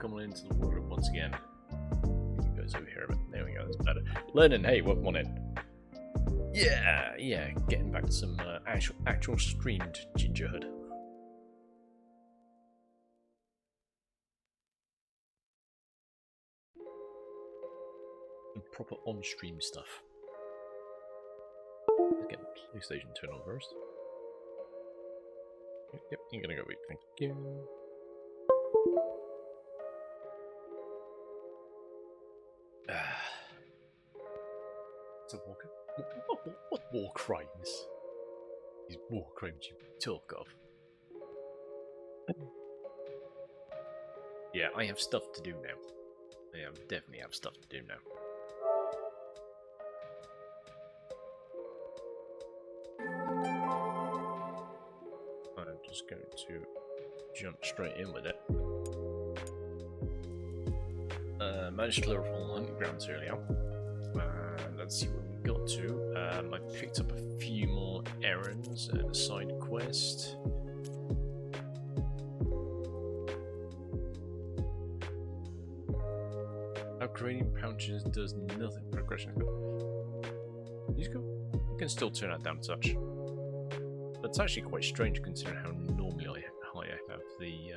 come on into the world once again. It goes over here, but there we go, that's better. Lennon, hey, welcome on in. Yeah, getting back to some actual streamed Gingerhood. And proper on-stream stuff. Let's get the PlayStation turned on first. Yep, you're gonna go wait, thank you. What's up, Walker? What war crimes? These war crimes you talk of. Yeah, I have stuff to do now. I definitely have stuff to do now. I'm just going to jump straight in with it. Managed to level all hunting grounds earlier. Let's see what we got to. I picked up a few more errands and a side quest. Upgrading pouches does nothing. Progression. You can still turn that down a touch. That's actually quite strange considering how normally high I have the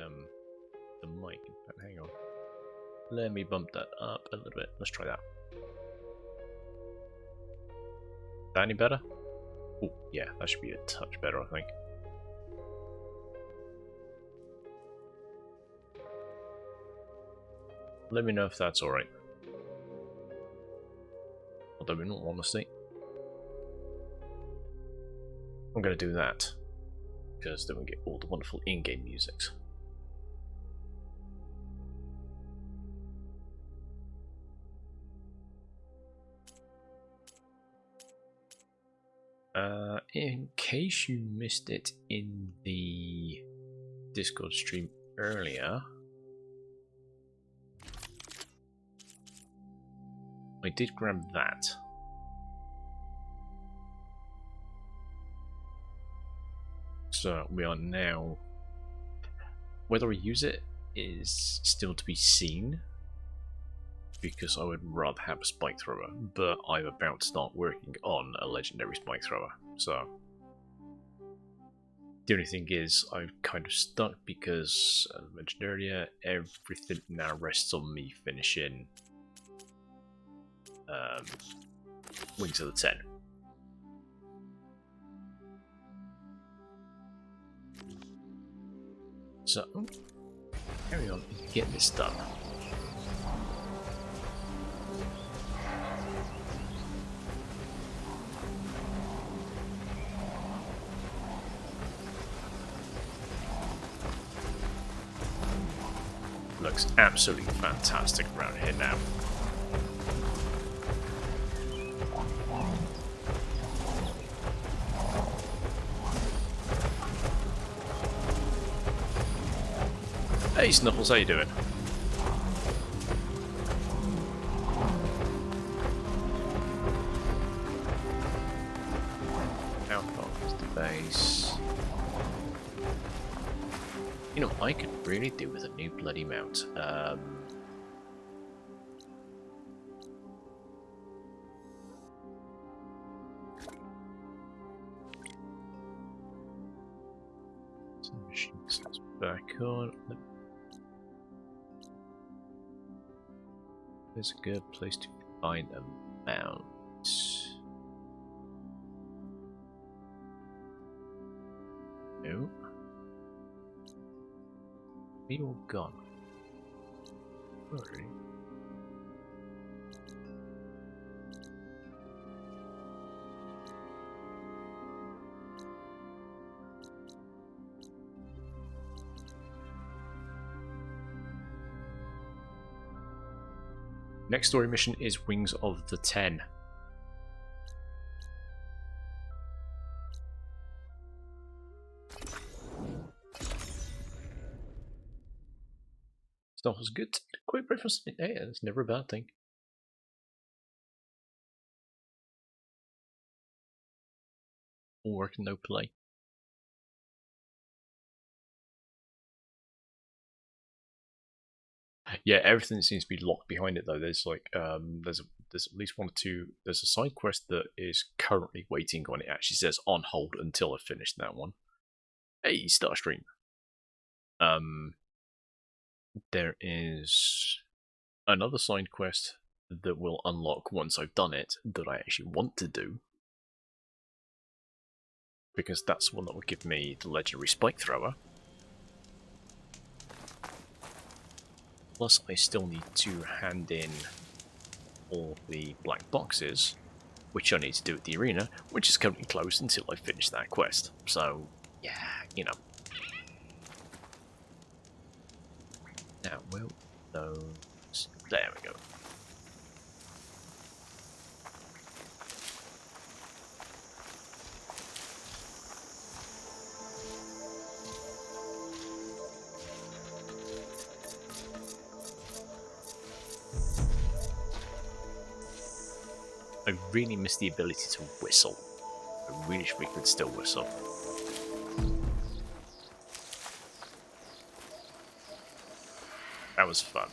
mic. But hang on. Let me bump that up a little bit. Let's try that. Is that any better? Oh, yeah, that should be a touch better, I think. Let me know if that's alright. Although in all honesty, I'm going to do that, because then we get all the wonderful in-game musics. In case you missed it in the Discord stream earlier, I did grab that. So we are now, whether we use it is still to be seen, because I would rather have a spike thrower, but I'm about to start working on a legendary spike thrower, so the only thing is I'm kind of stuck because, as I mentioned earlier, everything now rests on me finishing Wings of the Ten. So, carry on, get this done. Looks absolutely fantastic around here now. Hey Snuffles, how you doing? Outbound is the base. You know, I could really do with a new bloody mount. Some machines back on. There's a good place to find a mount. No. We all gone. Alright. Next story mission is Wings of the Ten. Stuff was good. Quick breakfast. Hey, it's never a bad thing. All work and no play. Yeah, everything seems to be locked behind it though. There's like there's at least one or two. There's a side quest that is currently waiting on. It actually says on hold until I finish that one. Hey, start stream. There is another side quest that will unlock once I've done it that I actually want to do, because that's the one that will give me the legendary spike thrower. Plus, I still need to hand in all the black boxes, which I need to do at the arena, which is currently closed until I finish that quest. So, yeah, you know. Now, will those... There we go. I really miss the ability to whistle. I really wish we could still whistle. That was fun.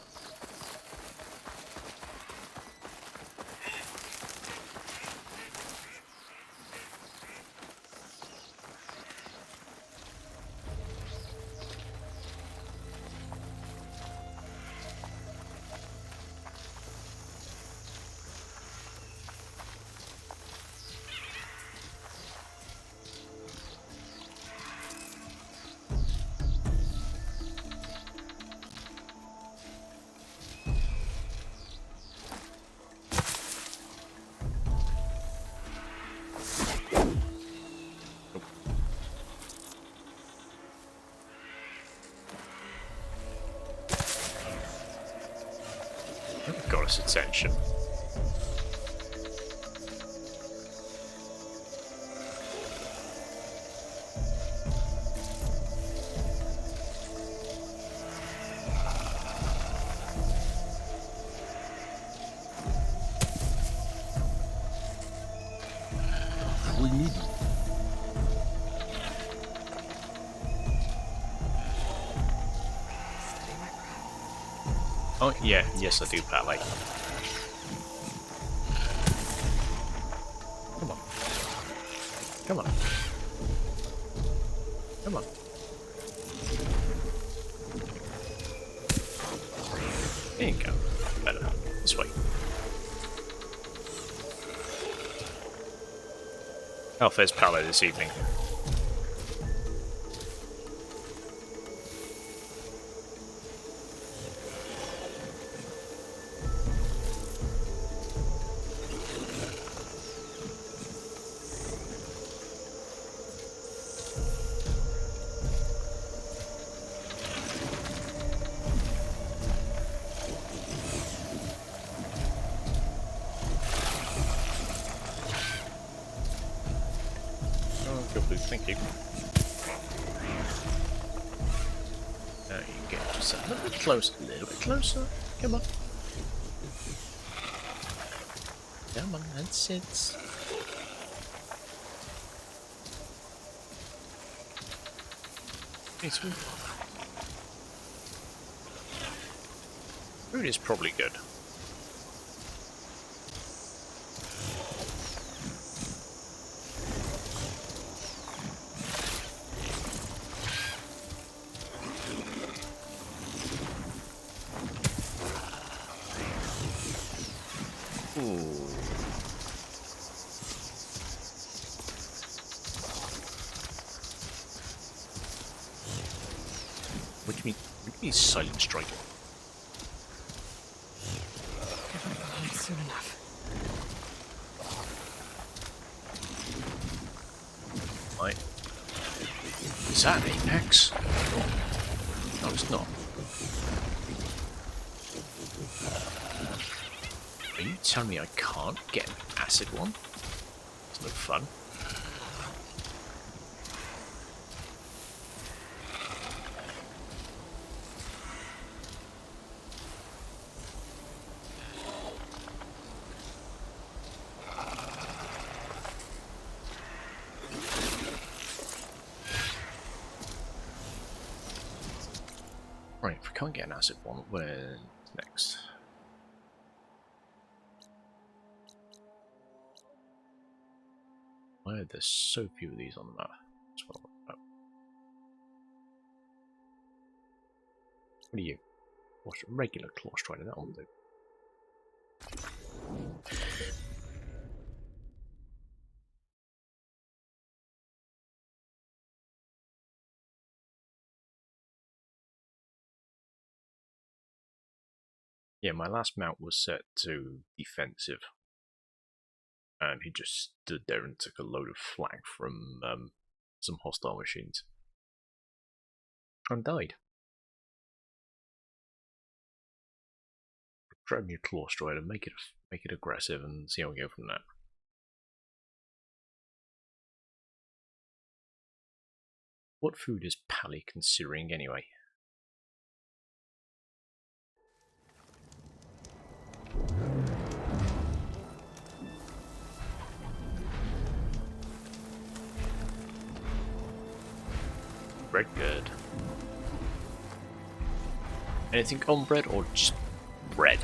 Got his attention. We need it. Oh, yeah, yes I do, Pally. Come on. Come on. Come on. There you go. Better. This way. How fares Pally this evening? Thank you. Now you can get just a little bit closer, a little bit closer. Come on. Come on, that's it. It's food is probably good. What do you mean silent strike? Soon enough. Right. Is that an apex? No, it's not. Are you telling me I can't get an acid one? It's no fun. Right, can't get an acid one. Where's next? Why are there so few of these on the map? That's what I want to know. What are you? What's a regular claw strider? That will do. Yeah, my last mount was set to defensive. And he just stood there and took a load of flak from some hostile machines. And died. Try me a claw strider, make it aggressive, and see how we go from there. What food is Pally considering anyway? Bread good. Anything on bread or just bread?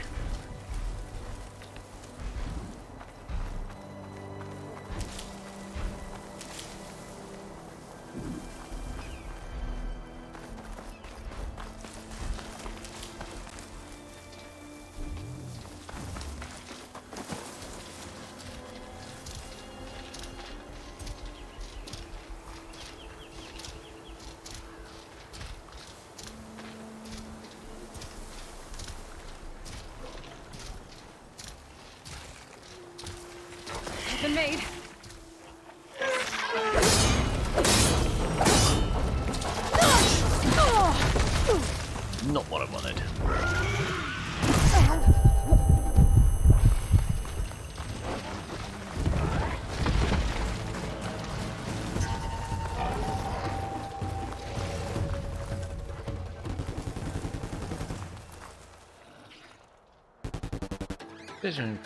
The maid. Not what I wanted.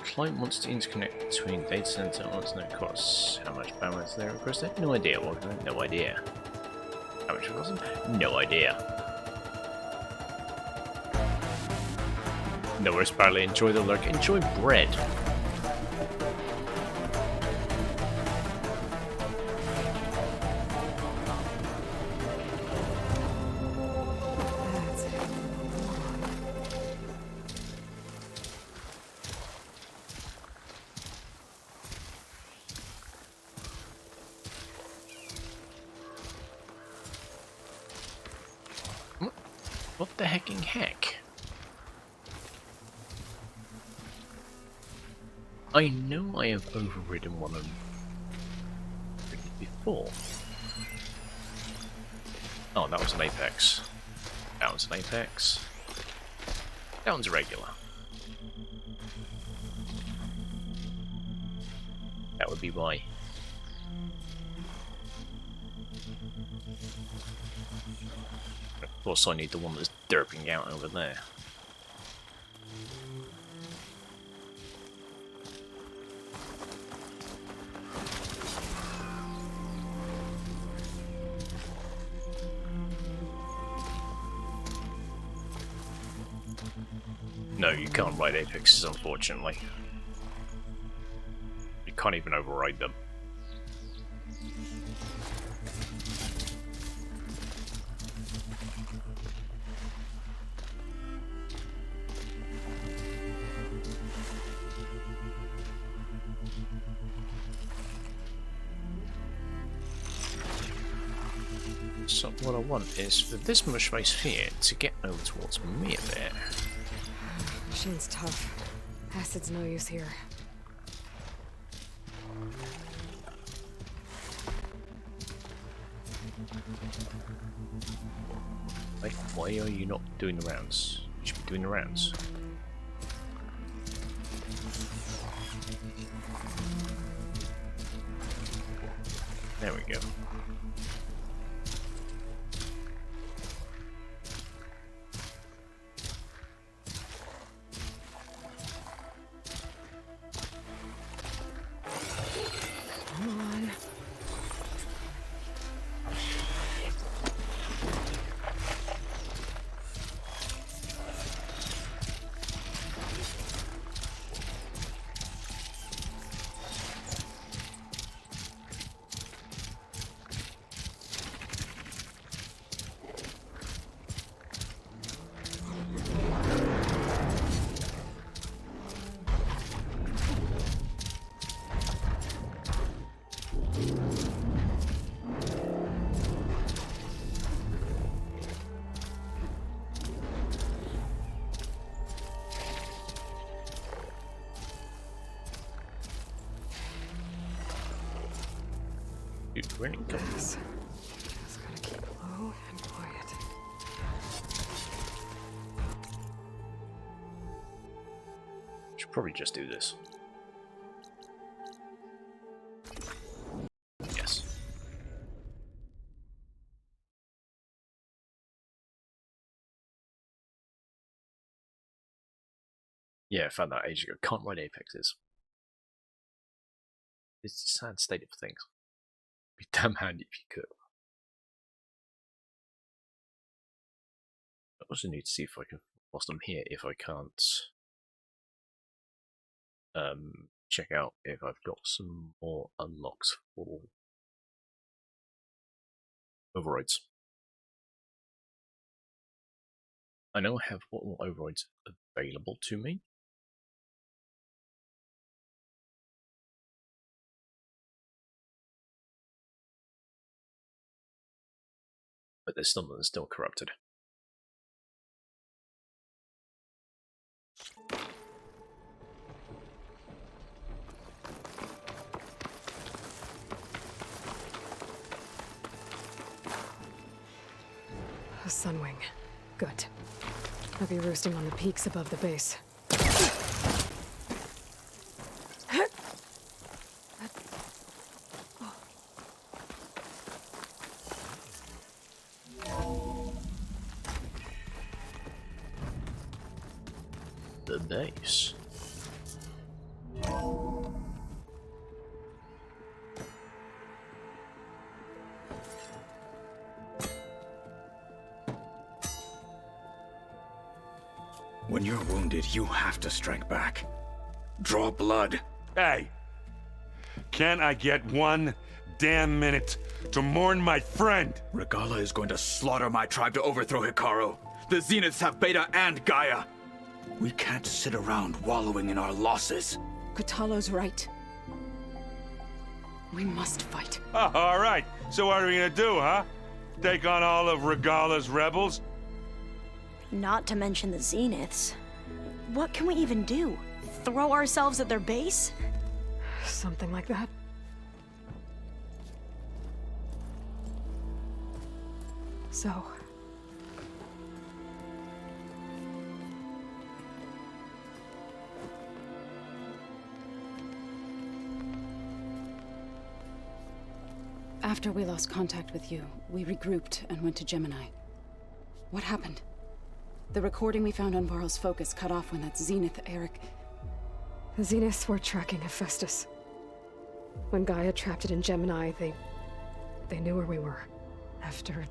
Client wants to interconnect between data center and no costs. How much bandwidth is there requested? No idea. What? No idea. How much it cost? No idea. No worries, Barley. Enjoy the lurk. Enjoy bread. What the hecking heck? I know I have overridden one of them before. Oh, that was an apex. That was an apex. That one's regular. That would be why. Of course, I need the one that's derping out over there. No, you can't ride apexes, unfortunately. You can't even override them. So what I want is for this much space here to get over towards me a bit. Machine's tough. Acid's no use here. Wait, why are you not doing the rounds? You should be doing the rounds. There we go. We're in cover. Just gotta keep low and quiet. Should probably just do this. Yes. Yeah, I found that ages ago. Can't ride Apexes. It's a sad state of things. It'd be damn handy if you could. I also need to see if I can, whilst I'm here, if I can't check out if I've got some more unlocks for overrides. I know I have all overrides available to me. But there's some that are still corrupted. A sunwing. Good. I'll be roosting on the peaks above the base. The base. When you're wounded, you have to strike back. Draw blood. Hey! Can't I get one damn minute to mourn my friend? Regalla is going to slaughter my tribe to overthrow Hekarro. The Zeniths have Beta and Gaia. We can't sit around wallowing in our losses. Kotallo's right. We must fight. Oh, all right. So what are we gonna do, huh? Take on all of Regalla's rebels? Not to mention the Zeniths. What can we even do? Throw ourselves at their base? Something like that. So... After we lost contact with you, we regrouped and went to Gemini. What happened? The recording we found on Varl's focus cut off when that Zenith Eric... The Zeniths were tracking Hephaestus. When Gaia trapped it in Gemini, they knew where we were. After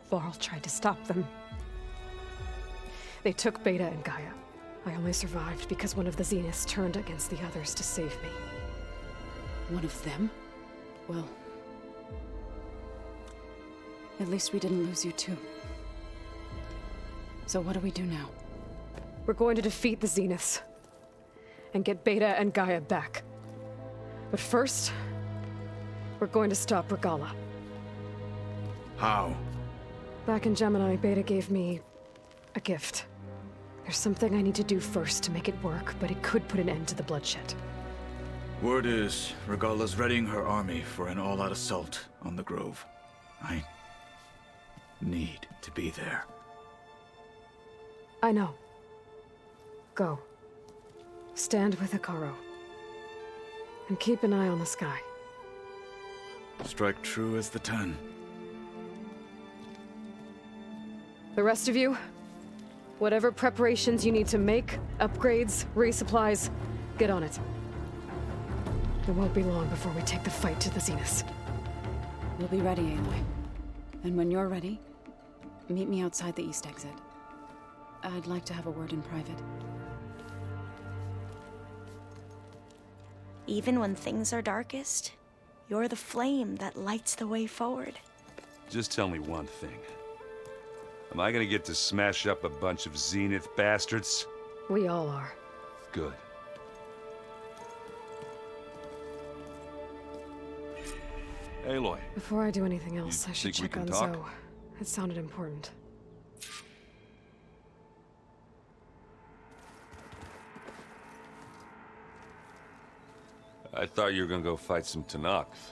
Varl tried to stop them. They took Beta and Gaia. I only survived because one of the Zeniths turned against the others to save me. One of them? Well... at least we didn't lose you too. So what do we do now? We're going to defeat the Zeniths. And get Beta and Gaia back. But first, we're going to stop Regalla. How? Back in Gemini, Beta gave me a gift. There's something I need to do first to make it work, but it could put an end to the bloodshed. Word is, Regalla's readying her army for an all-out assault on the Grove. I need to be there. I know. Go. Stand with Hekarro. And keep an eye on the sky. Strike true as the 10. The rest of you, whatever preparations you need to make, upgrades, resupplies, get on it. It won't be long before we take the fight to the Zeniths. We'll be ready, Aloy. And when you're ready, meet me outside the east exit. I'd like to have a word in private. Even when things are darkest, you're the flame that lights the way forward. Just tell me one thing. Am I gonna get to smash up a bunch of Zenith bastards? We all are. Good. Aloy. Before I do anything else, I should think we check can on talk? Zoe. It sounded important. I thought you were gonna go fight some Tenakth.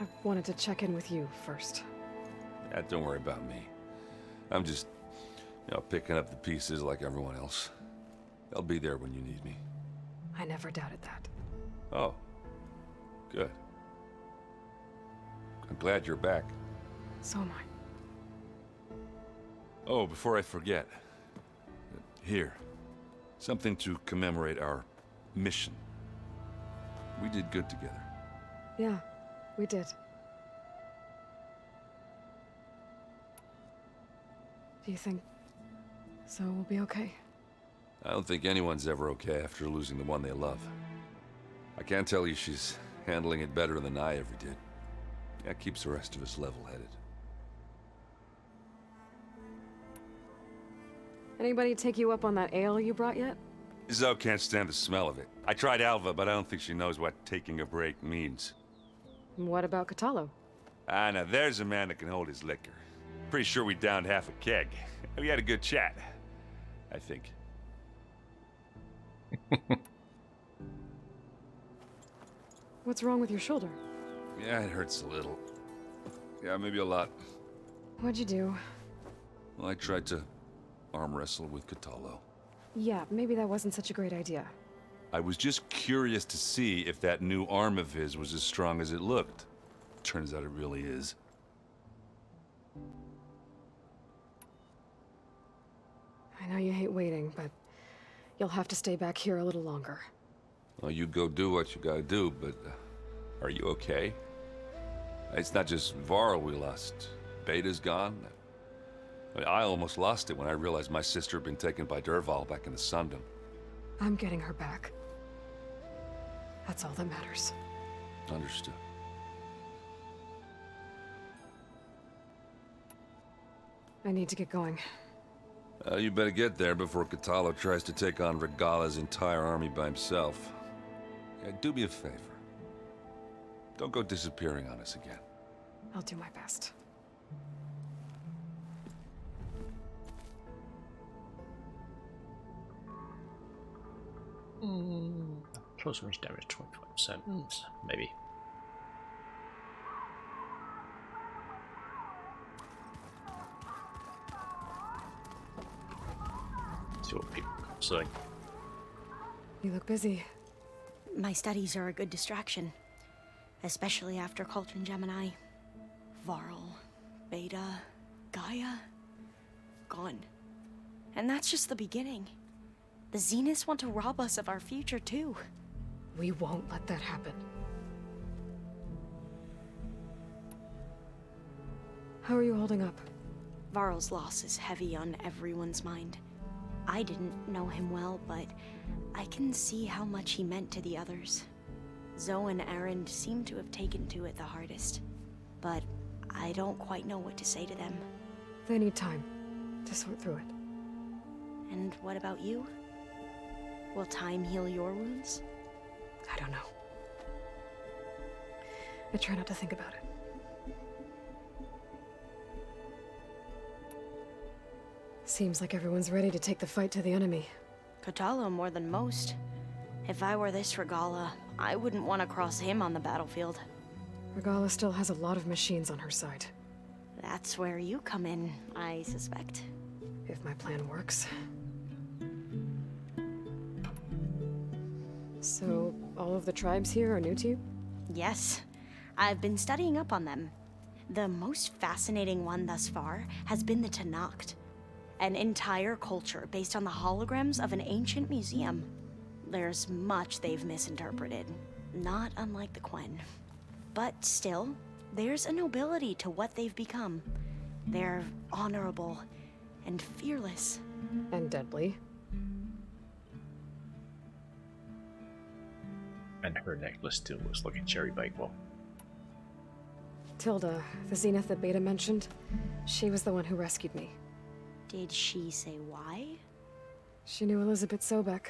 I wanted to check in with you first. Yeah, don't worry about me. I'm just, picking up the pieces like everyone else. I'll be there when you need me. I never doubted that. Oh. Good. I'm glad you're back. So am I. Oh, before I forget. Here. Something to commemorate our mission. We did good together. Yeah, we did. Do you think Zoe will be okay? I don't think anyone's ever okay after losing the one they love. I can't tell you she's handling it better than I ever did. That keeps the rest of us level-headed. Anybody take you up on that ale you brought yet? Zoe can't stand the smell of it. I tried Alva, but I don't think she knows what taking a break means. What about Kotallo? Ah, now there's a man that can hold his liquor. Pretty sure we downed half a keg. We had a good chat, I think. What's wrong with your shoulder? Yeah, it hurts a little. Yeah, maybe a lot. What'd you do? Well, I tried to arm wrestle with Kotallo. Yeah, maybe that wasn't such a great idea. I was just curious to see if that new arm of his was as strong as it looked. Turns out it really is. I know you hate waiting, but you'll have to stay back here a little longer. Well, you go do what you gotta do, but are you okay? It's not just Varl we lost. Beta's gone. I almost lost it when I realized my sister had been taken by Dervahl back in the Sundom. I'm getting her back. That's all that matters. Understood. I need to get going. You better get there before Kotallo tries to take on Regalla's entire army by himself. Yeah, do me a favor. Don't go disappearing on us again. I'll do my best. Close range damage 25%. Maybe. See what people are saying. You look busy. My studies are a good distraction. Especially after Cauldron Gemini. Varl, Beta, Gaia. Gone. And that's just the beginning. The Zeniths want to rob us of our future, too. We won't let that happen. How are you holding up? Varl's loss is heavy on everyone's mind. I didn't know him well, but I can see how much he meant to the others. Zoe and Erend seem to have taken to it the hardest, but I don't quite know what to say to them. They need time to sort through it. And what about you? Will time heal your wounds? I don't know. I try not to think about it. Seems like everyone's ready to take the fight to the enemy. Kotallo more than most. If I were this Regalla, I wouldn't want to cross him on the battlefield. Regalla still has a lot of machines on her side. That's where you come in, I suspect. If my plan works. So, all of the tribes here are new to you? Yes. I've been studying up on them. The most fascinating one thus far has been the Tenakth. An entire culture based on the holograms of an ancient museum. There's much they've misinterpreted, not unlike the Quen. But still, there's a nobility to what they've become. They're honorable and fearless. And deadly. And her necklace still looks like a cherry bakewell. Tilda, the Zenith that Beta mentioned, she was the one who rescued me. Did she say why? She knew Elizabeth Sobek.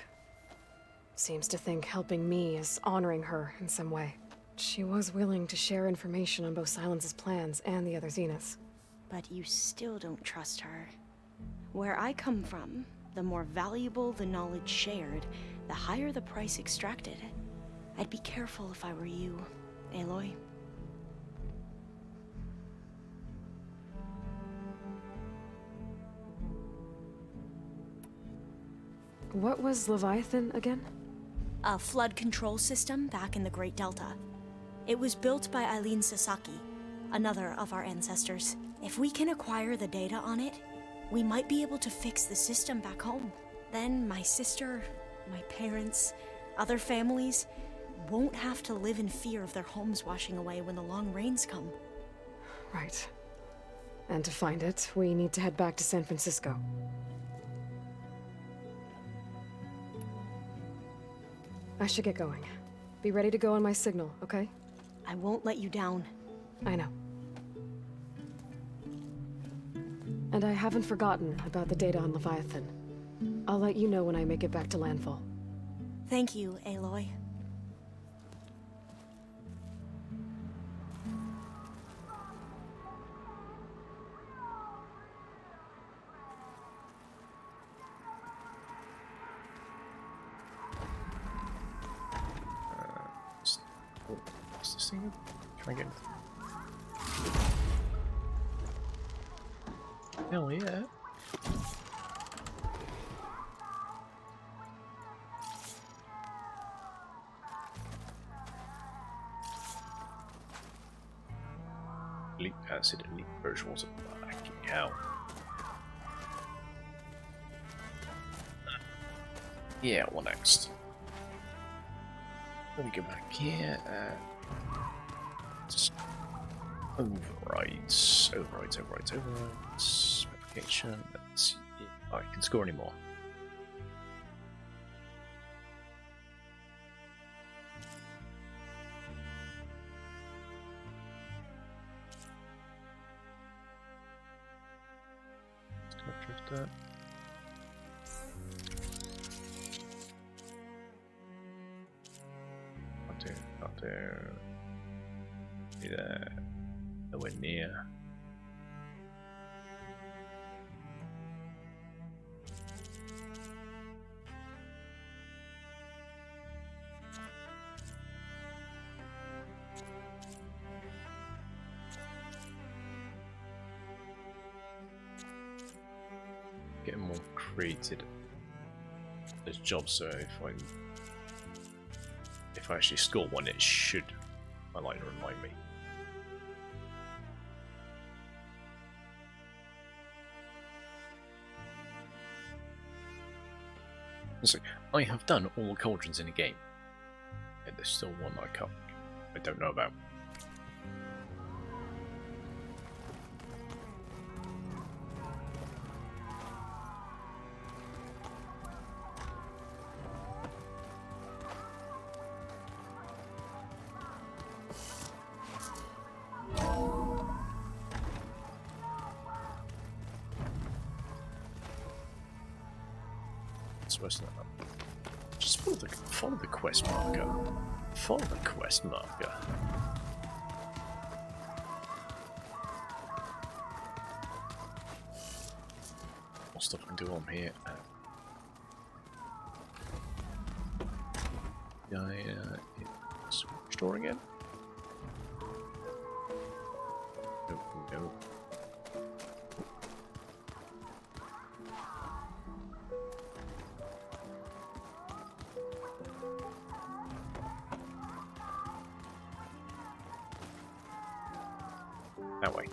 Seems to think helping me is honoring her in some way. She was willing to share information on both Silence's plans and the other Zeniths. But you still don't trust her. Where I come from, the more valuable the knowledge shared, the higher the price extracted. I'd be careful if I were you, Aloy. What was Leviathan again? A flood control system back in the Great Delta. It was built by Eileen Sasaki, another of our ancestors. If we can acquire the data on it, we might be able to fix the system back home. Then my sister, my parents, other families won't have to live in fear of their homes washing away when the long rains come. Right. And to find it, we need to head back to San Francisco. I should get going. Be ready to go on my signal, okay? I won't let you down. I know. And I haven't forgotten about the data on Leviathan. I'll let you know when I make it back to landfall. Thank you, Aloy. What's this thing? Try again. Hell yeah. Elite acid elite version was a fucking hell. Yeah, what next? Let me go back here and just overrides. Application. Let's see. Oh, I can score anymore. Let's go drift that. Up there. Yeah, nowhere near. Getting more created as jobs, so if I actually score one, it should highlight and remind me. So, I have done all the cauldrons in the game, and there's still one I don't know about. Just follow the quest marker. Follow the quest marker. What stuff I can do on here? Store again? No. That way.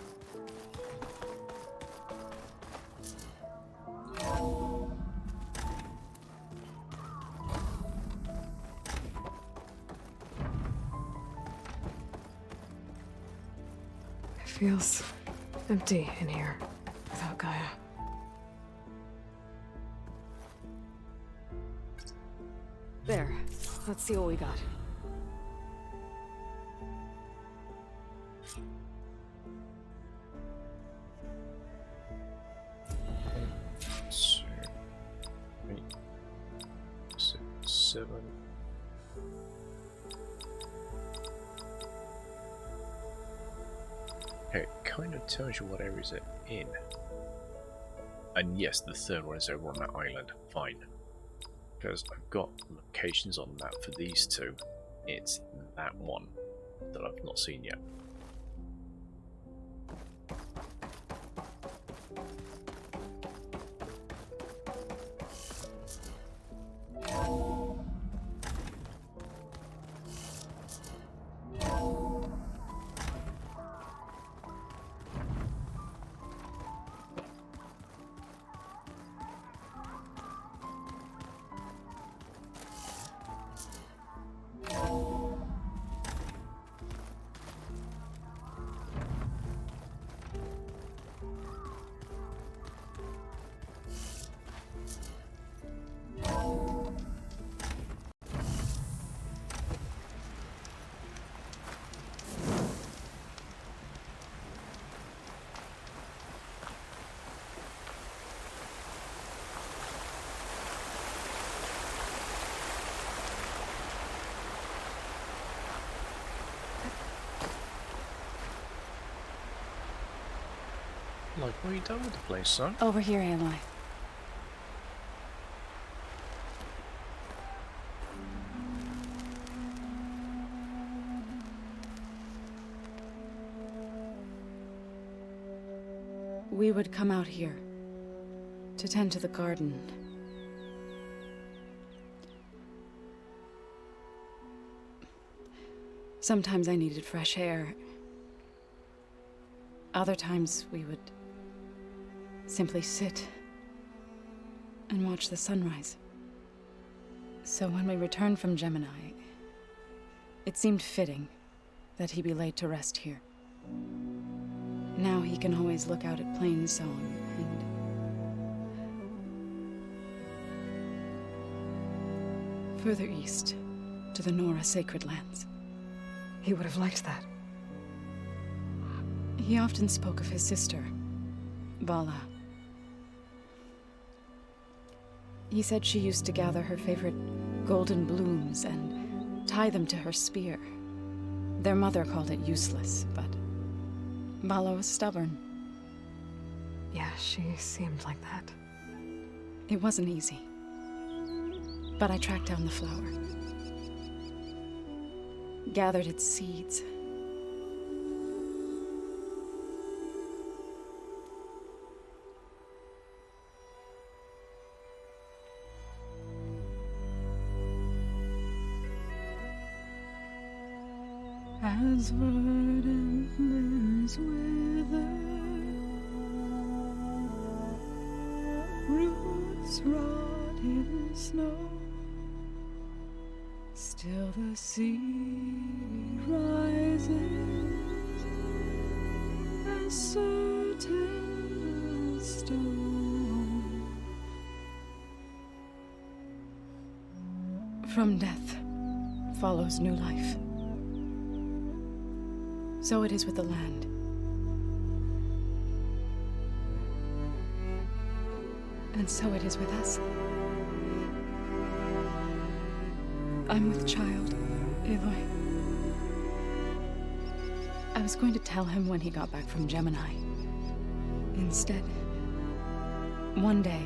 It feels empty in here without Gaia. There. Let's see what we got. Okay, it kind of tells you what areas it's in. And yes, the third one is over on that island. Fine. Because I've got locations on the map for these two. It's that one that I've not seen yet. Like, what are you done with the place, son? Over here, Aloy. We would come out here to tend to the garden. Sometimes I needed fresh air. Other times we would simply sit and watch the sunrise. So when we returned from Gemini, it seemed fitting that he be laid to rest here. Now he can always look out at Plainsong and further east to the Nora Sacred Lands. He would have liked that. He often spoke of his sister, Vala. He said she used to gather her favorite golden blooms and tie them to her spear. Their mother called it useless, but Vala was stubborn. Yeah, she seemed like that. It wasn't easy. But I tracked down the flower. Gathered its seeds. As verdant limbs wither, roots rot in snow, still the sea rises as certain as stone. From death follows new life. So it is with the land. And so it is with us. I'm with child, Aloy. I was going to tell him when he got back from Gemini. Instead, one day,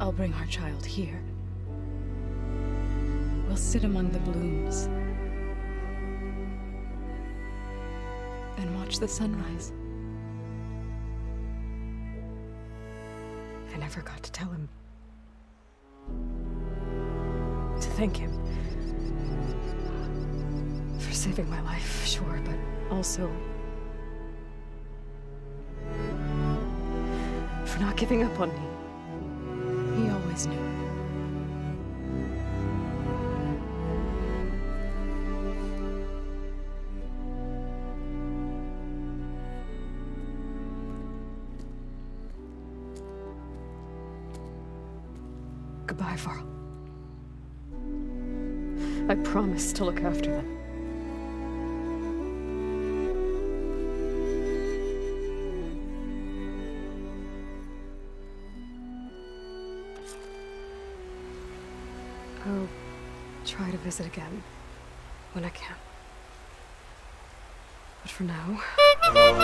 I'll bring our child here. We'll sit among the blooms and watch the sunrise. I never got to tell him. To thank him. For saving my life, sure, but also for not giving up on me. He always knew. Goodbye, Varl. I promise to look after them. I'll try to visit again when I can. But for now, I need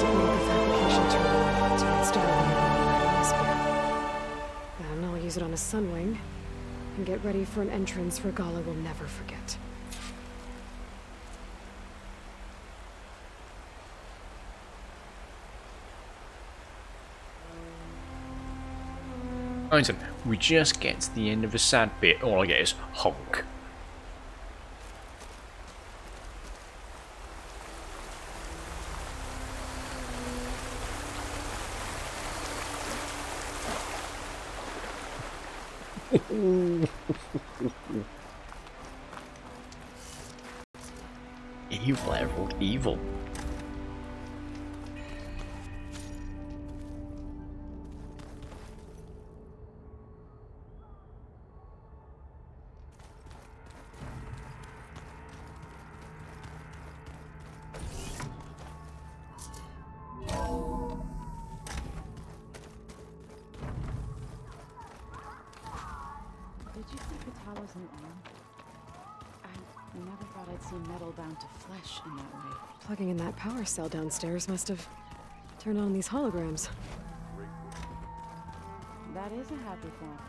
to build the fabrication terminal to install the atmosphere. Then I'll use it on a sunwing and get ready for an entrance Regalla will never forget. Item, we just get to the end of a sad bit, all I get is honk. Evil, Emerald, evil. Did you think the towers an arm? I never thought I'd see metal bound to flesh in that way. Plugging in that power cell downstairs must have Turn on these holograms. That is a happy thought.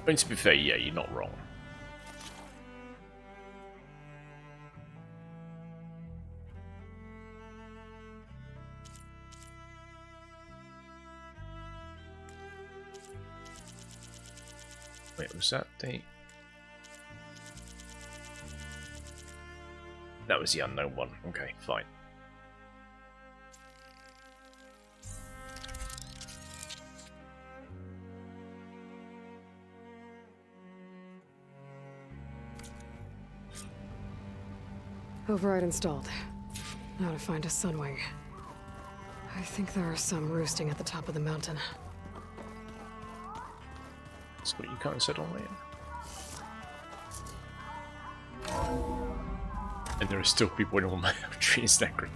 I mean, to be fair, yeah, you're not wrong. Wait, was that the... That was the unknown one. Okay, fine. Override installed. Now to find a Sunwing. I think there are some roosting at the top of the mountain. That's what you kind of said on there. And there are still people in all my trees staggering.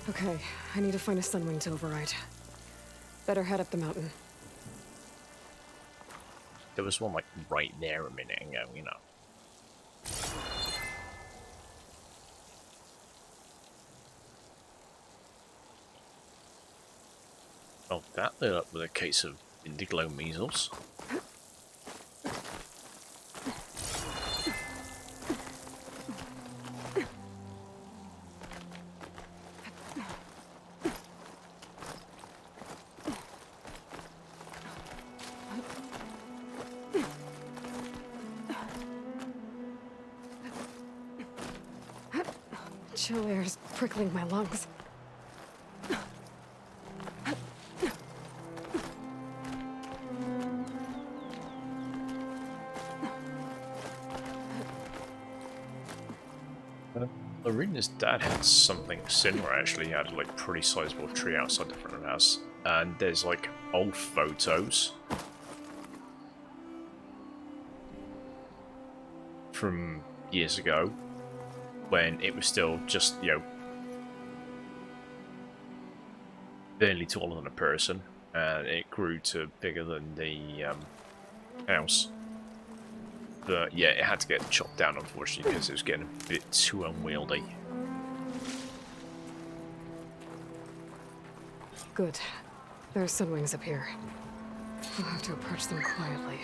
Okay, I need to find a Sunwing to override. Better head up the mountain. There was one like right there a minute ago, you know. Well, that lit up with a case of Indiglo measles. Chill air is prickling my lungs. Arena's dad had something similar actually. He had a like pretty sizable tree outside the front of the house. And there's like old photos from years ago when it was still just, you know, barely taller than a person, and it grew to bigger than the house. But yeah, it had to get chopped down, unfortunately, because it was getting a bit too unwieldy. Good. There are Sunwings up here. I'll have to approach them quietly.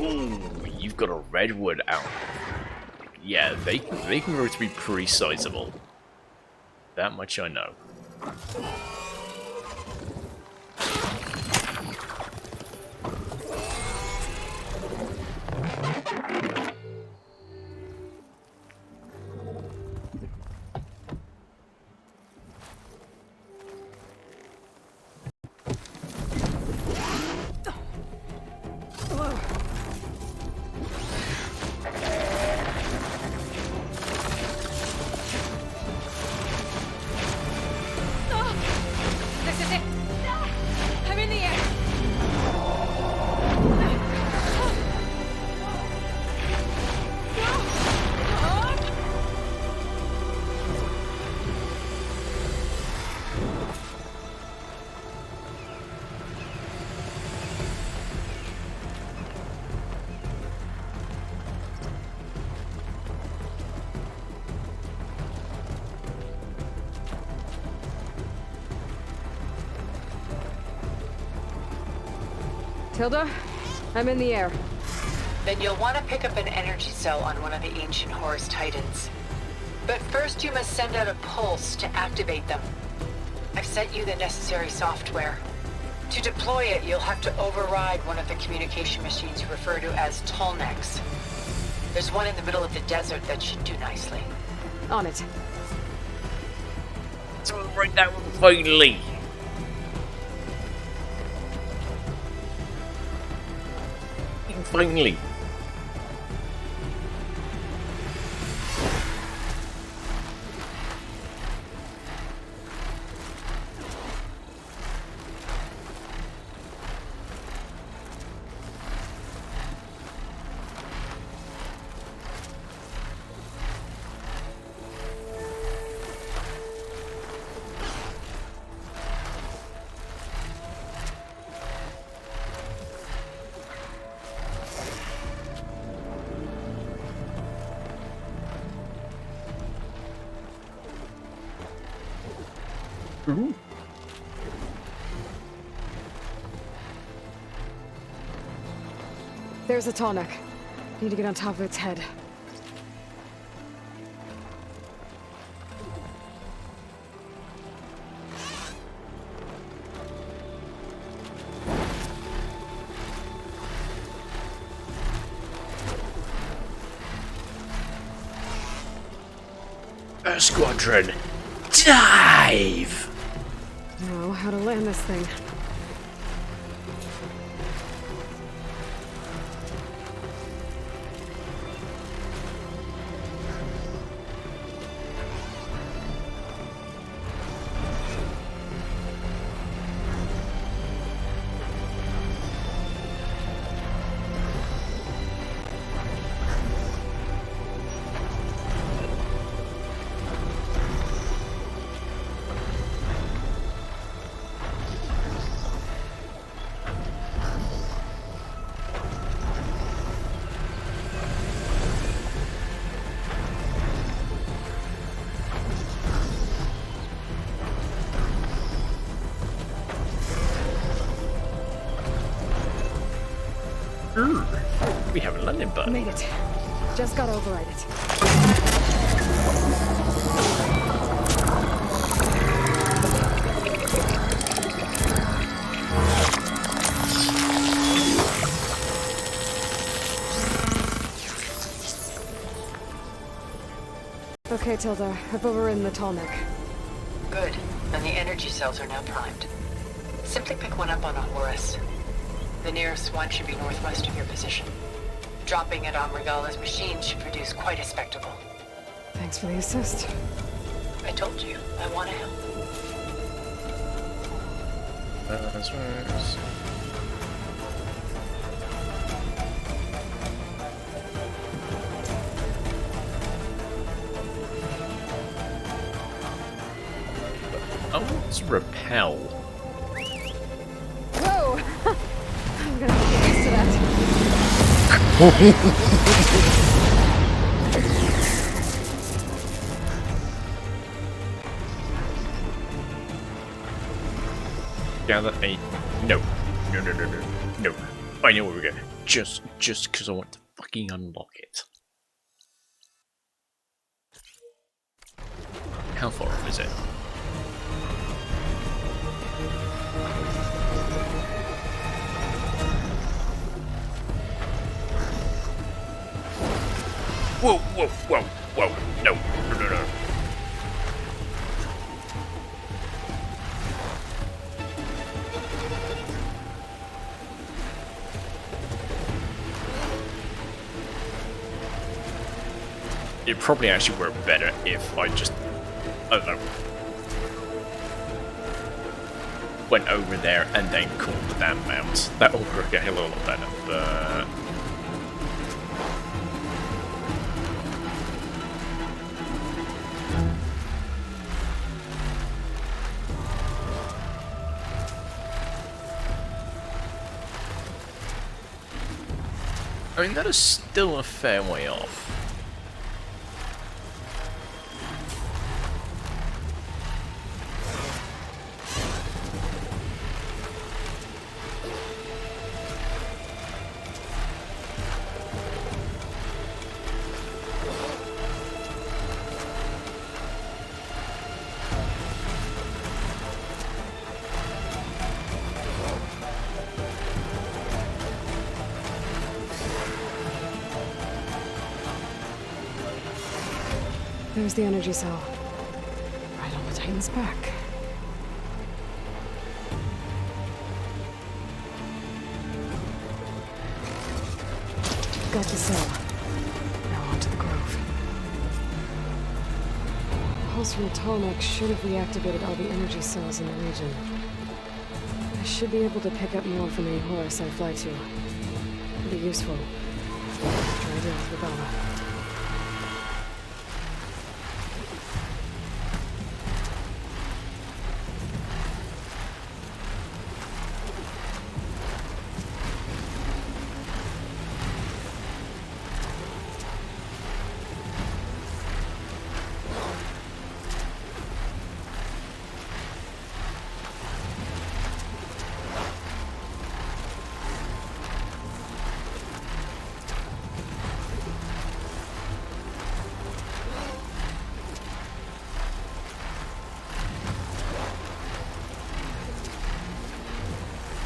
Ooh, you've got a redwood out. Yeah, they can grow to be pretty sizable. That much I know. Tilda, I'm in the air. Then you'll want to pick up an energy cell on one of the ancient Horus Titans. But first you must send out a pulse to activate them. I've sent you the necessary software. To deploy it, you'll have to override one of the communication machines you refer to as Tallnecks. There's one in the middle of the desert that should do nicely. On it. Someone write that one finally. Finally. Ooh. There's a Tallneck. Need to get on top of its head. Squadron, dive! Know how to land this thing. We have a landing button. Made it. Just gotta override it. Okay, Tilda. I've overridden the Tallneck. Good. And the energy cells are now primed. Simply pick one up on a Horus. The nearest one should be northwest of your position. Dropping it on Regala's machine should produce quite a spectacle. Thanks for the assist. I told you, I want to help. That's right. Oh, it's repel. Whoa! I'm gonna have to get used to that. Gather a... No. No. I know where we're going. Just because I want to fucking unlock it. How far off is it? Whoa. No. It'd probably actually work better if I just, I don't know, went over there and then called the damn mount. That will work a hell of a lot better, but... I mean, that is still a fair way off. There's the energy cell. Right on the Titan's back. Got the cell. Now onto the Grove. Pulse from Tallneck should have reactivated all the energy cells in the region. I should be able to pick up more from any Horus I fly to. It'll be useful. After I deal with Regalla.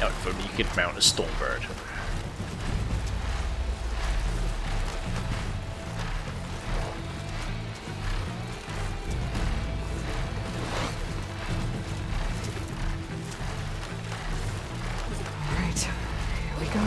Now, if only you could mount a Stormbird. Alright, here we go.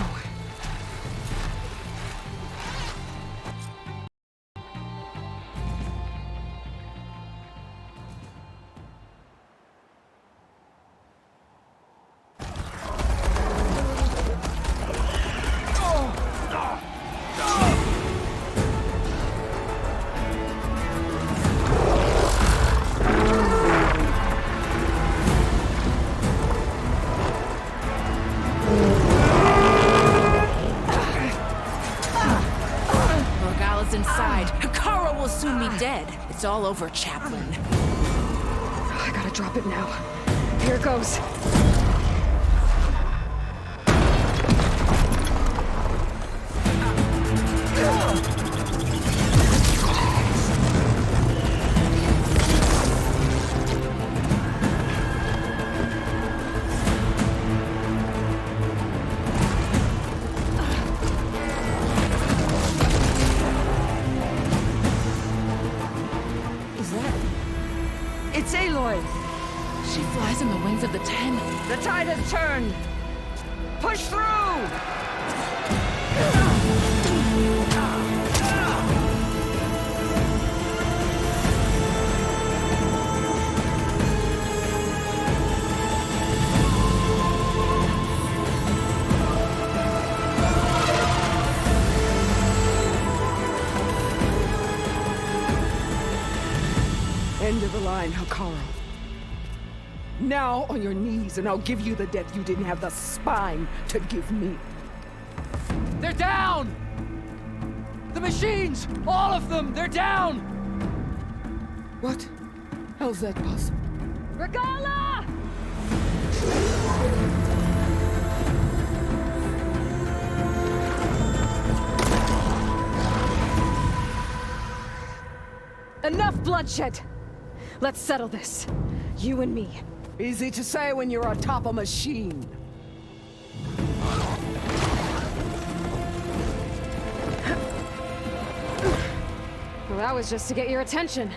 Regalla's inside. Hekarro will soon be dead. It's all over, Chaplain. I gotta drop it now. Here it goes. It's Aloy! She flies on the wings of the Ten. The tide has turned! Push through! End of the line, Hekarro. Now on your knees, and I'll give you the death you didn't have the spine to give me. They're down! The machines! All of them! They're down! What? How's that possible? Regalla! Enough bloodshed! Let's settle this. You and me. Easy to say when you're atop a machine. Well, that was just to get your attention.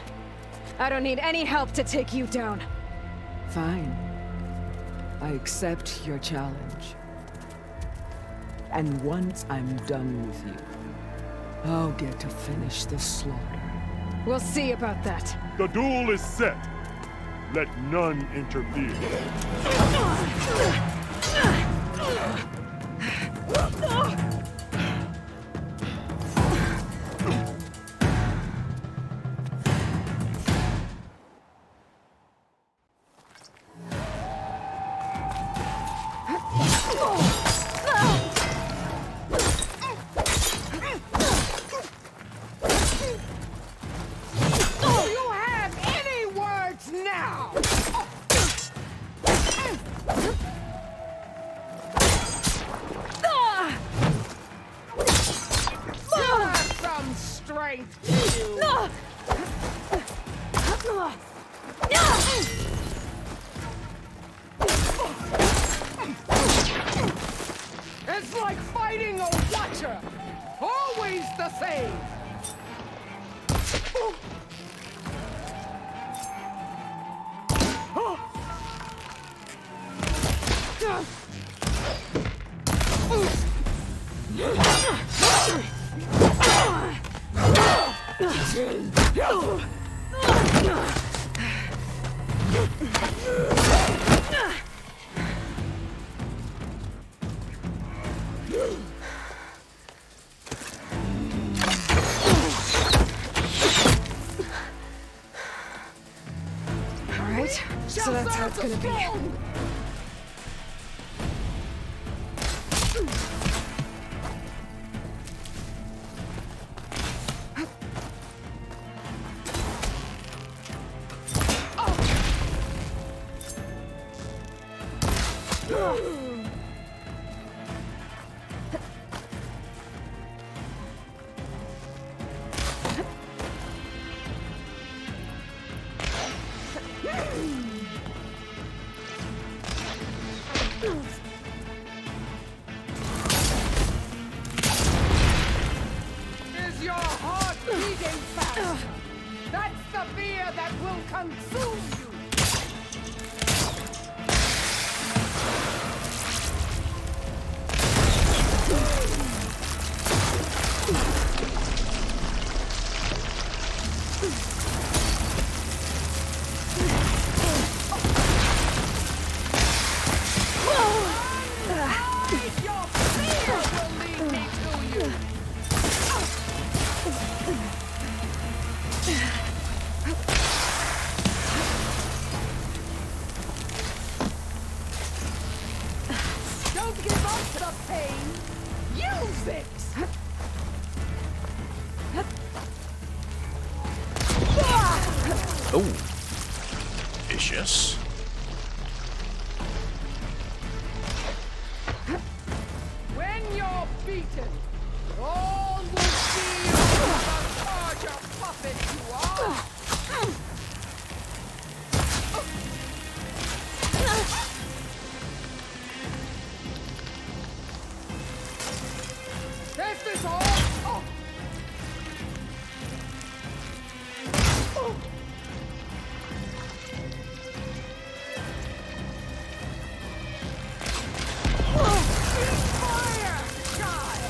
I don't need any help to take you down. Fine. I accept your challenge. And once I'm done with you, I'll get to finish the slaughter. We'll see about that. The duel is set. Let none interfere. It's like fighting a watcher! Always the same! Alright, so that's how it's gonna be. Is your heart beating fast? That's the fear that will consume you! Your fear will lead me to you! Don't give up the pain! Use it! Oh, vicious. When you're beaten, all will see you for the larger puppet you are! This is all! Oh. Oh. Fire, child!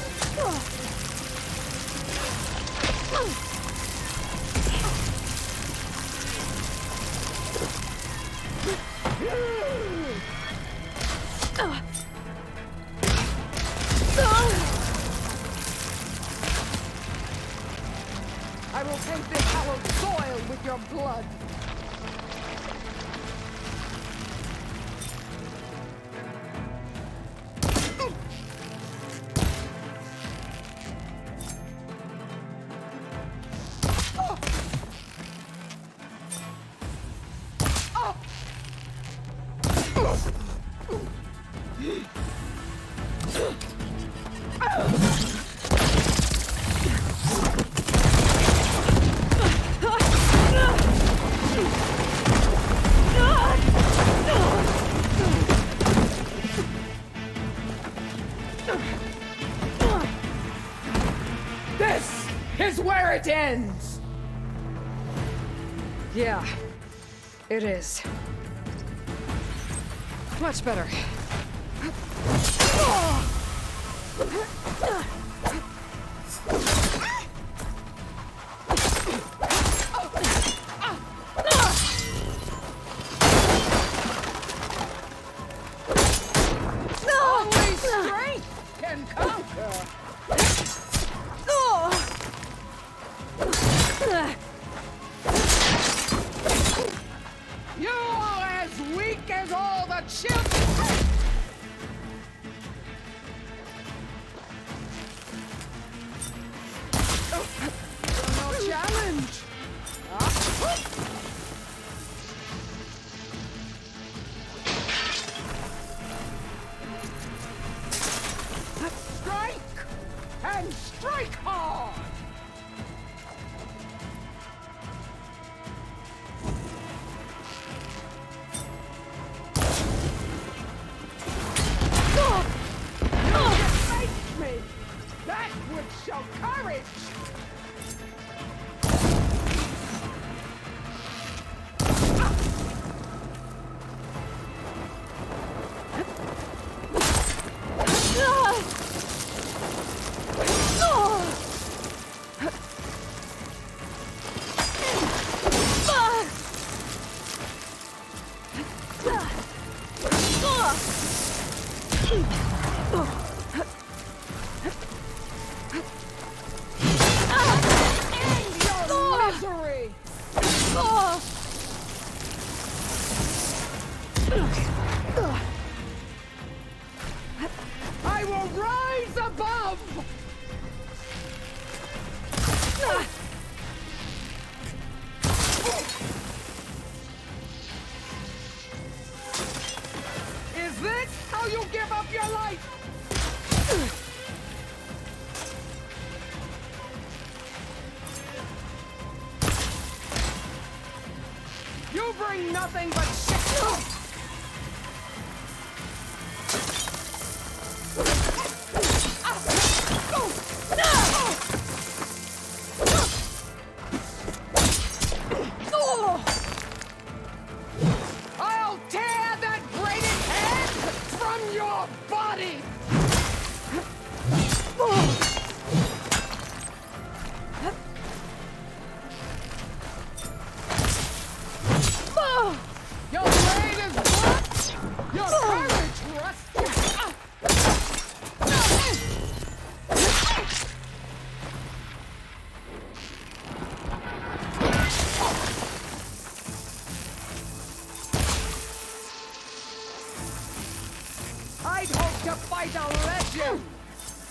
I will paint this hallowed soil with your blood. This is where it ends! Yeah, it is. Much better. Only strength can conquer! You are as weak as all the children! No challenge! Strike! And strike hard! Face me! That would show courage! Misery! I will rise above! Is this how you give up your life? You bring nothing but shit. I'll tear that braided head from your body! Your blade is blunt! Your courage rusty! I'd hope to fight a legend!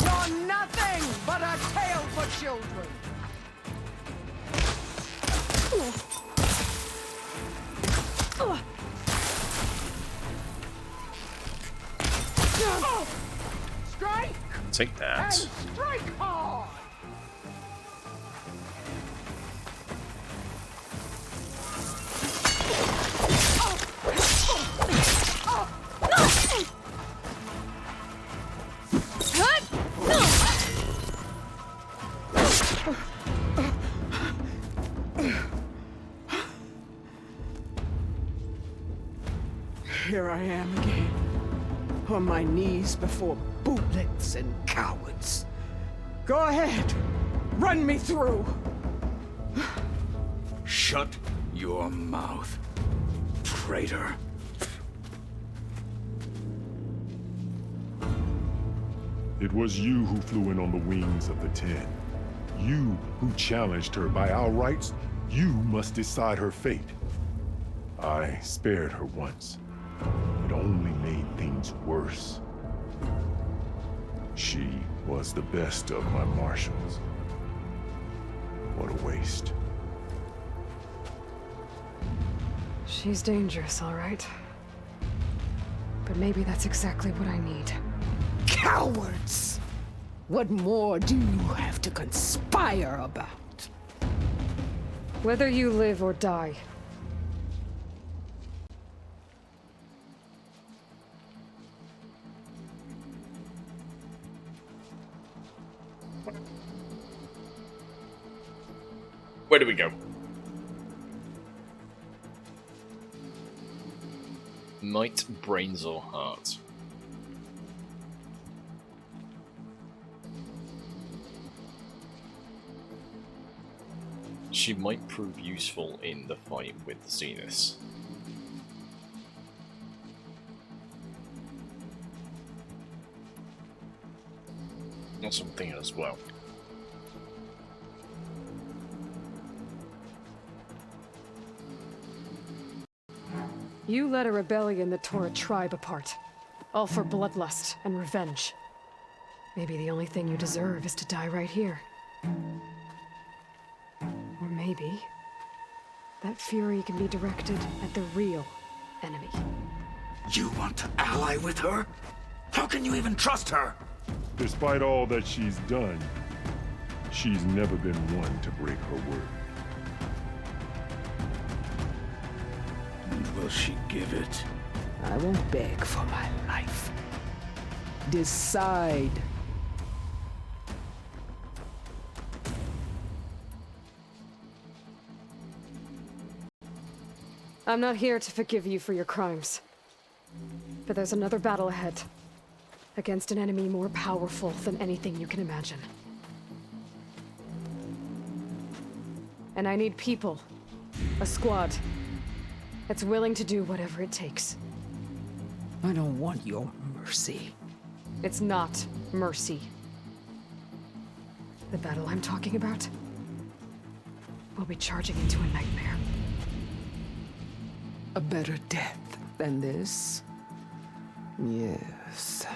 You're nothing but a tale for children! Strike! Take that. And strike hard! Here I am again, on my knees before bootlicks and cowards. Go ahead, run me through. Shut your mouth, traitor. It was you who flew in on the wings of the Ten. You who challenged her. By our rights, you must decide her fate. I spared her once. It only made things worse. She was the best of my marshals. What a waste. She's dangerous, all right. But maybe that's exactly what I need. Cowards! What more do you have to conspire about? Whether you live or die. Where do we go? Might, brains, or heart? She might prove useful in the fight with Zenith. That's something as well. You led a rebellion that tore a tribe apart. All for bloodlust and revenge. Maybe the only thing you deserve is to die right here. Or maybe that fury can be directed at the real enemy. You want to ally with her? How can you even trust her? Despite all that she's done, she's never been one to break her word. And will she give it? I won't beg for my life. Decide. I'm not here to forgive you for your crimes. But there's another battle ahead. Against an enemy more powerful than anything you can imagine. And I need people. A squad. That's willing to do whatever it takes. I don't want your mercy. It's not mercy. The battle I'm talking about will be charging into a nightmare. A better death than this? Yes.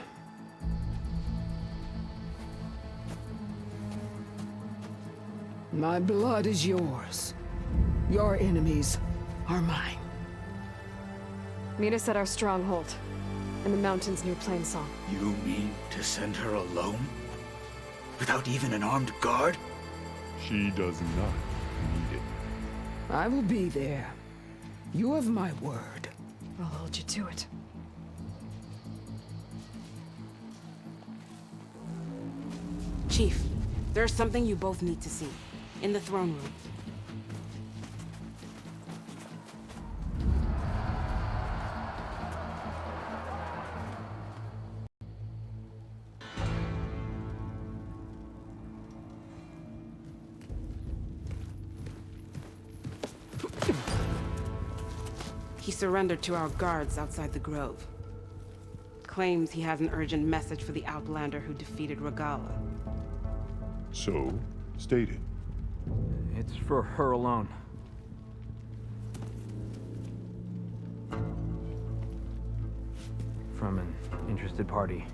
My blood is yours. Your enemies are mine. Meet us at our stronghold, in the mountains near Plainsong. You mean to send her alone? Without even an armed guard? She does not need it. I will be there. You have my word. I'll hold you to it. Chief, there's something you both need to see. In the throne room. He surrendered to our guards outside the grove. Claims he has an urgent message for the Outlander who defeated Regalla. So, state it. It's for her alone. From an interested party.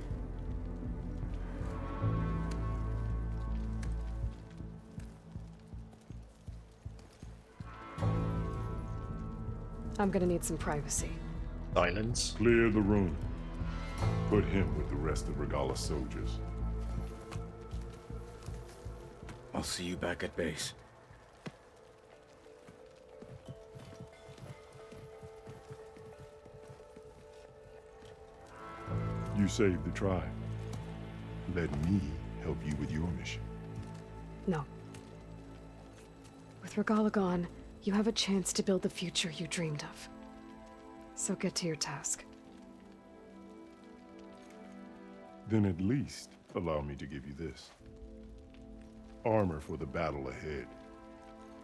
I'm gonna need some privacy. Silence. Clear the room. Put him with the rest of Regalla's soldiers. I'll see you back at base. You saved the tribe. Let me help you with your mission. No. With Regalla gone, you have a chance to build the future you dreamed of. So get to your task. Then at least allow me to give you this. Armor for the battle ahead.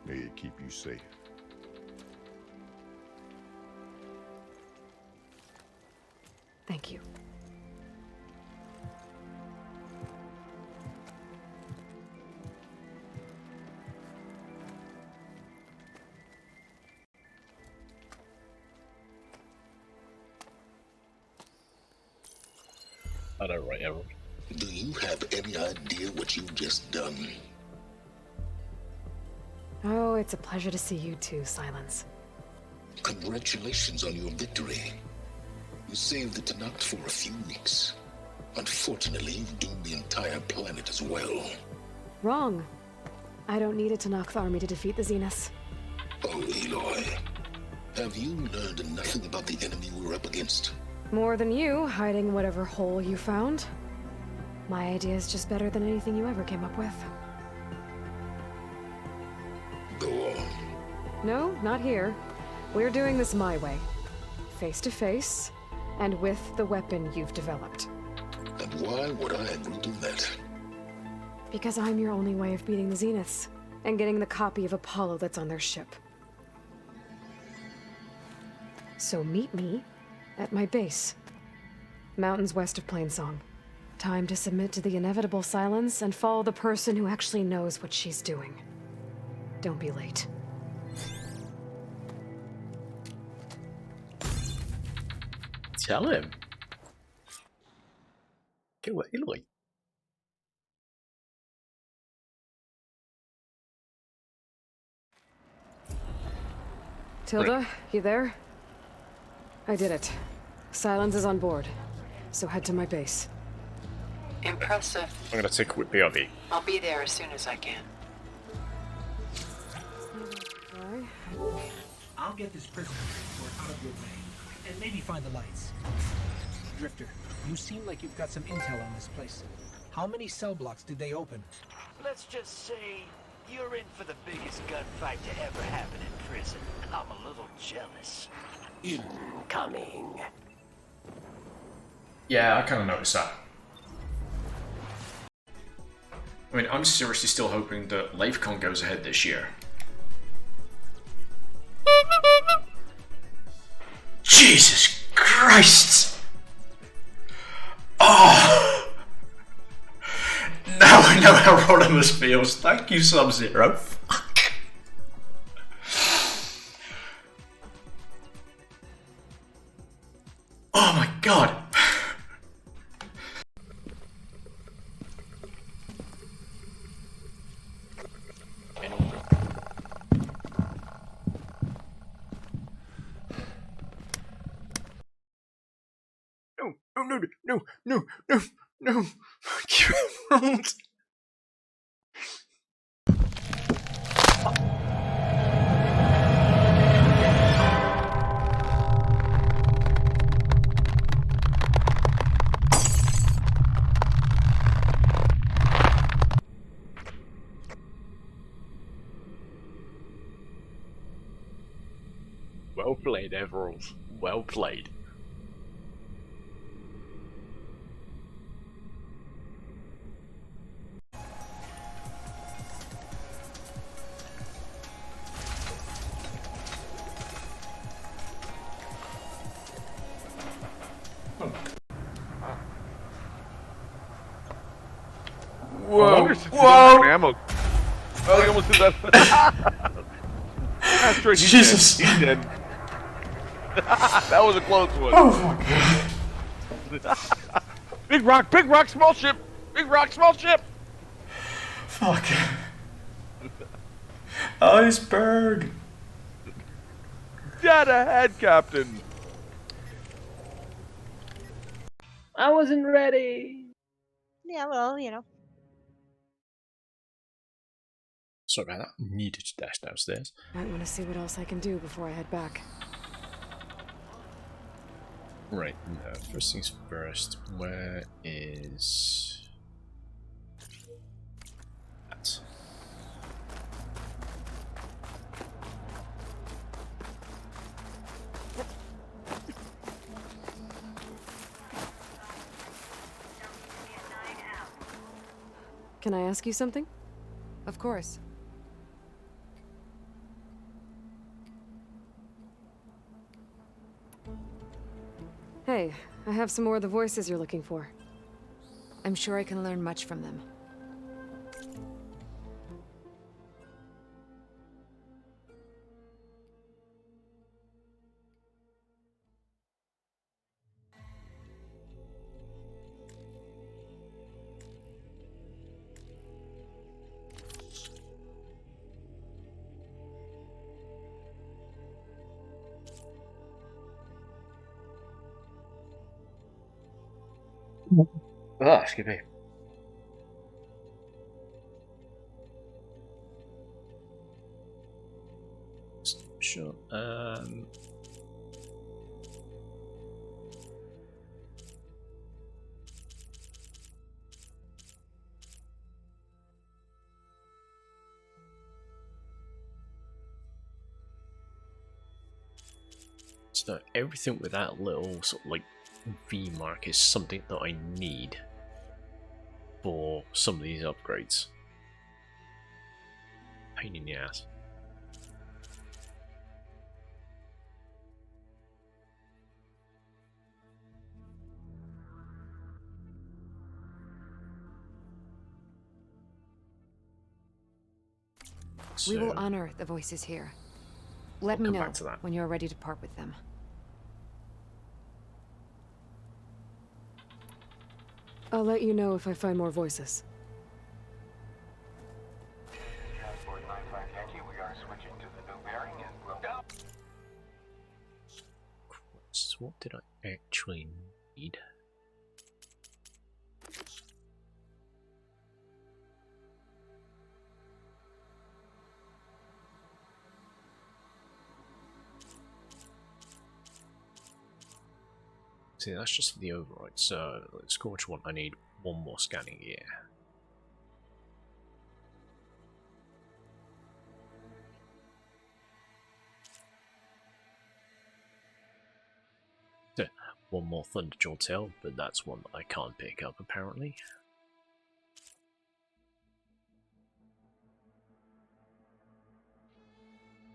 May it keep you safe. Thank you. I know, right, Harold? Do you have any idea what you've just done? Oh, it's a pleasure to see you too, Silence. Congratulations on your victory. You saved the Tenakth for a few weeks. Unfortunately, you've doomed the entire planet as well. Wrong. I don't need a Tenakth army to defeat the Zeniths. Oh, Aloy. Have you learned nothing about the enemy we're up against? More than you, hiding whatever hole you found. My idea is just better than anything you ever came up with. Go on. No, not here. We're doing this my way. Face to face, and with the weapon you've developed. And why would I agree to that? Because I'm your only way of beating the Zeniths, and getting the copy of Apollo that's on their ship. So meet me at my base. Mountains west of Plainsong. Time to submit to the inevitable Silence and follow the person who actually knows what she's doing. Don't be late. Tell him. Kill Aloy. Tilda, you there? I did it. Silence is on board, so head to my base. Impressive. I'm gonna take a quick BRB. I'll be there as soon as I can. I'll get this prisoner transport out of your way, and maybe find the lights. Drifter, you seem like you've got some intel on this place. How many cell blocks did they open? Let's just say you're in for the biggest gunfight to ever happen in prison. I'm a little jealous. Incoming. Yeah, I kind of noticed that. I mean, I'm seriously still hoping that LaveCon goes ahead this year. Jesus Christ! Oh! know how Rodimus feels. Thank you, Sub-Zero. Fuck. Oh my god. No. Geralt. Well played, Everald. Well played. Whoa! Whoa! Ammo. Oh, I almost did that. Asteroid, he's Jesus. Dead. He's dead. That was a close one. Oh fuck. Big rock, small ship. Big rock, small ship. Fuck. Iceberg. Dead ahead, Captain. I wasn't ready. Yeah, well, you know. Sorry about that. Needed to dash downstairs. I want to see what else I can do before I head back. Right, no, first things first. Where is that? Can I ask you something? Of course. Hey, I have some more of the voices you're looking for. I'm sure I can learn much from them. Ah, excuse me. Sure. So everything with that little sort of like V mark is something that I need for some of these upgrades. Pain in the ass. We will honor the voices here. Let me know when you're ready to part with them. I'll let you know if I find more voices. Transport 95 Yankee, we are switching to the new bearing and we'll go. So what did I actually need? See, that's just the override, so let's go which one. I need one more scanning gear. One more Thunderjaw tail, but that's one that I can't pick up apparently.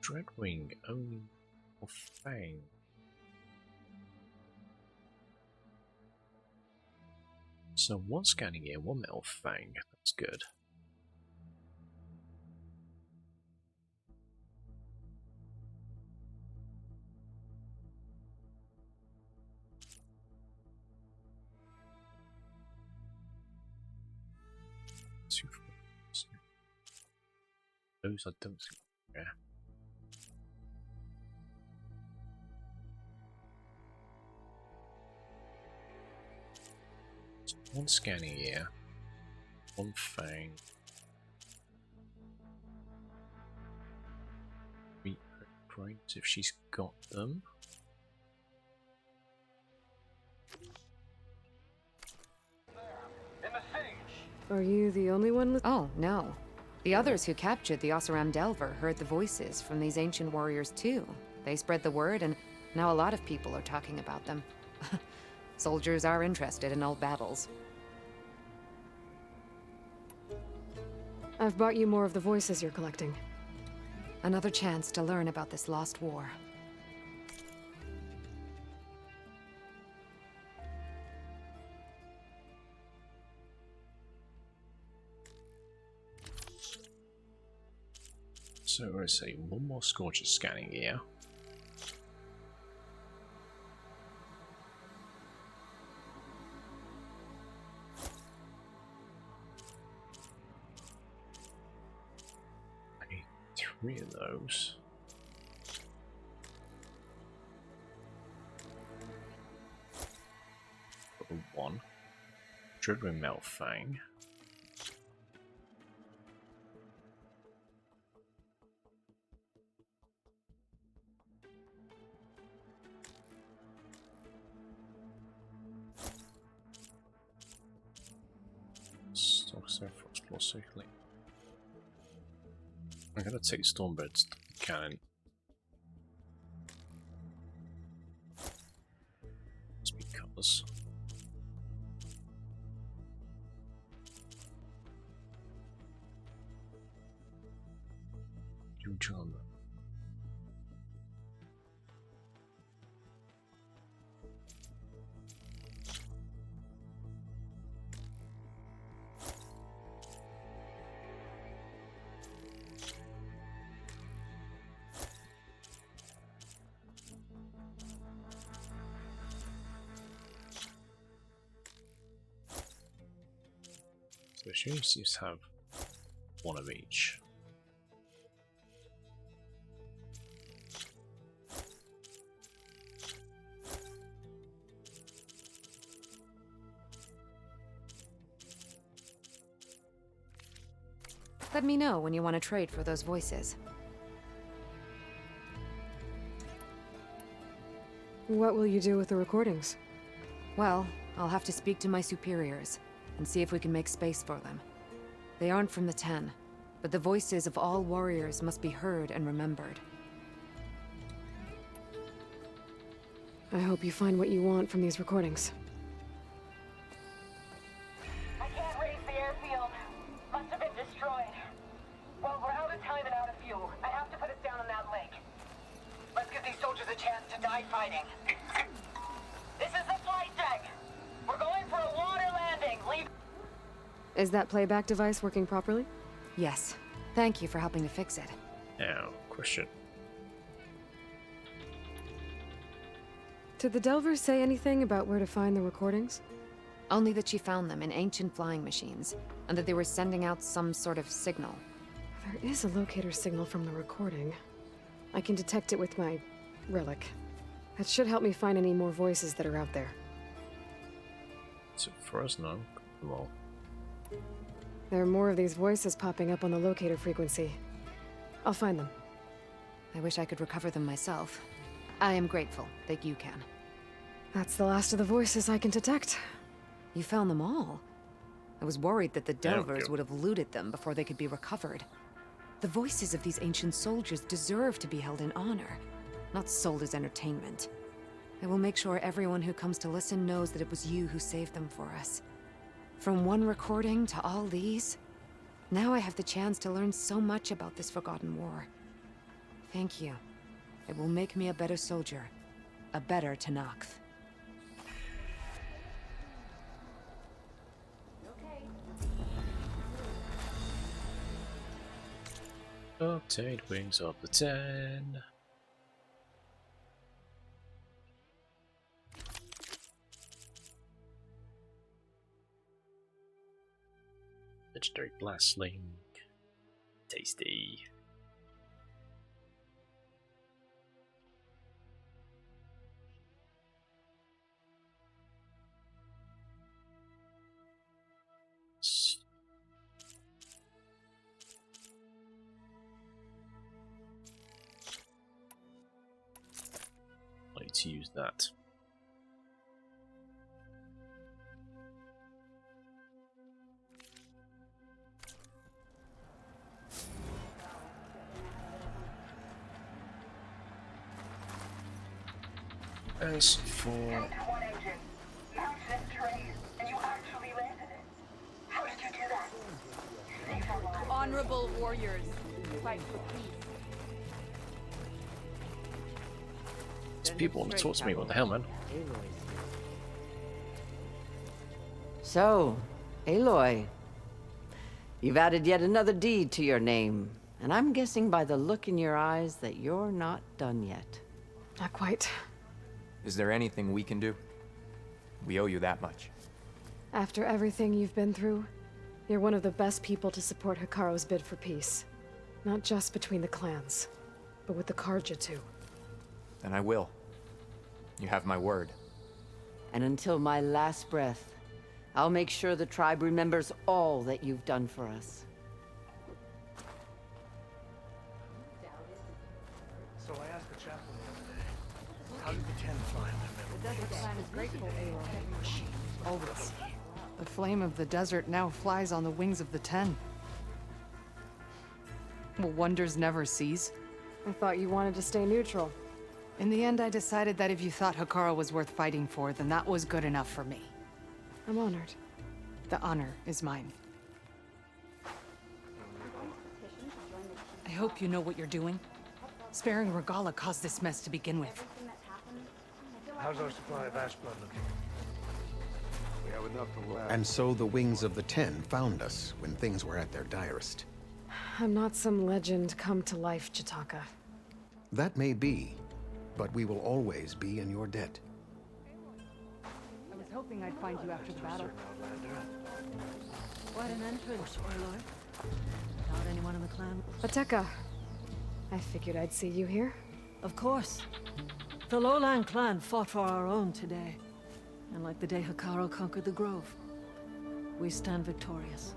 Dreadwing, only or Fang. So one scanning gear, one metal fang. That's good. Those I don't think. Yeah. So one scanning here. One fang. Meet her brains if she's got them. Are you the only one? Oh, no. The others who captured the Oseram Delver heard the voices from these ancient warriors too. They spread the word, and now a lot of people are talking about them. Soldiers are interested in old battles. I've bought you more of the voices you're collecting. Another chance to learn about this lost war. So let's say one more Scorcher scanning here. I need 3 of those. One. Dreadwing Melfang. Circling. I'm gonna take Stormbird's cannon. Just because. You John. So she used to have one of each. Let me know when you want to trade for those voices. What will you do with the recordings? Well, I'll have to speak to my superiors and see if we can make space for them. They aren't from the Ten, but the voices of all warriors must be heard and remembered. I hope you find what you want from these recordings. I can't raise the airfield. Must have been destroyed. Well, we're out of time and out of fuel. I have to put us down on that lake. Let's give these soldiers a chance to die fighting. This is the flight deck. We're going for a water landing. Leave. Is that playback device working properly? Yes. Thank you for helping to fix it. Now, question. Did the Delver say anything about where to find the recordings? Only that she found them in ancient flying machines, and that they were sending out some sort of signal. There is a locator signal from the recording. I can detect it with my relic. That should help me find any more voices that are out there. So for us now, well. There are more of these voices popping up on the locator frequency. I'll find them. I wish I could recover them myself. I am grateful that you can. That's the last of the voices I can detect. You found them all? I was worried that the Delvers would have looted them before they could be recovered. The voices of these ancient soldiers deserve to be held in honor, not sold as entertainment. I will make sure everyone who comes to listen knows that it was you who saved them for us. From one recording to all these, now I have the chance to learn so much about this forgotten war. Thank you. It will make me a better soldier, a better Tenakth. Obtained wings of the 10. Legendary blast link. Tasty. to use that. As for Honorable warriors, fight for peace. these people want to talk to me. What the hell, man? So, Aloy, you've added yet another deed to your name, and I'm guessing by the look in your eyes that you're not done yet. Not quite. Is there anything we can do? We owe you that much. After everything you've been through, you're one of the best people to support Hekarro's bid for peace. Not just between the clans, but with the Carja too. Then I will. You have my word. And until my last breath, I'll make sure the tribe remembers all that you've done for us. So I asked the chaplain the other day, how did the Ten find their metal? The desert clan is grateful, Aloy. Always. The flame of the desert now flies on the wings of the Ten. Will wonders never cease? I thought you wanted to stay neutral. In the end, I decided that if you thought Hekarro was worth fighting for, then that was good enough for me. I'm honored. The honor is mine. I hope you know what you're doing. Sparing Regalla caused this mess to begin with. How's our supply of ash blood looking? We have enough to last. And so the wings of the Ten found us when things were at their direst. I'm not some legend come to life, Jataka. That may be, but we will always be in your debt. I was hoping I'd find you after the battle. Quite an entrance, Aloy. Not anyone in the clan? Ateka. I figured I'd see you here. Of course. The Lowland clan fought for our own today. And like the day Hekarro conquered the Grove, we stand victorious.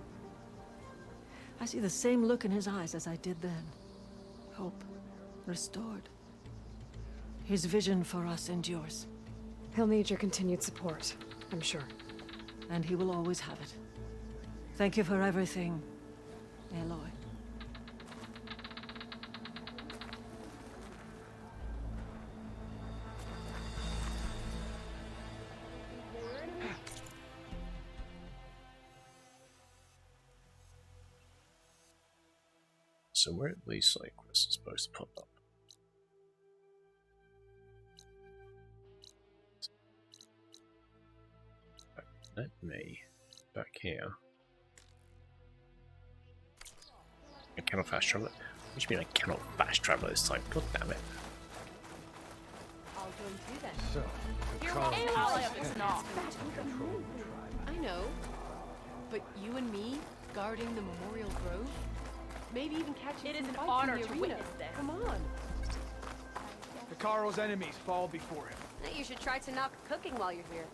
I see the same look in his eyes as I did then. Hope restored. His vision for us endures. He'll need your continued support, I'm sure. And he will always have it. Thank you for everything, Aloy. So where are these side quests supposed to pop up? Let me back here. I cannot fast travel it. What do you mean I cannot fast travel this time? God damn it. I'll join too then. So, I know. But you and me guarding the Memorial Grove? Maybe even catching some fights in the arena. Come on. Hekarro's enemies fall before him. You should try to knock cooking while you're here.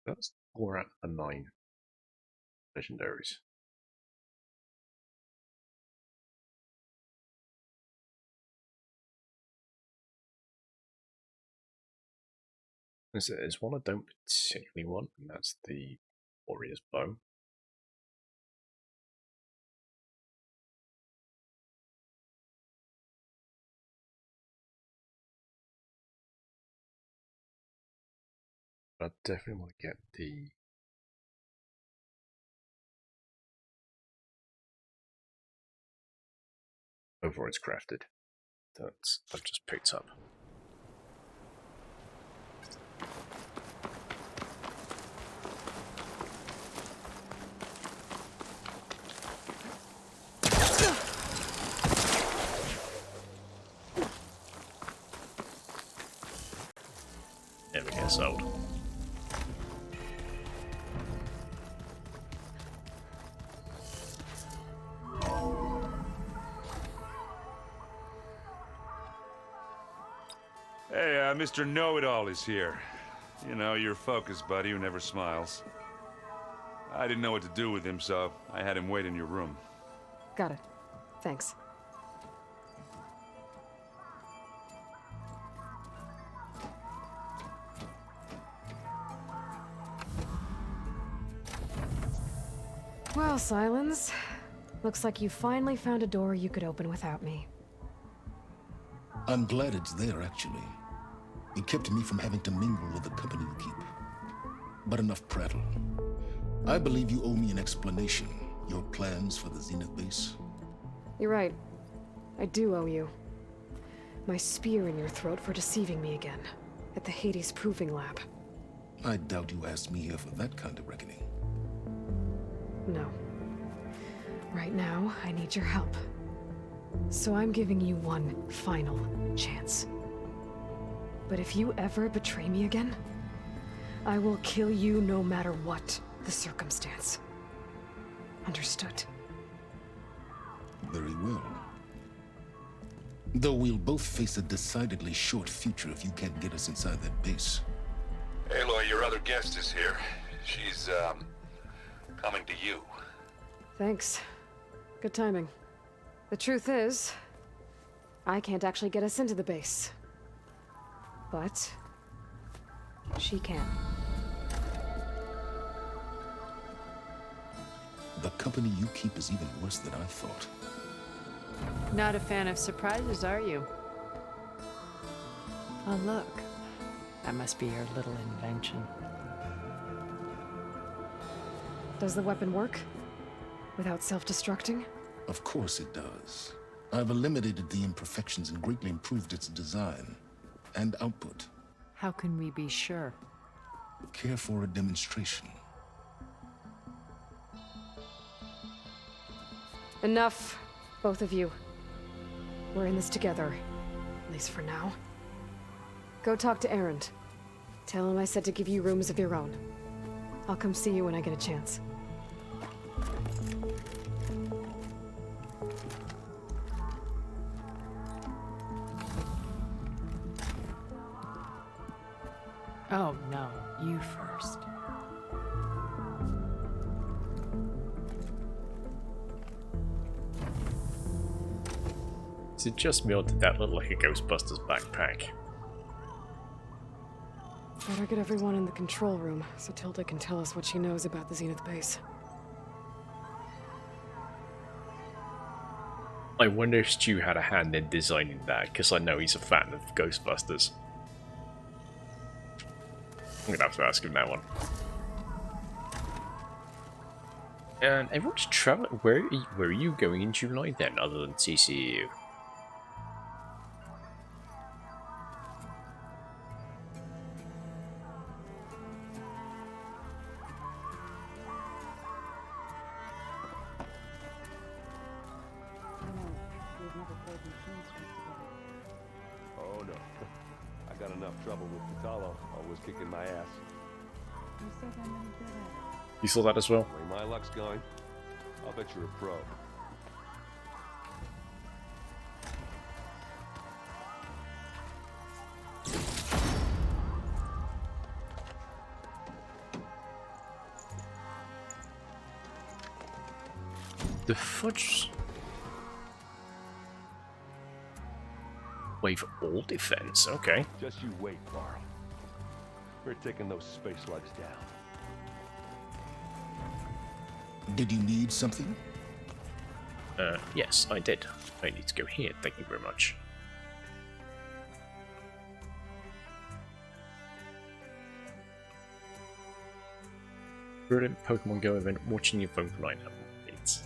That's 4 out of 9 legendaries. There's one I don't particularly want, and that's the Warrior's Bow. I definitely want to get the Override's Crafted that I've just picked up. sold. Hey, Mr. Know-It-All is here. You know, your focus buddy who never smiles. I didn't know what to do with him, so I had him wait in your room. Got it. Thanks. Well, Silence. Looks like you finally found a door you could open without me. I'm glad it's there, actually. It kept me from having to mingle with the company you keep. But enough prattle. I believe you owe me an explanation. Your plans for the Zenith base? You're right. I do owe you. My spear in your throat for deceiving me again. At the Hades Proving Lab. I doubt you asked me here for that kind of reckoning. No. Right now, I need your help. So I'm giving you one final chance. But if you ever betray me again, I will kill you no matter what the circumstance. Understood? Very well. Though we'll both face a decidedly short future if you can't get us inside that base. Aloy, your other guest is here. She's, coming to you. Thanks. Good timing. The truth is, I can't actually get us into the base. But she can. The company you keep is even worse than I thought. Not a fan of surprises, are you? Oh, look. That must be your little invention. Does the weapon work? Without self-destructing? Of course it does. I've eliminated the imperfections and greatly improved its design and output. How can we be sure? Care for a demonstration? Enough, both of you. We're in this together, at least for now. Go talk to Erend. Tell him I said to give you rooms of your own. I'll come see you when I get a chance. Oh, no. You first. Is it just me or did that look like a Ghostbusters backpack? Better get everyone in the control room so Tilda can tell us what she knows about the Zenith base. I wonder if Stu had a hand in designing that, because I know he's a fan of Ghostbusters. I'm gonna have to ask him that one. And everyone's traveling. Where are you going in July then, other than TCU? Oh no. I got enough trouble with Vitalo, always kicking my ass. You saw that as well? The way my luck's going, I'll bet you're a pro. The fudge. Wave all defense, okay. Just you wait, Carl. We're taking those space slugs down. Did you need something? Yes, I did. I need to go here, thank you very much. Brilliant Pokemon Go event, watching your phone for 9 updates.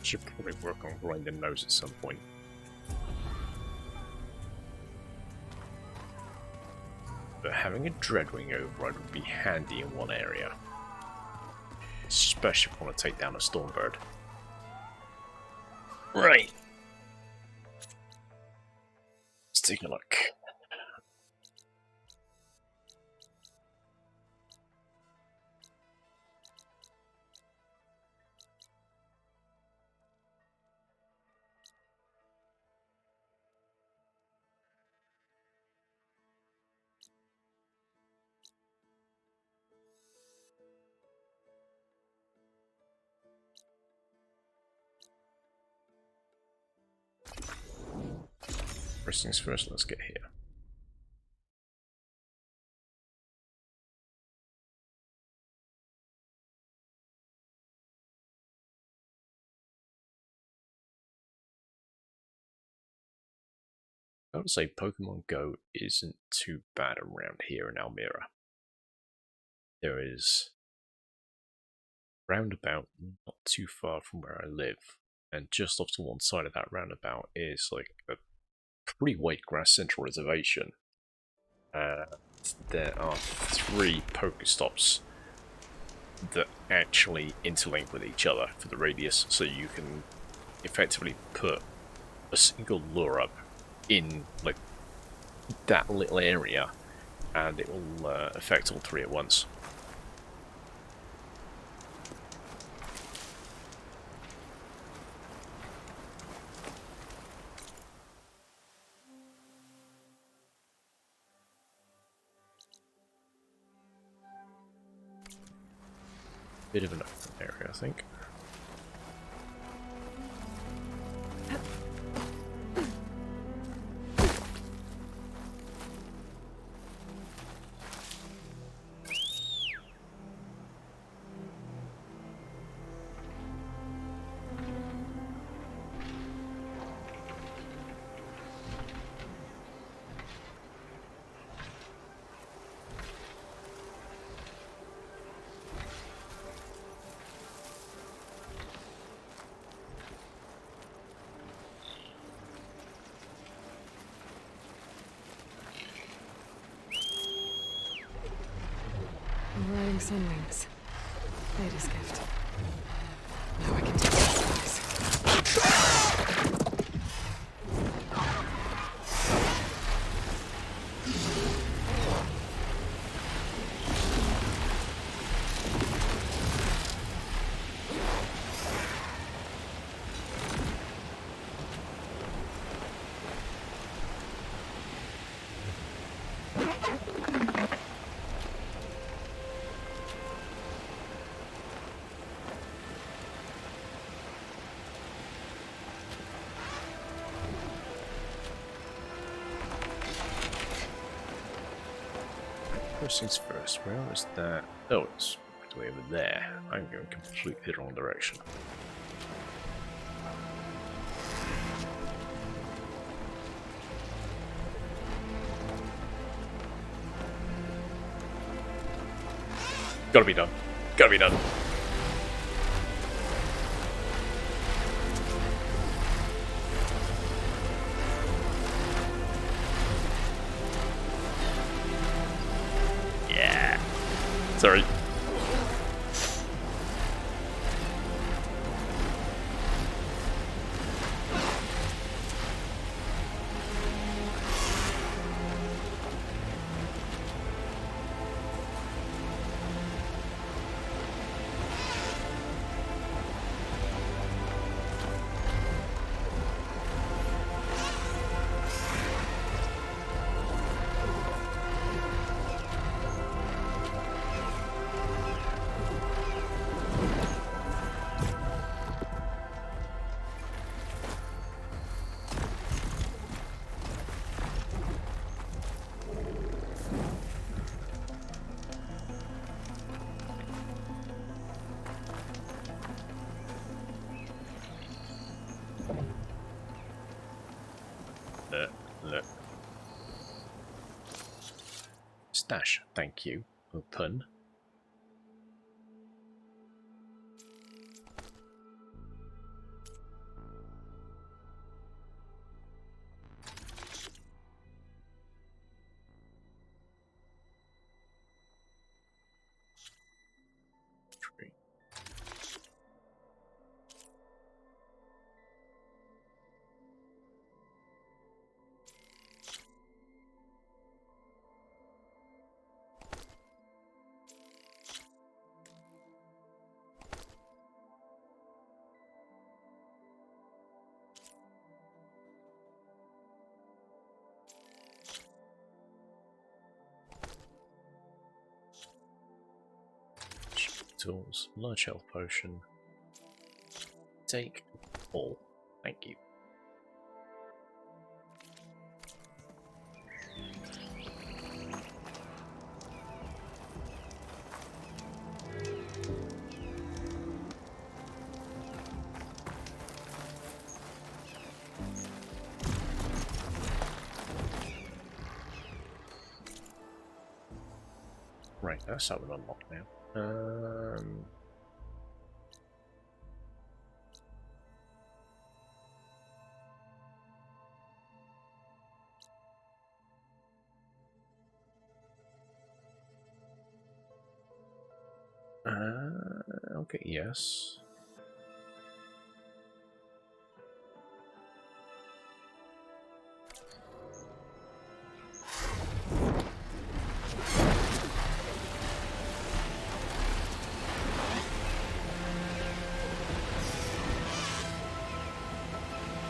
Should probably work on grinding those at some point. But having a Dreadwing override would be handy in one area. Especially if I want to take down a Stormbird. Right. Let's take a look. First things first, let's get here. I would say Pokemon Go isn't too bad around here in Almira. There is roundabout not too far from where I live, and just off to one side of that roundabout is like a pretty wide grass central reservation. There are 3 Pokestops that actually interlink with each other for the radius, so you can effectively put a single lure up in like that little area, and it will affect all 3 at once. Bit of an open area, I think. I'm riding Sunwings. Lady's gift. Now I can take this. First things first, where was that? Oh, it's right way over there. I'm going completely the wrong direction. Gotta be done. Gotta be done. Yeah. Sorry. Look. Stash, thank you. Open. tools, large health potion. Take all. Thank you. Right, that's how we're unlocked now. Okay, yes.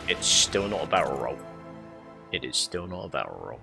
It's still not a barrel roll. It is still not a barrel roll.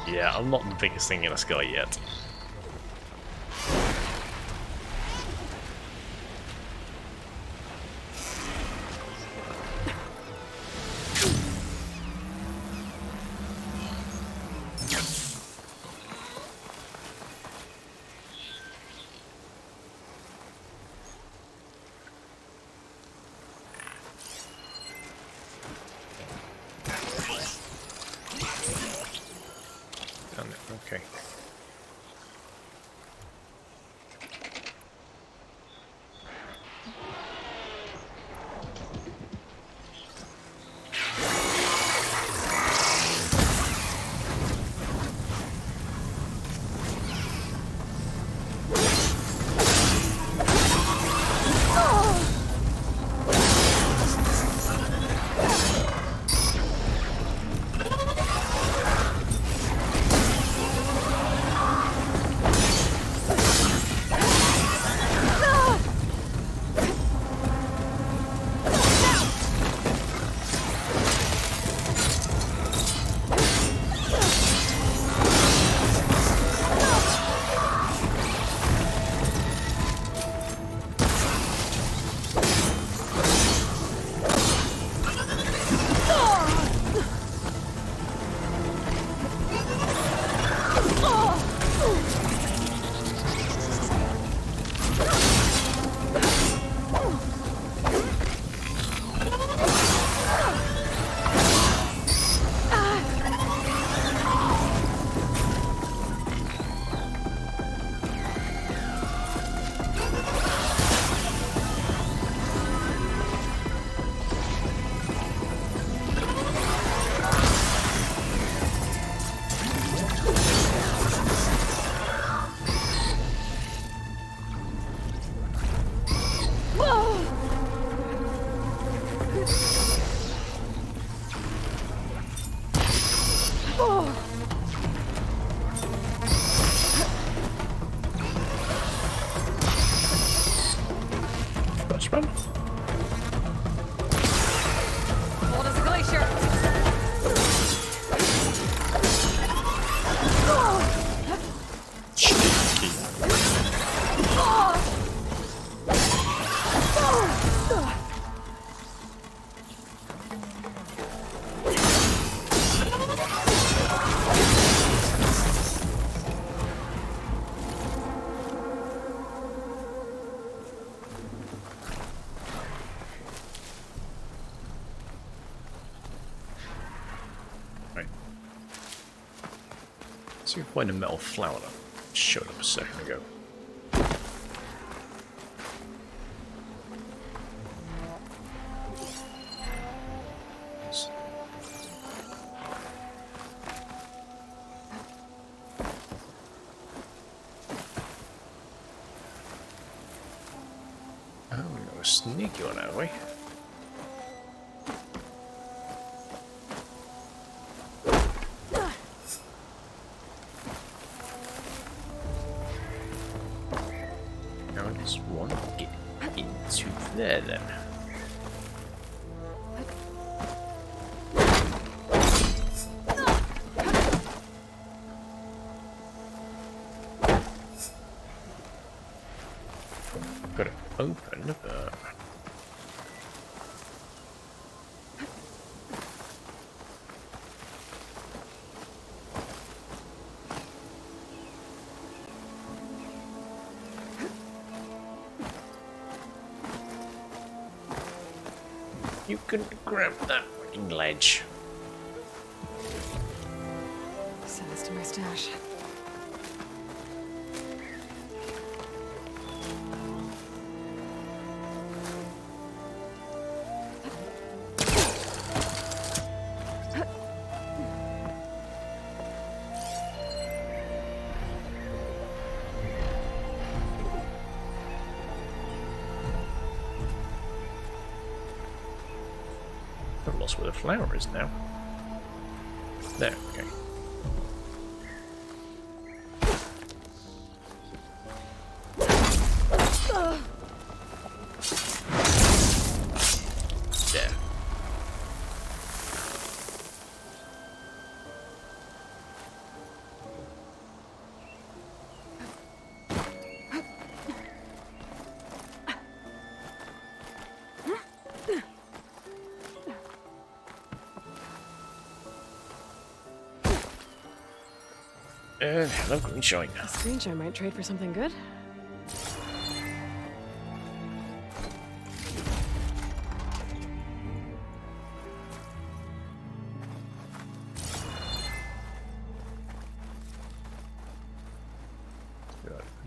Yeah, I'm not the biggest thing in the sky yet. Okay. Cold as a glacier. See if I find a metal flower that showed up a second ago. Oh, we're gonna sneak you on, are we? There then. Got it open, but you can grab that fucking ledge. Send this to my stash. I've lost where the flower is now. There, okay. There. Hello, Greenshine. This Greenshine might trade for something good.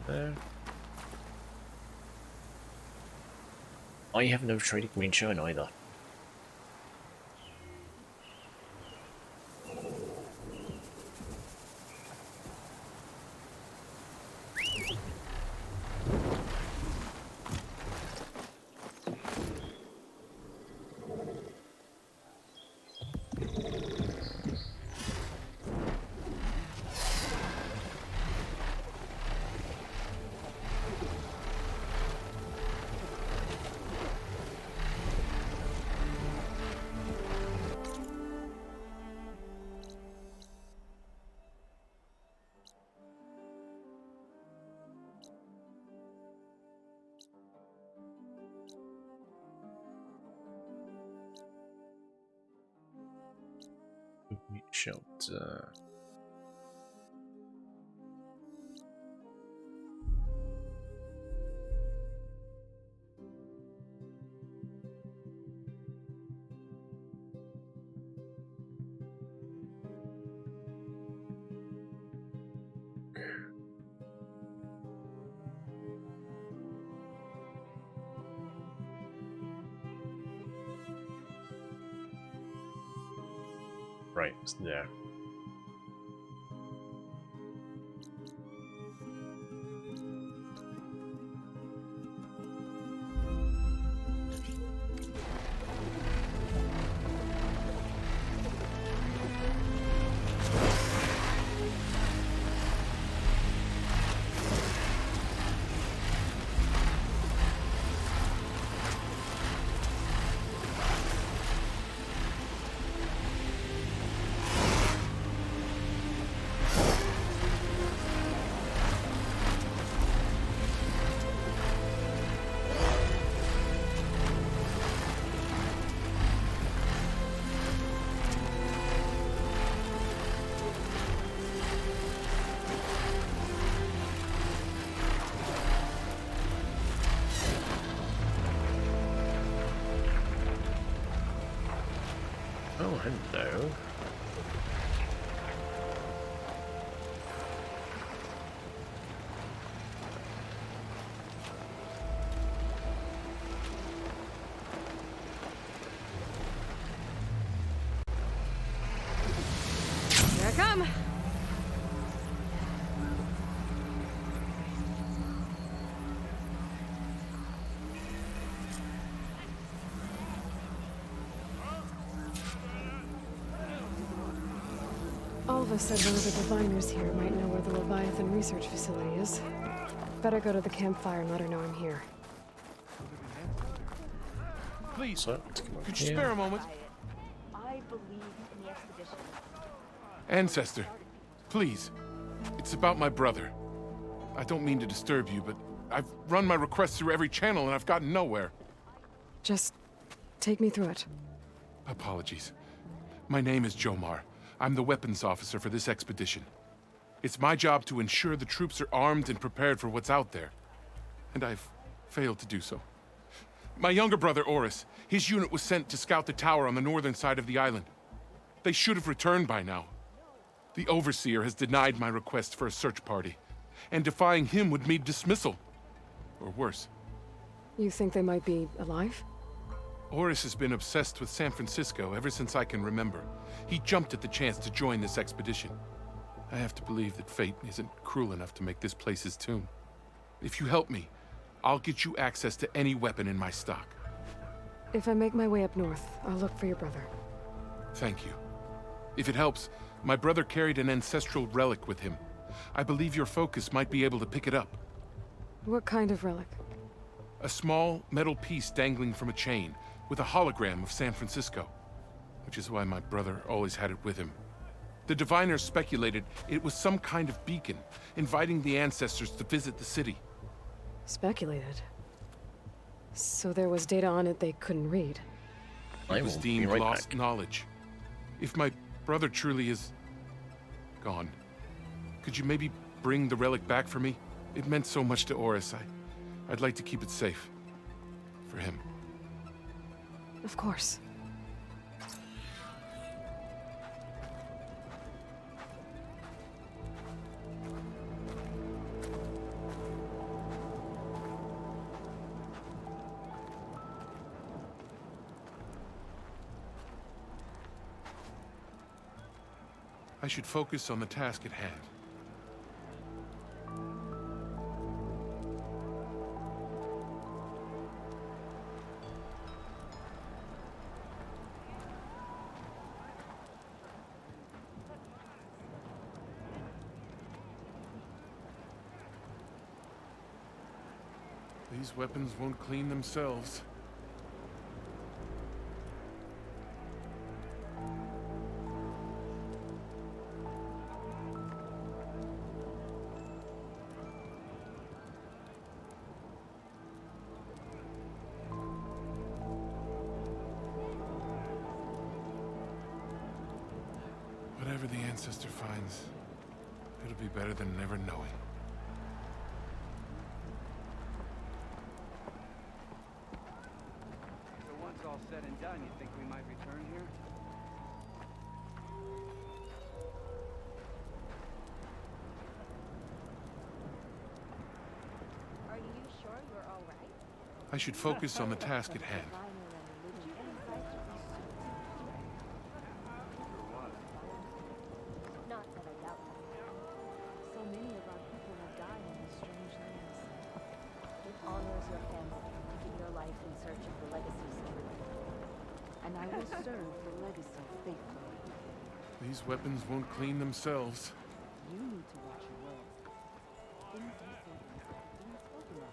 There. I have never traded Greenshine either. Shelter. Right, it's there. Oh, hello. Alva said one of the diviners here might know where the Leviathan research facility is. Better go to the campfire and let her know I'm here. Please, So, could you spare a moment? I believe in the expedition. Ancestor, please. It's about my brother. I don't mean to disturb you, but I've run my requests through every channel and I've gotten nowhere. Just take me through it. Apologies. My name is Jomar. I'm the weapons officer for this expedition. It's my job to ensure the troops are armed and prepared for what's out there. And I've failed to do so. My younger brother, Oris, his unit was sent to scout the tower on the northern side of the island. They should have returned by now. The Overseer has denied my request for a search party, and defying him would mean dismissal. Or worse. You think they might be alive? Oris has been obsessed with San Francisco ever since I can remember. He jumped at the chance to join this expedition. I have to believe that fate isn't cruel enough to make this place his tomb. If you help me, I'll get you access to any weapon in my stock. If I make my way up north, I'll look for your brother. Thank you. If it helps, my brother carried an ancestral relic with him. I believe your focus might be able to pick it up. What kind of relic? A small metal piece dangling from a chain, with a hologram of San Francisco. Which is why my brother always had it with him. The diviners speculated it was some kind of beacon, inviting the ancestors to visit the city. Speculated? So there was data on it they couldn't read? It was deemed lost knowledge. If my brother truly is gone, could you maybe bring the relic back for me? It meant so much to Oris. I'd like to keep it safe. For him. Of course. I should focus on the task at hand. These weapons won't clean themselves. Whatever the Ancestor finds, it'll be better than never knowing. So once all said and done, you think we might return here? Are you sure you're all right? I should focus on the task at hand. Not that I doubt that. So many of our people have died in these strange lands. It honors your family to give your life in search of the legacy story. And I will serve the legacy faithfully. These weapons won't clean themselves. You need to watch your words. Things you say being spoken of.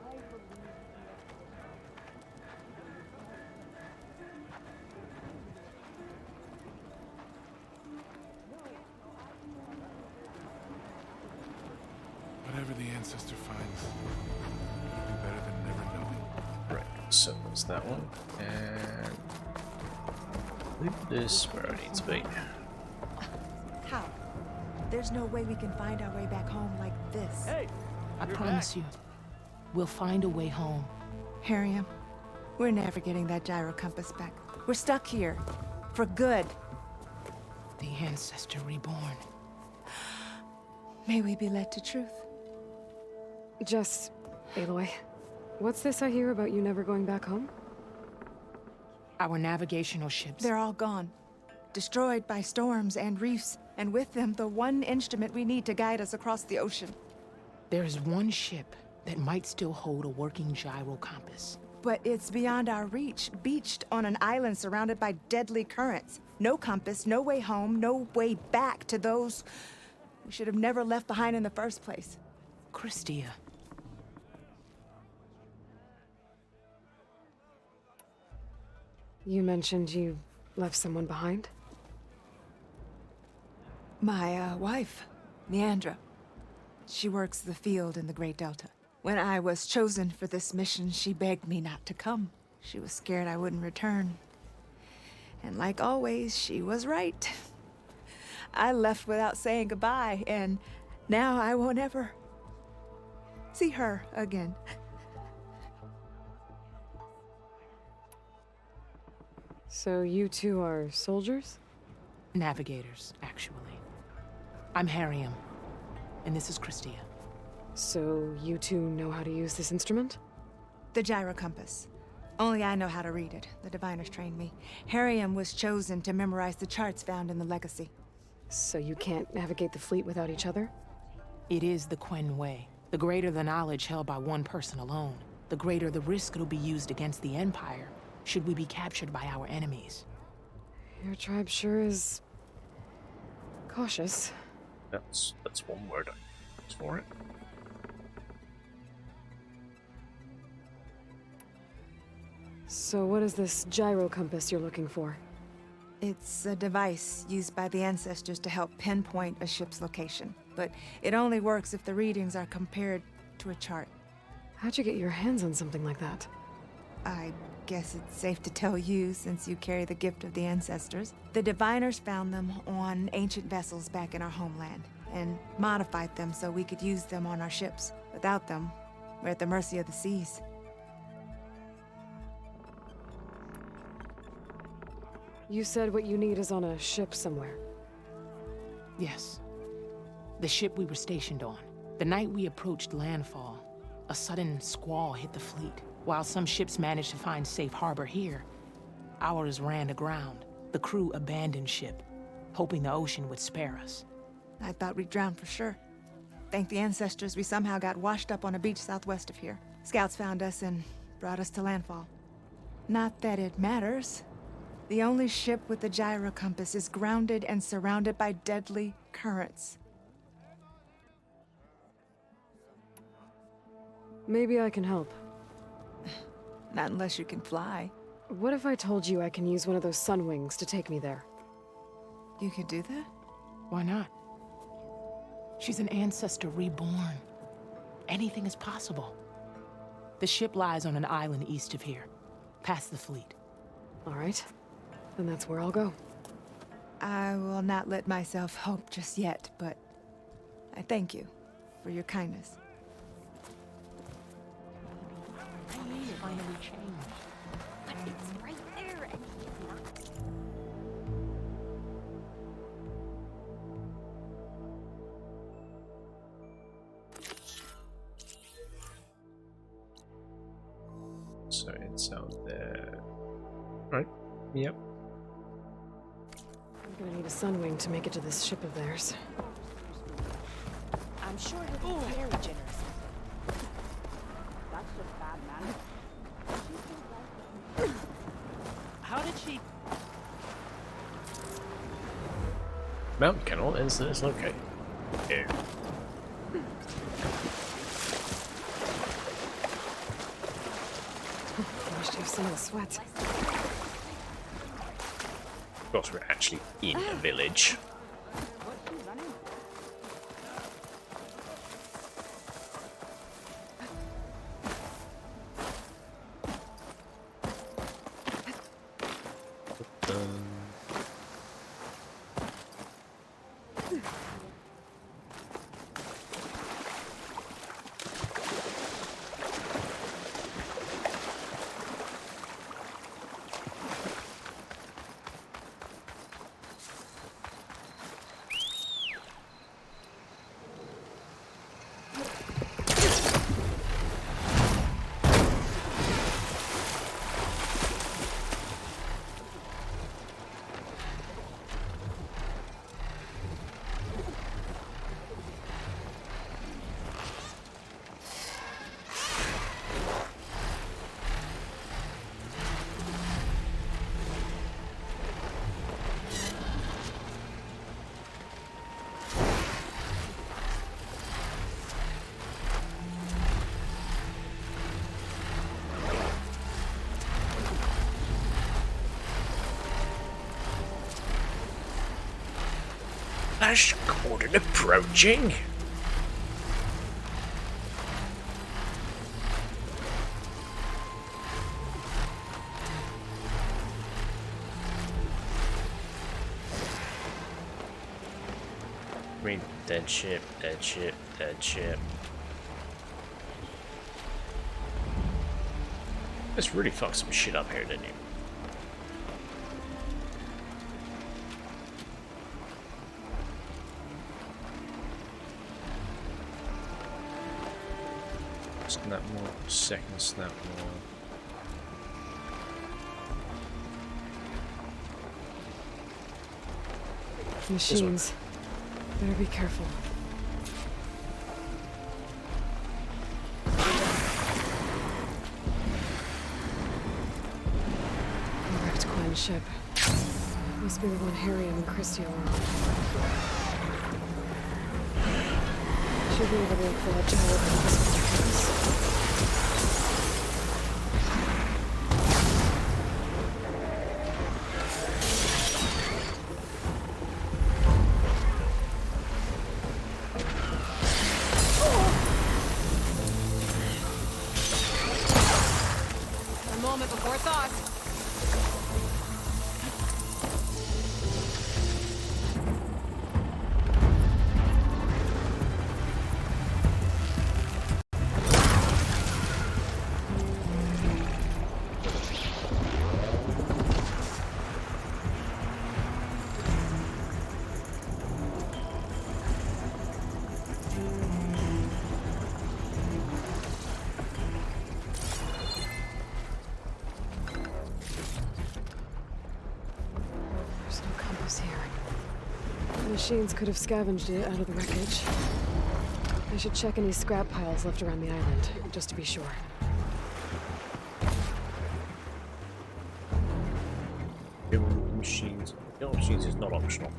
I believe in Whatever the Ancestor finds, it'll be better than never knowing. Right, so that's that one. And leave this where I need to be. How? There's no way we can find our way back home like this. Hey! I promise you, we'll find a way home. Harriam, we're never getting that gyro compass back. We're stuck here. For good. The Ancestor reborn. May we be led to truth. Just, Aloy, what's this I hear about you never going back home? Our navigational ships. They're all gone. Destroyed by storms and reefs, and with them the one instrument we need to guide us across the ocean. There is one ship that might still hold a working gyro compass. but it's beyond our reach, beached on an island surrounded by deadly currents. No compass, no way home, no way back to those we should have never left behind in the first place. Christia. You mentioned you left someone behind? My wife, Neandra. She works the field in the Great Delta. When I was chosen for this mission, she begged me not to come. She was scared I wouldn't return. And like always, she was right. I left without saying goodbye, and now I won't ever see her again. So you two are soldiers? Navigators, actually. I'm Harriam, and this is Christia. So you two know how to use this instrument? The gyro compass. Only I know how to read it. The diviners trained me. Harriam was chosen to memorize the charts found in the Legacy. So you can't navigate the fleet without each other? It is the Quen Way. The greater the knowledge held by one person alone, the greater the risk it'll be used against the Empire, should we be captured by our enemies. Your tribe sure is cautious. That's one word I use for it. So what is this gyro compass you're looking for? It's a device used by the ancestors to help pinpoint a ship's location. But it only works if the readings are compared to a chart. How'd you get your hands on something like that? I guess it's safe to tell you, since you carry the gift of the ancestors. The diviners found them on ancient vessels back in our homeland, and modified them so we could use them on our ships. Without them, we're at the mercy of the seas. You said what you need is on a ship somewhere. Yes. The ship we were stationed on. The night we approached landfall, a sudden squall hit the fleet. While some ships managed to find safe harbor here, ours ran aground. The crew abandoned ship, hoping the ocean would spare us. I thought we'd drown for sure. Thank the ancestors, we somehow got washed up on a beach southwest of here. Scouts found us and brought us to landfall. Not that it matters. The only ship with the gyro compass is grounded and surrounded by deadly currents. Maybe I can help. Not unless you can fly. What if I told you I can use one of those sun wings to take me there? You could do that? Why not? She's an ancestor reborn. Anything is possible. The ship lies on an island east of here, past the fleet. All right. Then that's where I'll go. I will not let myself hope just yet, but I thank you for your kindness. I need to finally change. But it's right there, and he's not. So it's out there. Right. Yep. I'm gonna need a sun wing to make it to this ship of theirs. I'm sure he'll be very generous. That's just bad manners. How did she... Mountain Kennel is located. Here. I wish to have some of the sweat. Of course, we're actually in a village. Flash Gordon approaching. I mean, dead ship, dead ship, dead ship. This really fucked some shit up here, didn't you? Snap more, second snap more. Machines. Better be careful. A wrecked Quen ship. Must be the one Harry and Christie are on. Should be able to look for that gyro compass. Before thought. Machines could have scavenged it out of the wreckage. I should check any scrap piles left around the island, just to be sure. Killing machines. Killing machines is not optional.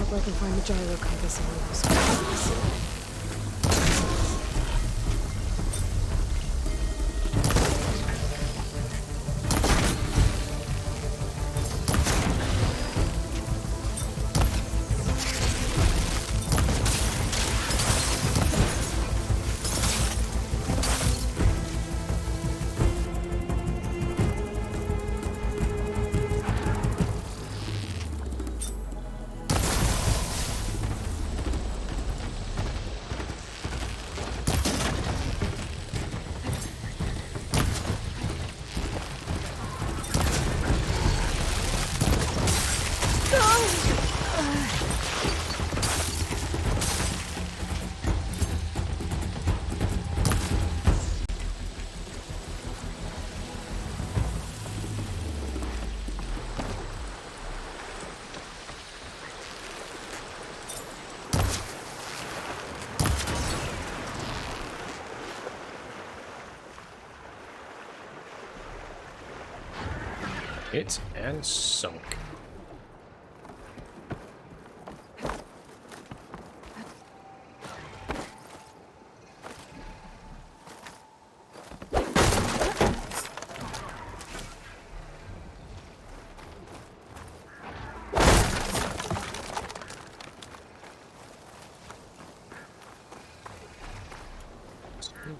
I can find the gyro compass in one of those scraps. Hit and sunk.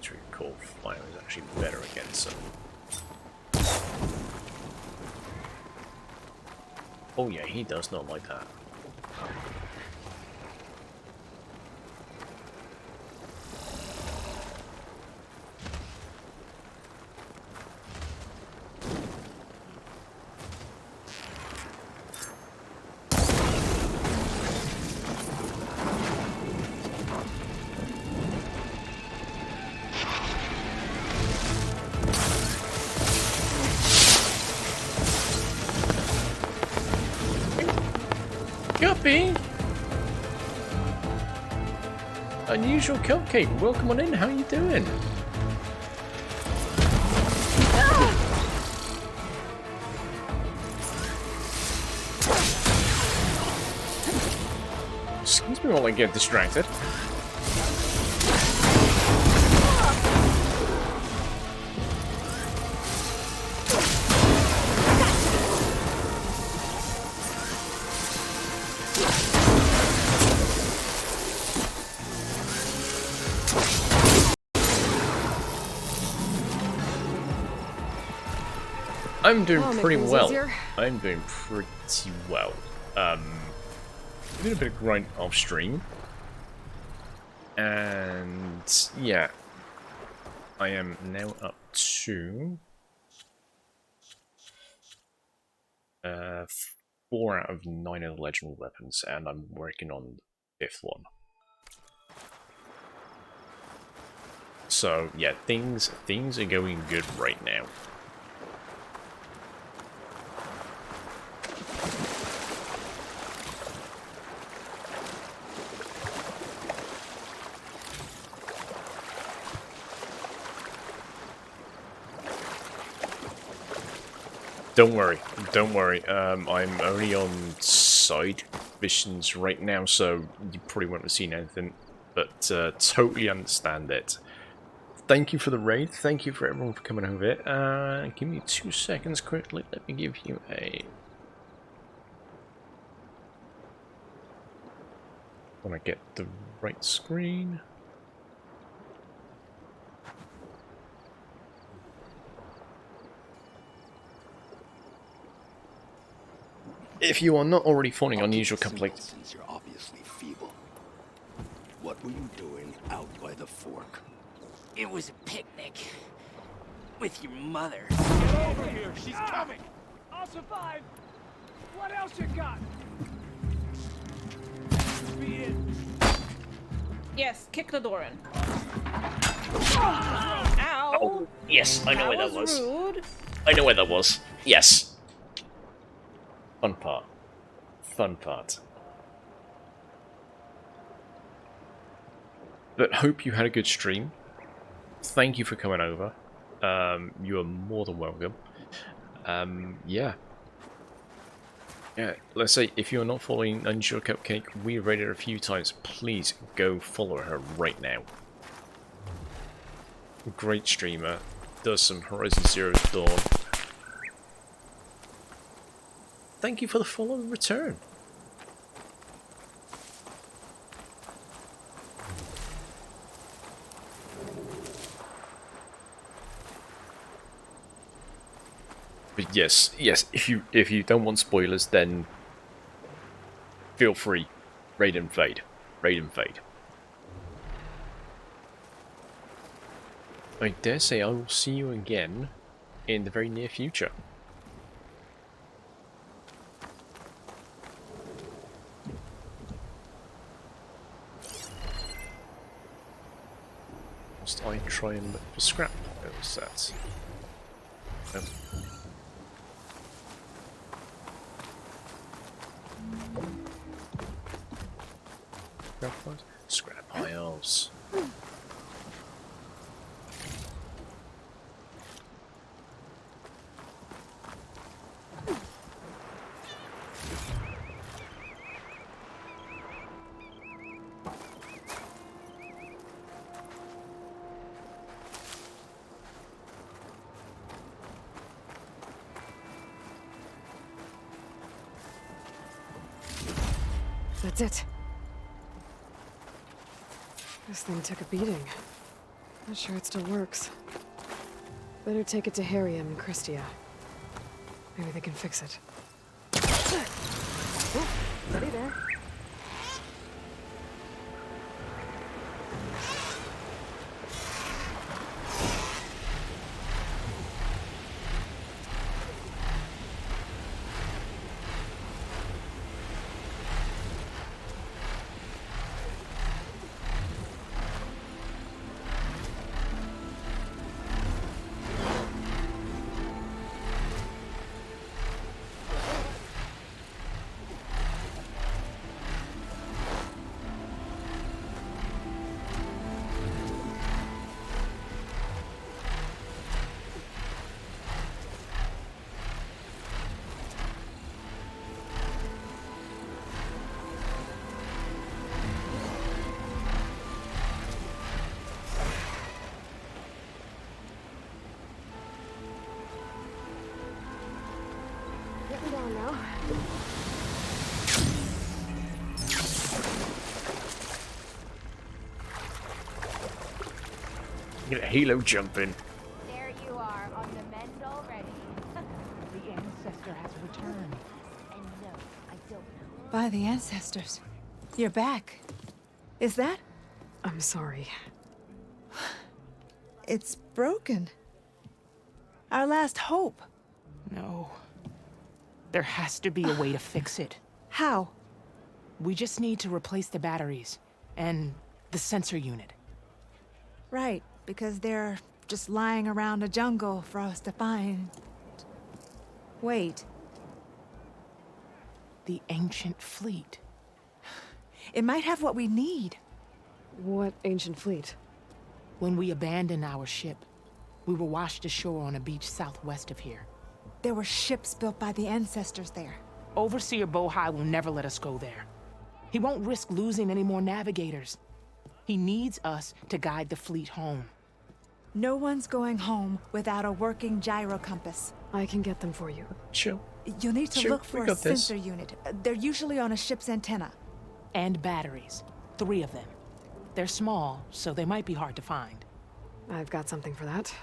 To recall fire is actually better against them. Oh yeah, he does not like that. Guppy! Unusual Cupcake, welcome on in. How are you doing? Excuse me while I get distracted. I'm doing pretty well. I'm doing pretty well. Did a bit of grind off stream, and yeah, I am now up to 4 out of 9 of the legendary weapons, and I'm working on the 5th one. So yeah, things are going good right now. Don't worry. I'm only on side missions right now, so you probably won't have seen anything, but totally understand it. Thank you for the raid, thank you for everyone for coming over. Give me 2 seconds quickly, let me give you a... When I get the right screen... If you are not already following Unusual Cupcake, You're obviously feeble. What were you doing out by the fork? It was a picnic. With your mother. Get over here! She's coming! I'll survive! What else you got? Be it. Yes, kick the door in. Ow! Oh, yes, I know where that was. Rude. I know where that was. Yes. Fun part. Fun part. But hope you had a good stream. Thank you for coming over. You are more than welcome. Yeah. Yeah, let's say if you're not following Unusual Cupcake, we rated her a few times. Please go follow her right now. Great streamer. Does some Horizon Zero Dawn. Thank you for the follow and return. But yes, if you don't want spoilers, then feel free. Raid and fade. Raid and fade. I dare say I will see you again in the very near future. Must I try and look for scrap piles? That's... Scrap piles. That's it. This thing took a beating. Not sure it still works. Better take it to Harriam and Christia. Maybe they can fix it. Oh, buddy there. Get a halo jumping. There you are, on the mend already. The ancestor has returned. And no, I don't know. By the ancestors. You're back. Is that? I'm sorry. It's broken. Our last hope. No. There has to be a way to fix it. How? We just need to replace the batteries and the sensor unit. Right, because they're just lying around a jungle for us to find. Wait. The ancient fleet. It might have what we need. What ancient fleet? When we abandoned our ship, we were washed ashore on a beach southwest of here. There were ships built by the ancestors there. Overseer Bohai will never let us go there. He won't risk losing any more navigators. He needs us to guide the fleet home. No one's going home without a working gyro compass. I can get them for you. Chill. You'll need to Sure, look for we a got this. sensor unit. They're usually on a ship's antenna. And batteries. 3 of them. They're small, so they might be hard to find. I've got something for that.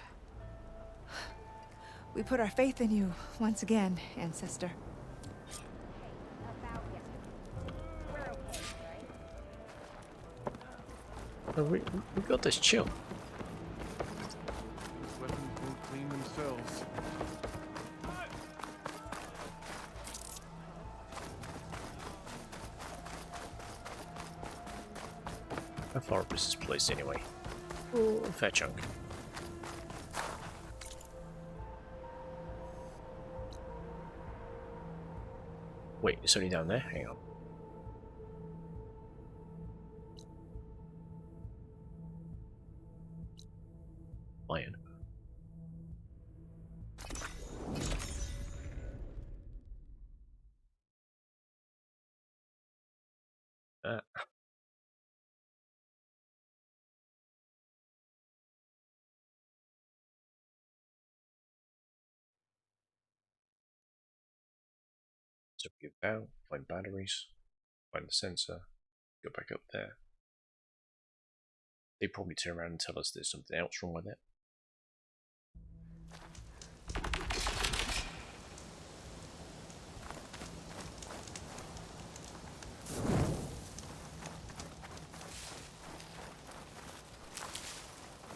We put our faith in you once again, Ancestor. Oh, we got this. Chill. These weapons won't clean themselves. How far up is this place anyway? Oh, a fair chunk. Wait, it's only down there? Hang on. Iron. So give down, find batteries, find the sensor, go back up there. They probably turn around and tell us there's something else wrong with it.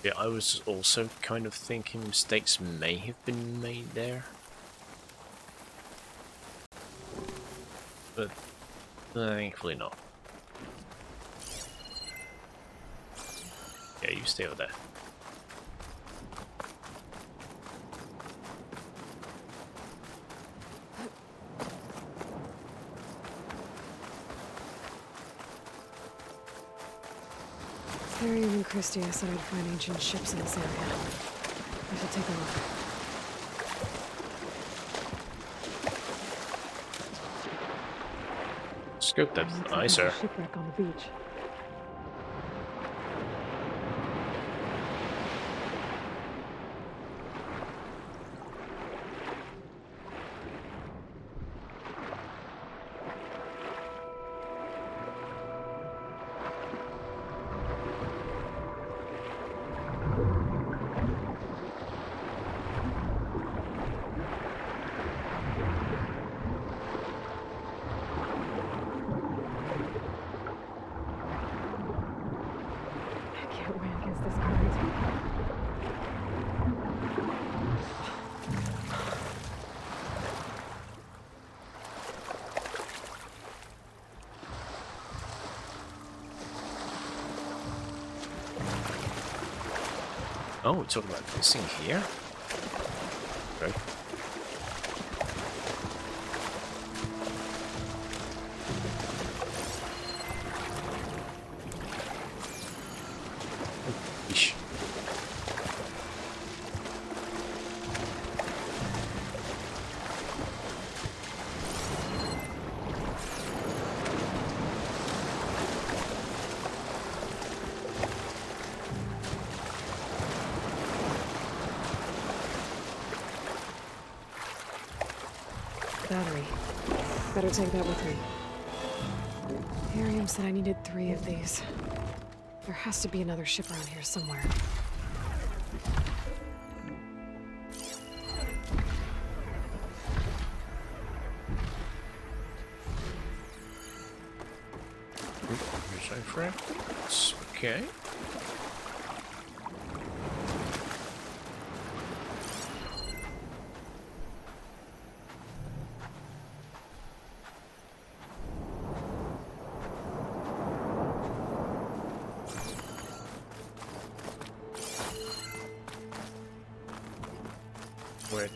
Yeah, I was also kind of thinking mistakes may have been made there. But thankfully not. Yeah, you stay over there. Therium and Christia said I'd find ancient ships in this area. I should take a look. Scope depth, aye sir. Shipwreck on the beach. Oh, we're talking about this thing here? Okay. Eesh. Battery. Better take that with me. Therium said I needed 3 of these. There has to be another ship around here somewhere. Okay. Wait.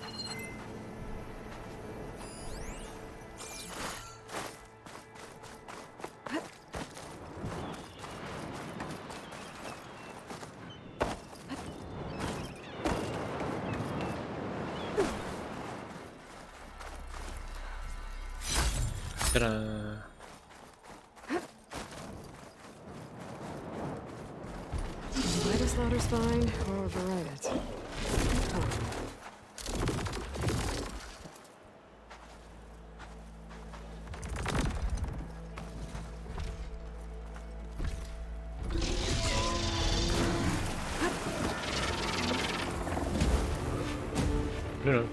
Ta-da! Might as Lauder's fine, or override it. Oh. No.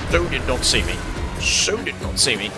So did not see me. So did not see me.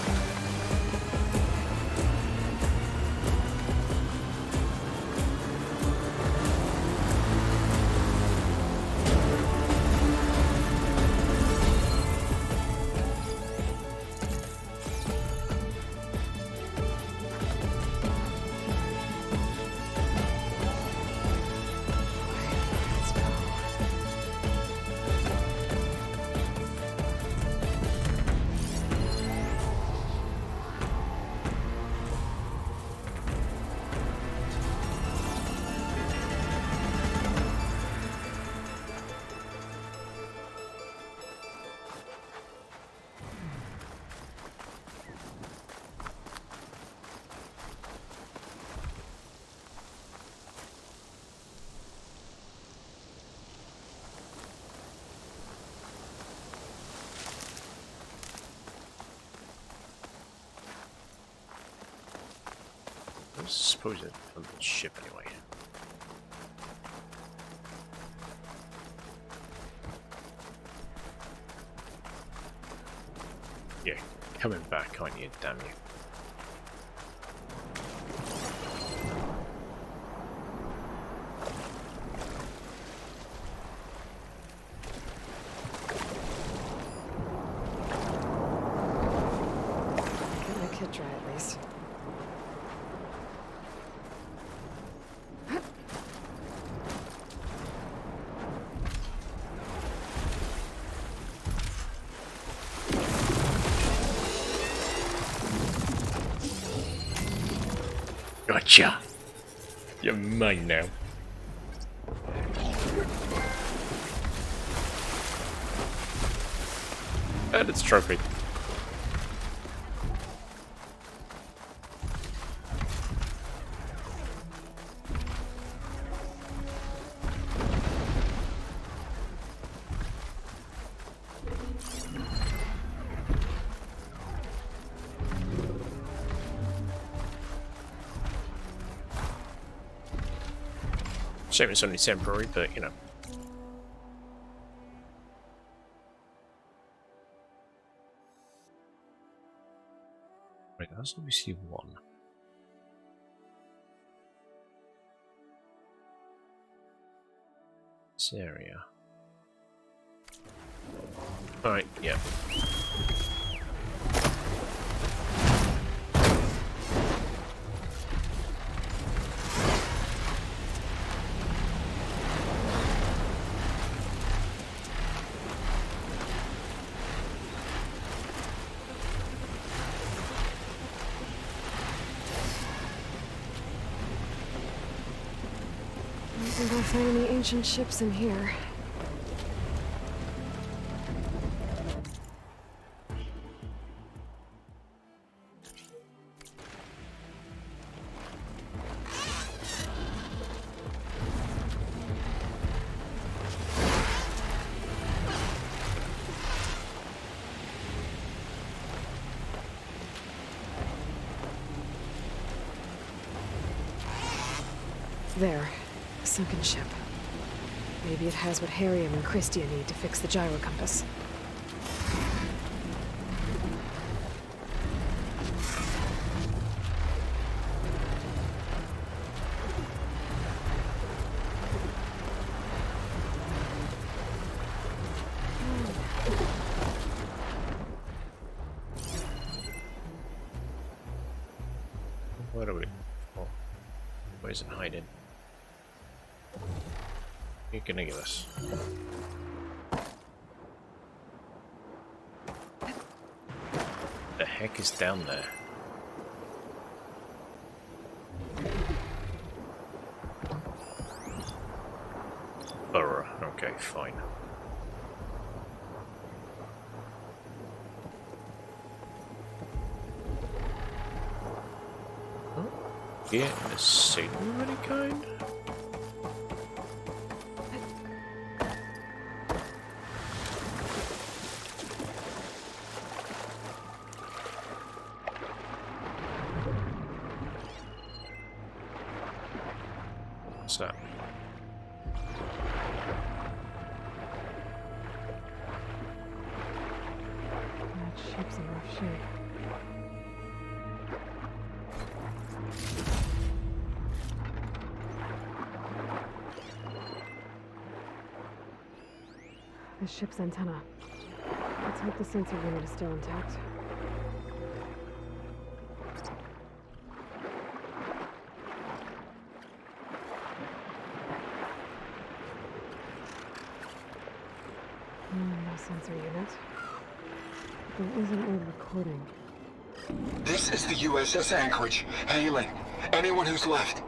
I suppose it's a little ship anyway. Yeah, coming back, aren't you? Damn you. Get my kit dry at least. Gotcha. You're mine now. And it's a trophy. Shame it's only temporary, but you know. Right, that's obviously one. This area. Alright, yeah. I don't think I'll find any ancient ships in here. There. A sunken ship. Maybe it has what Harriam and Christia need to fix the gyro compass. Where are we? Oh, where's it hiding? You're gonna give us. The heck is down there? Burrow. Okay, fine. Yeah, a signal of any kind? What's that? That ship's in rough shape. The ship's antenna. Let's hope the sensor unit is still intact. No sensor unit. There is an old recording. This is the USS Anchorage. Hailing anyone who's left.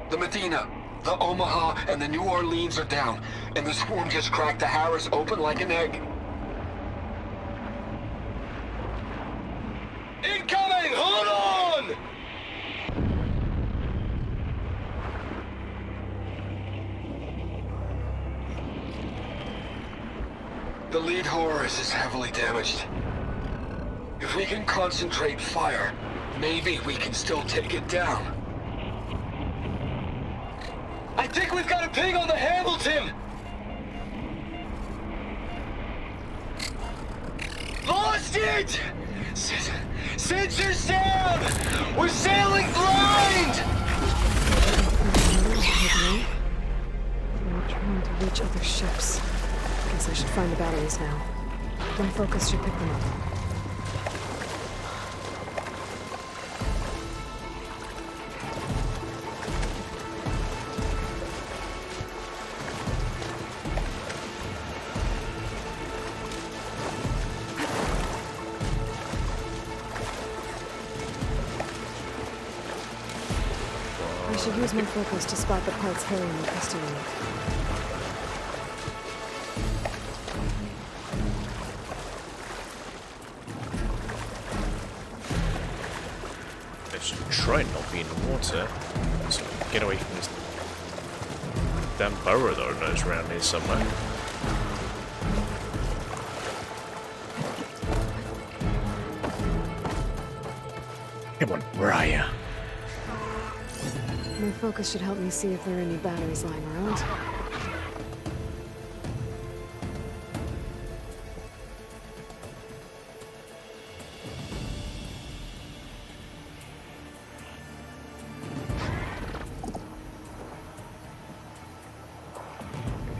The Medina, the Omaha, and the New Orleans are down, and the swarm just cracked the Harris open like an egg. Incoming! Hold on! The lead Horus is heavily damaged. If we can concentrate fire, maybe we can still take it down. I think we've got a ping on the Hamilton! Lost it! Sensors down! We're sailing blind! We're trying to reach other ships. Guess I should find the batteries now. My focus should pick them up. I should use my focus to spot the parts Harry and Christy need. I should try and not be in the water, so we can get away from this damn burrow that I know is around here somewhere. Come on, where are ya? My focus should help me see if there are any batteries lying around.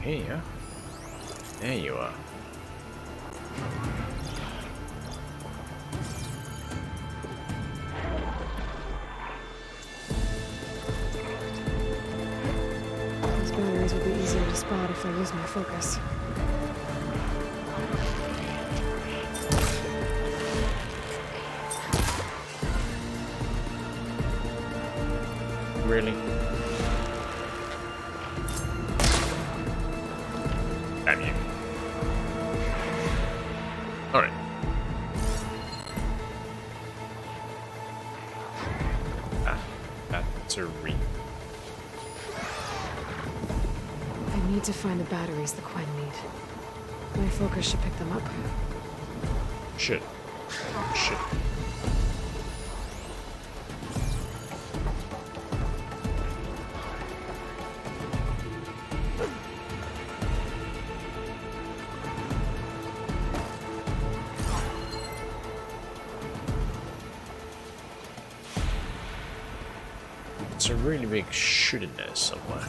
Here. There you are. These batteries will be easier to spot if I use my focus. Really? Damn you. Alright. Battery. I need to find the batteries the Quen need. My focus should pick them up. Should. Should. It's a really big shoot in there somewhere.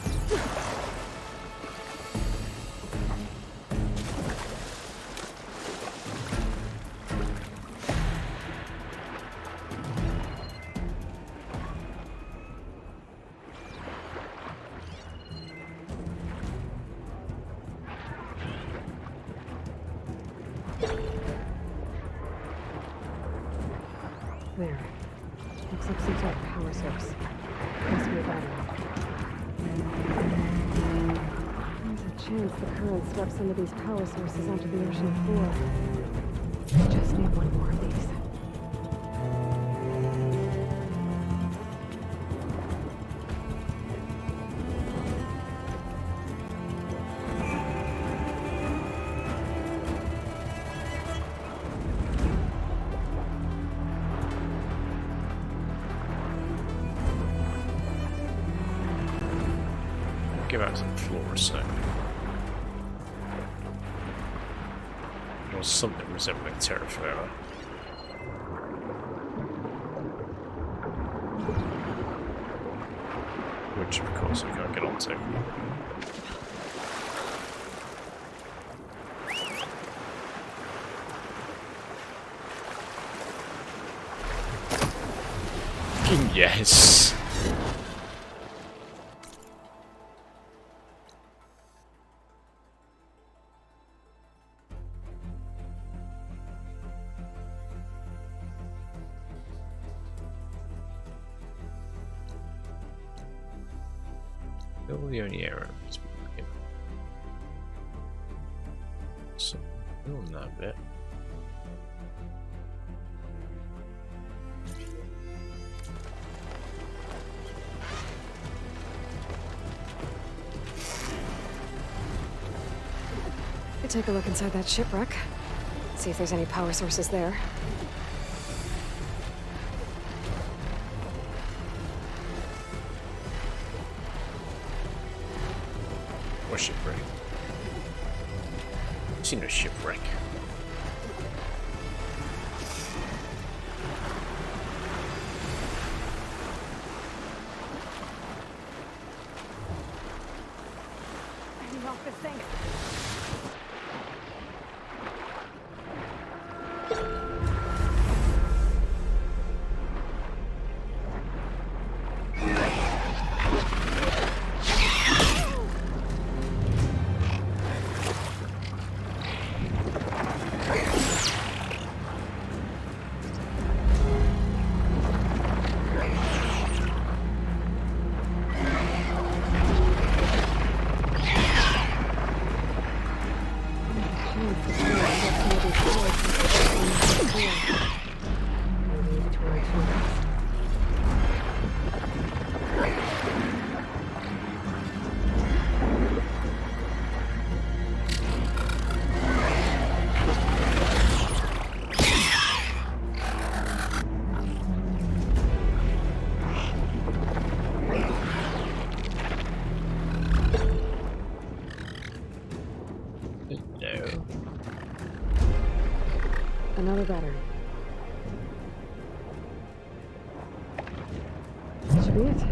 There. Looks like some sort of power source. Must be a battery. There's a chance the current swept some of these power sources onto the ocean floor. I just need one more of these. Give out some floor, so. Or something resembling Terraferra. Which, of course, I can't get onto. Yes! Still the only arrow to be looking. So, on that bit. Could take a look inside that shipwreck. See if there's any power sources there. Or shipwreck. I've seen a shipwreck. I need off this thing. Another battery. That should be it.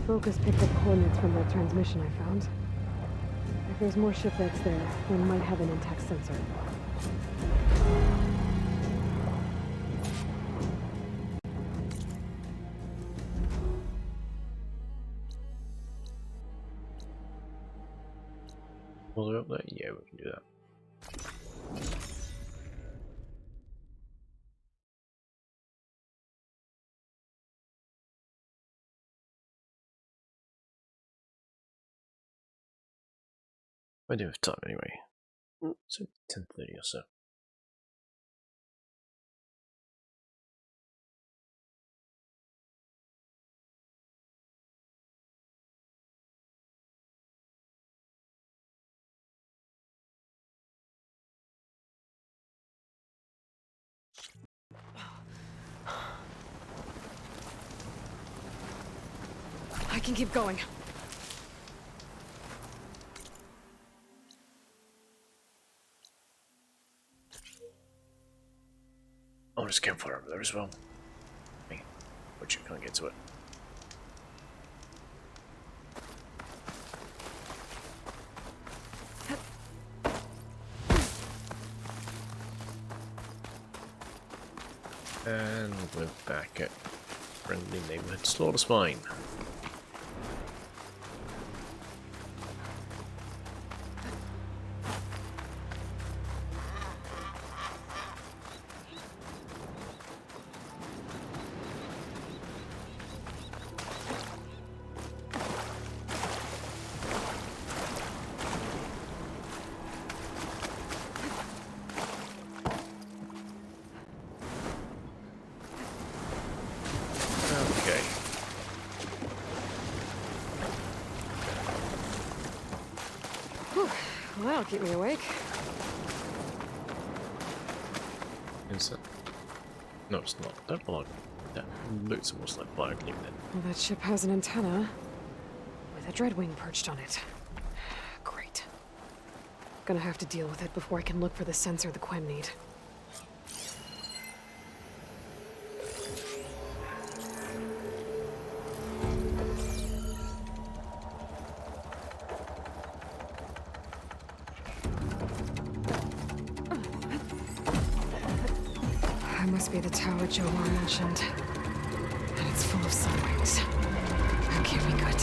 Focus picked up coordinates from that transmission I found. If there's more shipwrecks there, we might have an intact sensor. All the way up there? Yeah, we can do that. I do have time anyway. So 10:30 or so. I can keep going. Oh, there's a campfire over there as well. Hey, but you can't get to it. And we're back at friendly neighborhood Slaughter Spine. That'll keep me awake. Is it? No, it's not. That block. That looks almost like Black Gleam then. Well, that ship has an antenna with a Dreadwing perched on it. Great. Gonna have to deal with it before I can look for the sensor the Quem need. Must be the tower Jomar mentioned. And it's full of sunwings. That can't be good.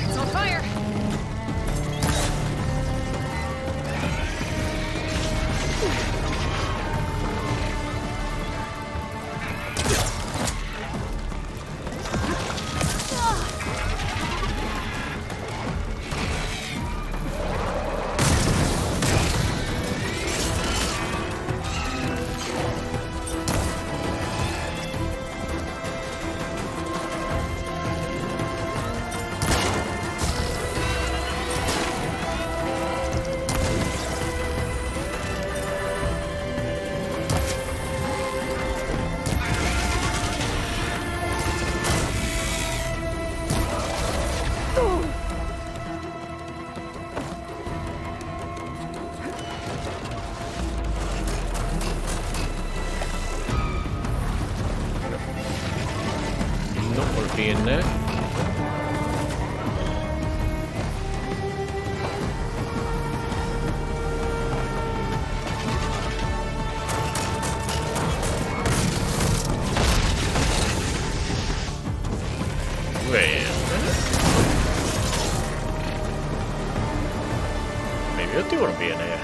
It's on fire! In there. Maybe I do want to be in there.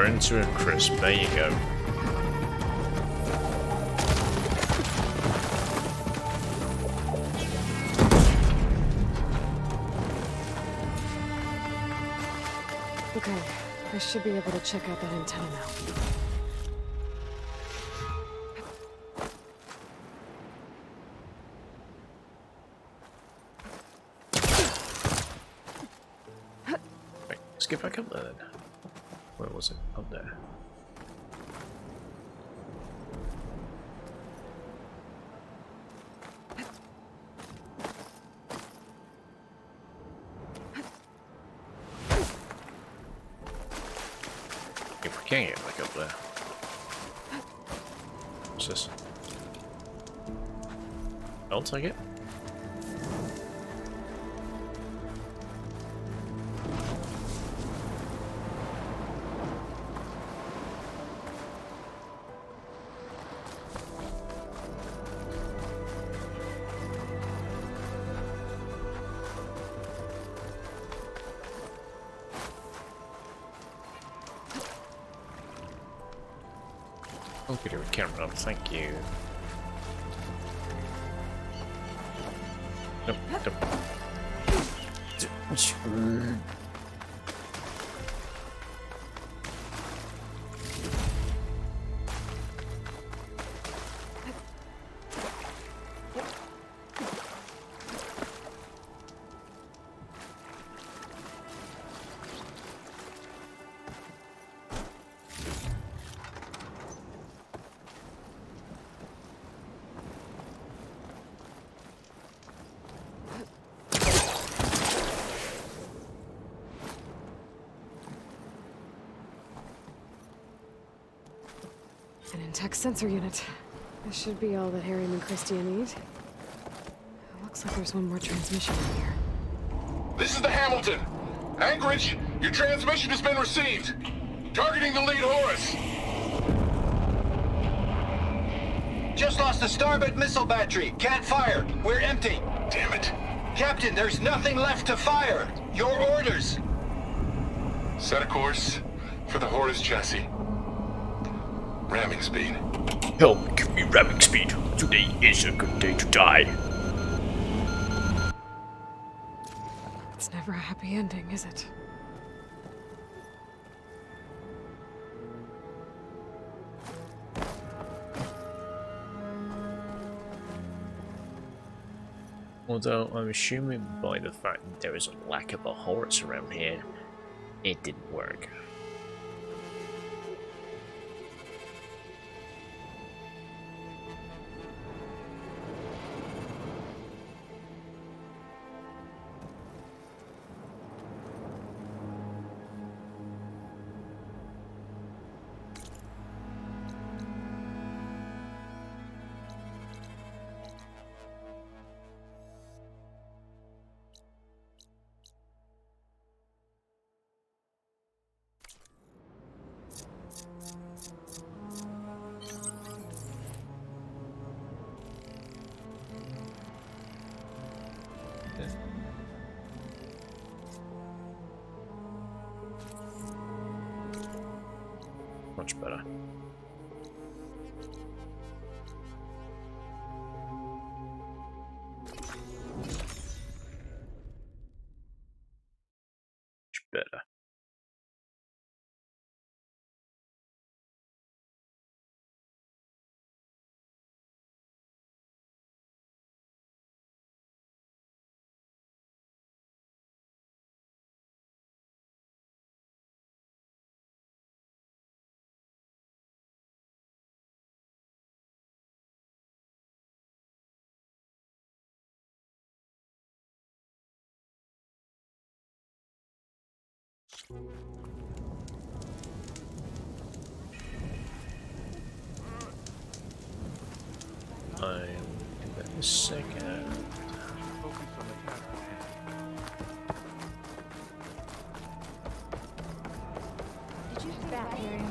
Burn to a crisp. There you go. Okay, I should be able to check out that antenna now. Right, let's get back up there then. Where was it? Up there. If we can get back up there. What's this? I'll take it. I'll get a camera up, thank you. Nope, nope. An intact sensor unit. This should be all that Harry and Christia need. It looks like there's one more transmission in here. This is the Hamilton. Anchorage, your transmission has been received. Targeting the lead Horus. Just lost the starboard missile battery. Can't fire. We're empty. Damn it. Captain, there's nothing left to fire. Your orders. Set a course for the Horus chassis. Ramming speed. Help, give me ramming speed. Today is a good day to die. It's never a happy ending, is it? Although I'm assuming by the fact that there is a lack of a Horus around here, it didn't work. Much better. Much better. I'll give that a second. Did you hear that, Harry?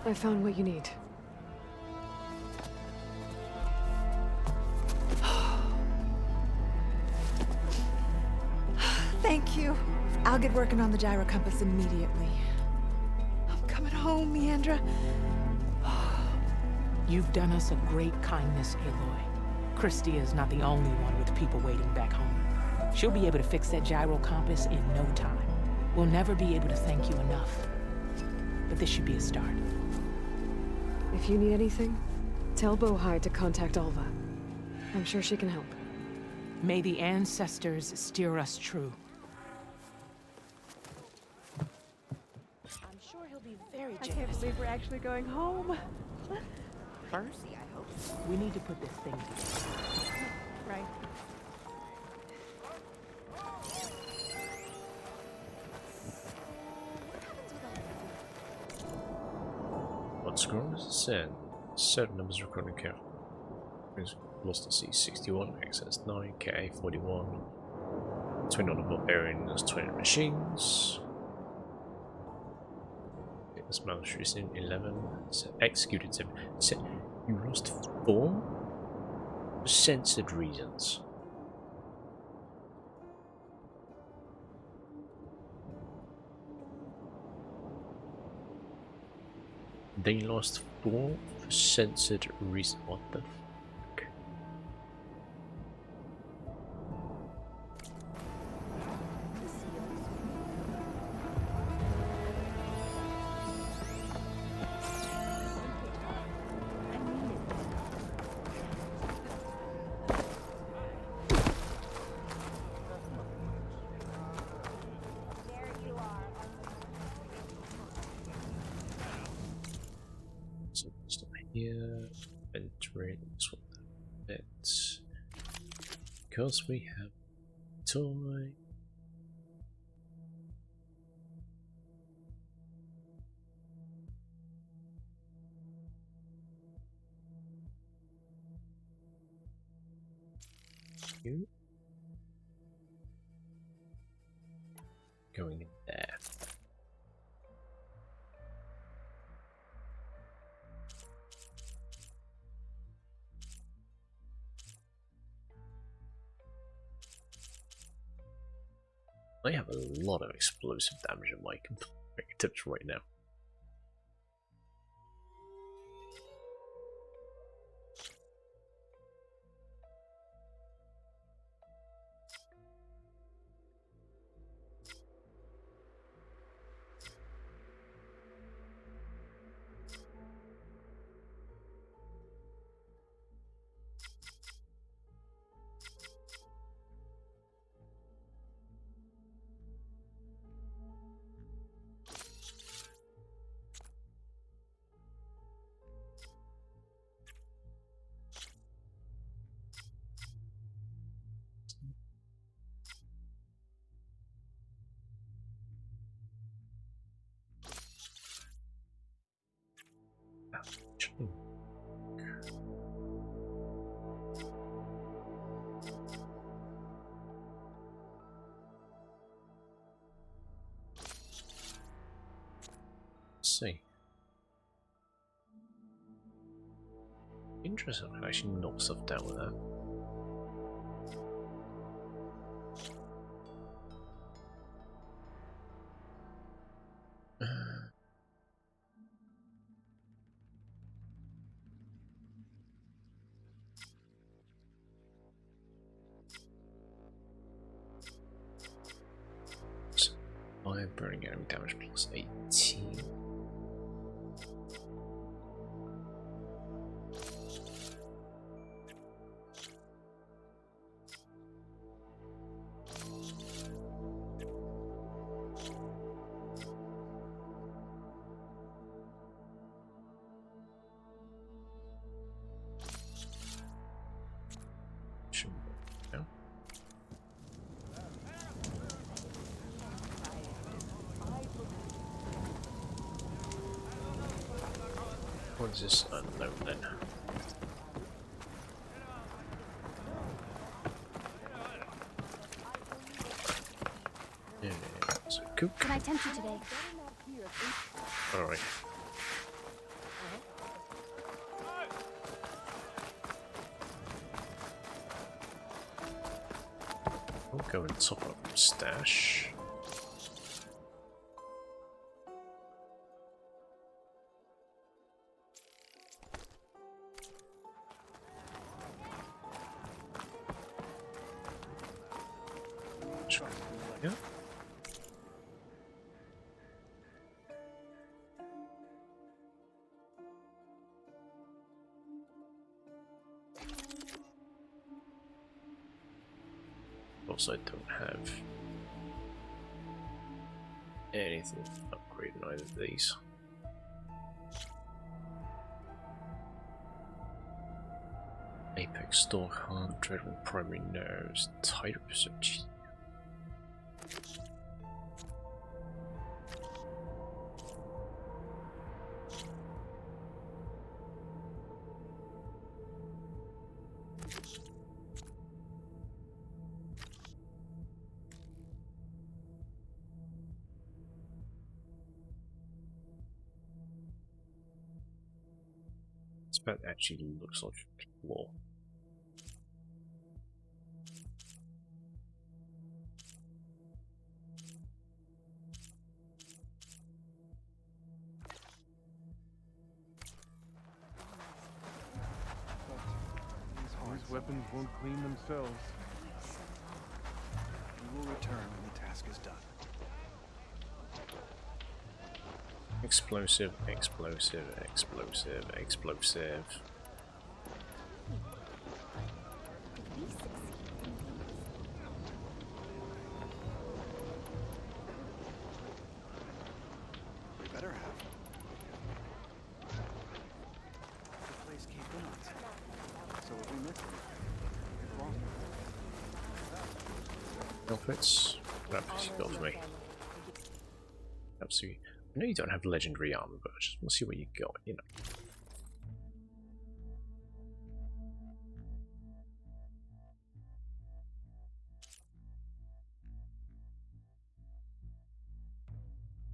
I found what you need. Thank you. I'll get working on the gyro compass immediately. I'm coming home, Leandra. You've done us a great kindness, Aloy. Christy is not the only one with people waiting back home. She'll be able to fix that gyro compass in no time. We'll never be able to thank you enough. But this should be a start. If you need anything, tell Bohai to contact Alva. I'm sure she can help. May the ancestors steer us true. I'm sure he'll be very I generous. can't believe we're actually going home. Mercy, I hope. We need to put this thing together. Right. What score is it said? Certain numbers recording count. Lost at sea 61, access 9, KA 41, 20 barbarians, 20 machines. Fitness malnutrition 11, executed 7. You lost 4 for censored reasons. They lost 4 for censored reasons. What the fuck? Here, entering this one. Let's, because we have toy. You going in there. I have a lot of explosive damage in my fingertips right now. See. Interesting, I can actually knock stuff down with that. So, I'm burning enemy damage plus 18. What is this unknown then? Yeah, so cool. Can I tempt you today? Alright. We'll go and top up stash. Yeah. Also, I don't have anything to upgrade in either of these. Apex Stalker, Dreadful Primary Nerves, Tighter Perception. That actually looks like a claw. These weapons won't clean themselves. We will return when the task is done. Explosive, explosive, explosive, explosive. We better have. The place came in. So if we miss it, wrong. Outfits? That piece got for me. Absolutely. I know you don't have legendary armor, but I just want to see what you got, you know.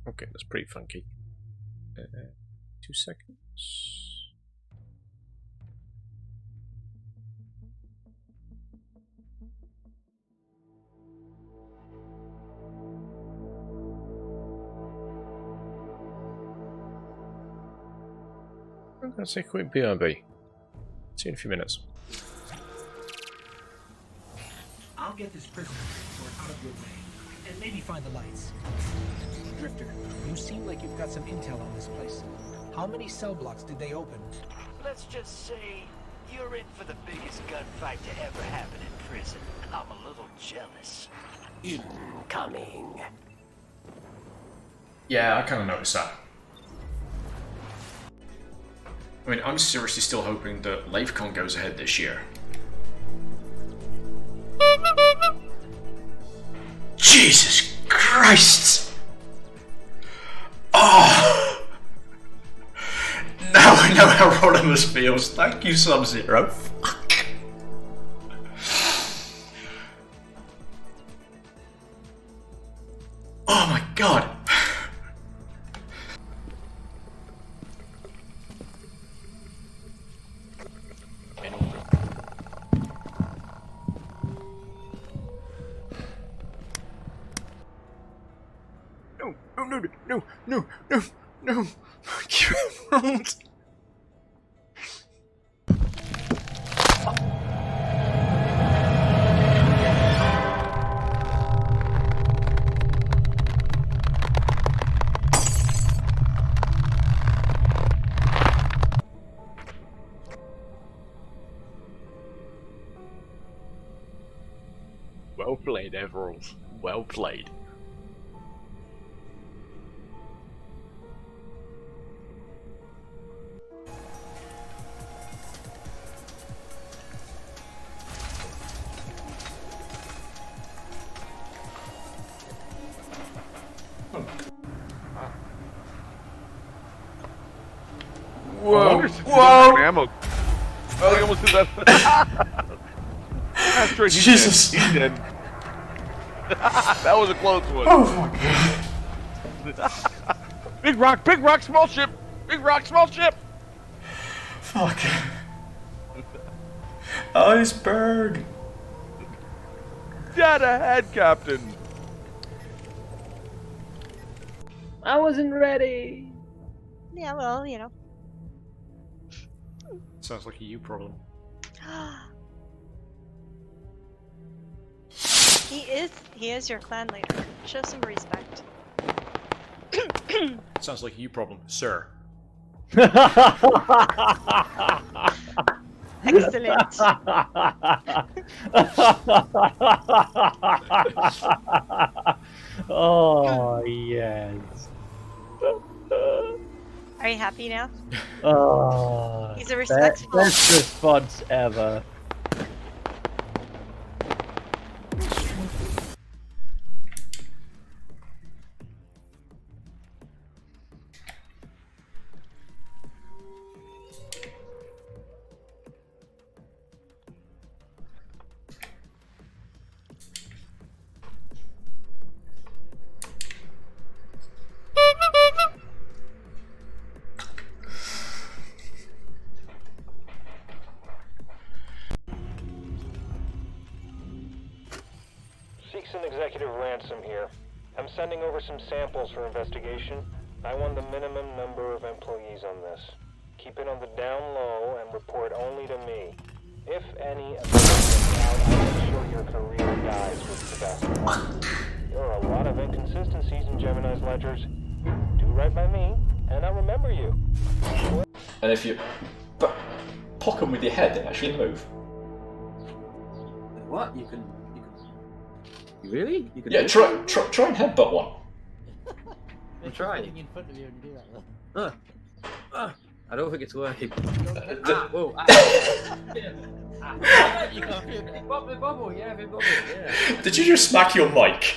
Okay, that's pretty funky. 2 seconds. Let's say quick BRB. See you in a few minutes. I'll get this prisoner out of your way, and maybe find the lights. Drifter, you seem like you've got some intel on this place. How many cell blocks did they open? Let's just say you're in for the biggest gunfight to ever happen in prison. I'm a little jealous. Incoming. Yeah, I kind of noticed that. I mean, I'm seriously still hoping that LaveCon goes ahead this year. Jesus Christ! Oh! Now I know how Rodimus feels. Thank you, Sub-Zero. Fuck. Oh my god. No. Gerald. Well played, Everald. Well played. Whoa! Whoa! Ammo. Oh, he almost did that. Jesus! He's dead. That was a close one. Oh my god! Big rock, small ship. Big rock, small ship. Fuck. Iceberg. Dead ahead, Captain. I wasn't ready. Yeah, well, you know. Sounds like a you problem. He is your clan leader. Show some respect. Sounds like a you problem, sir. Excellent. Oh, yes. Are you happy now? Oh, He's a respectful. Best response ever. Seeks an executive ransom here. I'm sending over some samples for investigation. I want the minimum number of employees on this. Keep it on the down low and report only to me. If any of you out, I'll make sure your career dies with Sebastian. There are a lot of inconsistencies in Gemini's ledgers. Do right by me, and I'll remember you. And if you poke them with your head, they actually move. What? You can... Really? You can Yeah, do try it? and headbutt one. I'm trying. In front of you and you do that, though. I don't think it's working. Whoa. You can't. Bubble, yeah, yeah. Did you just smack your mic?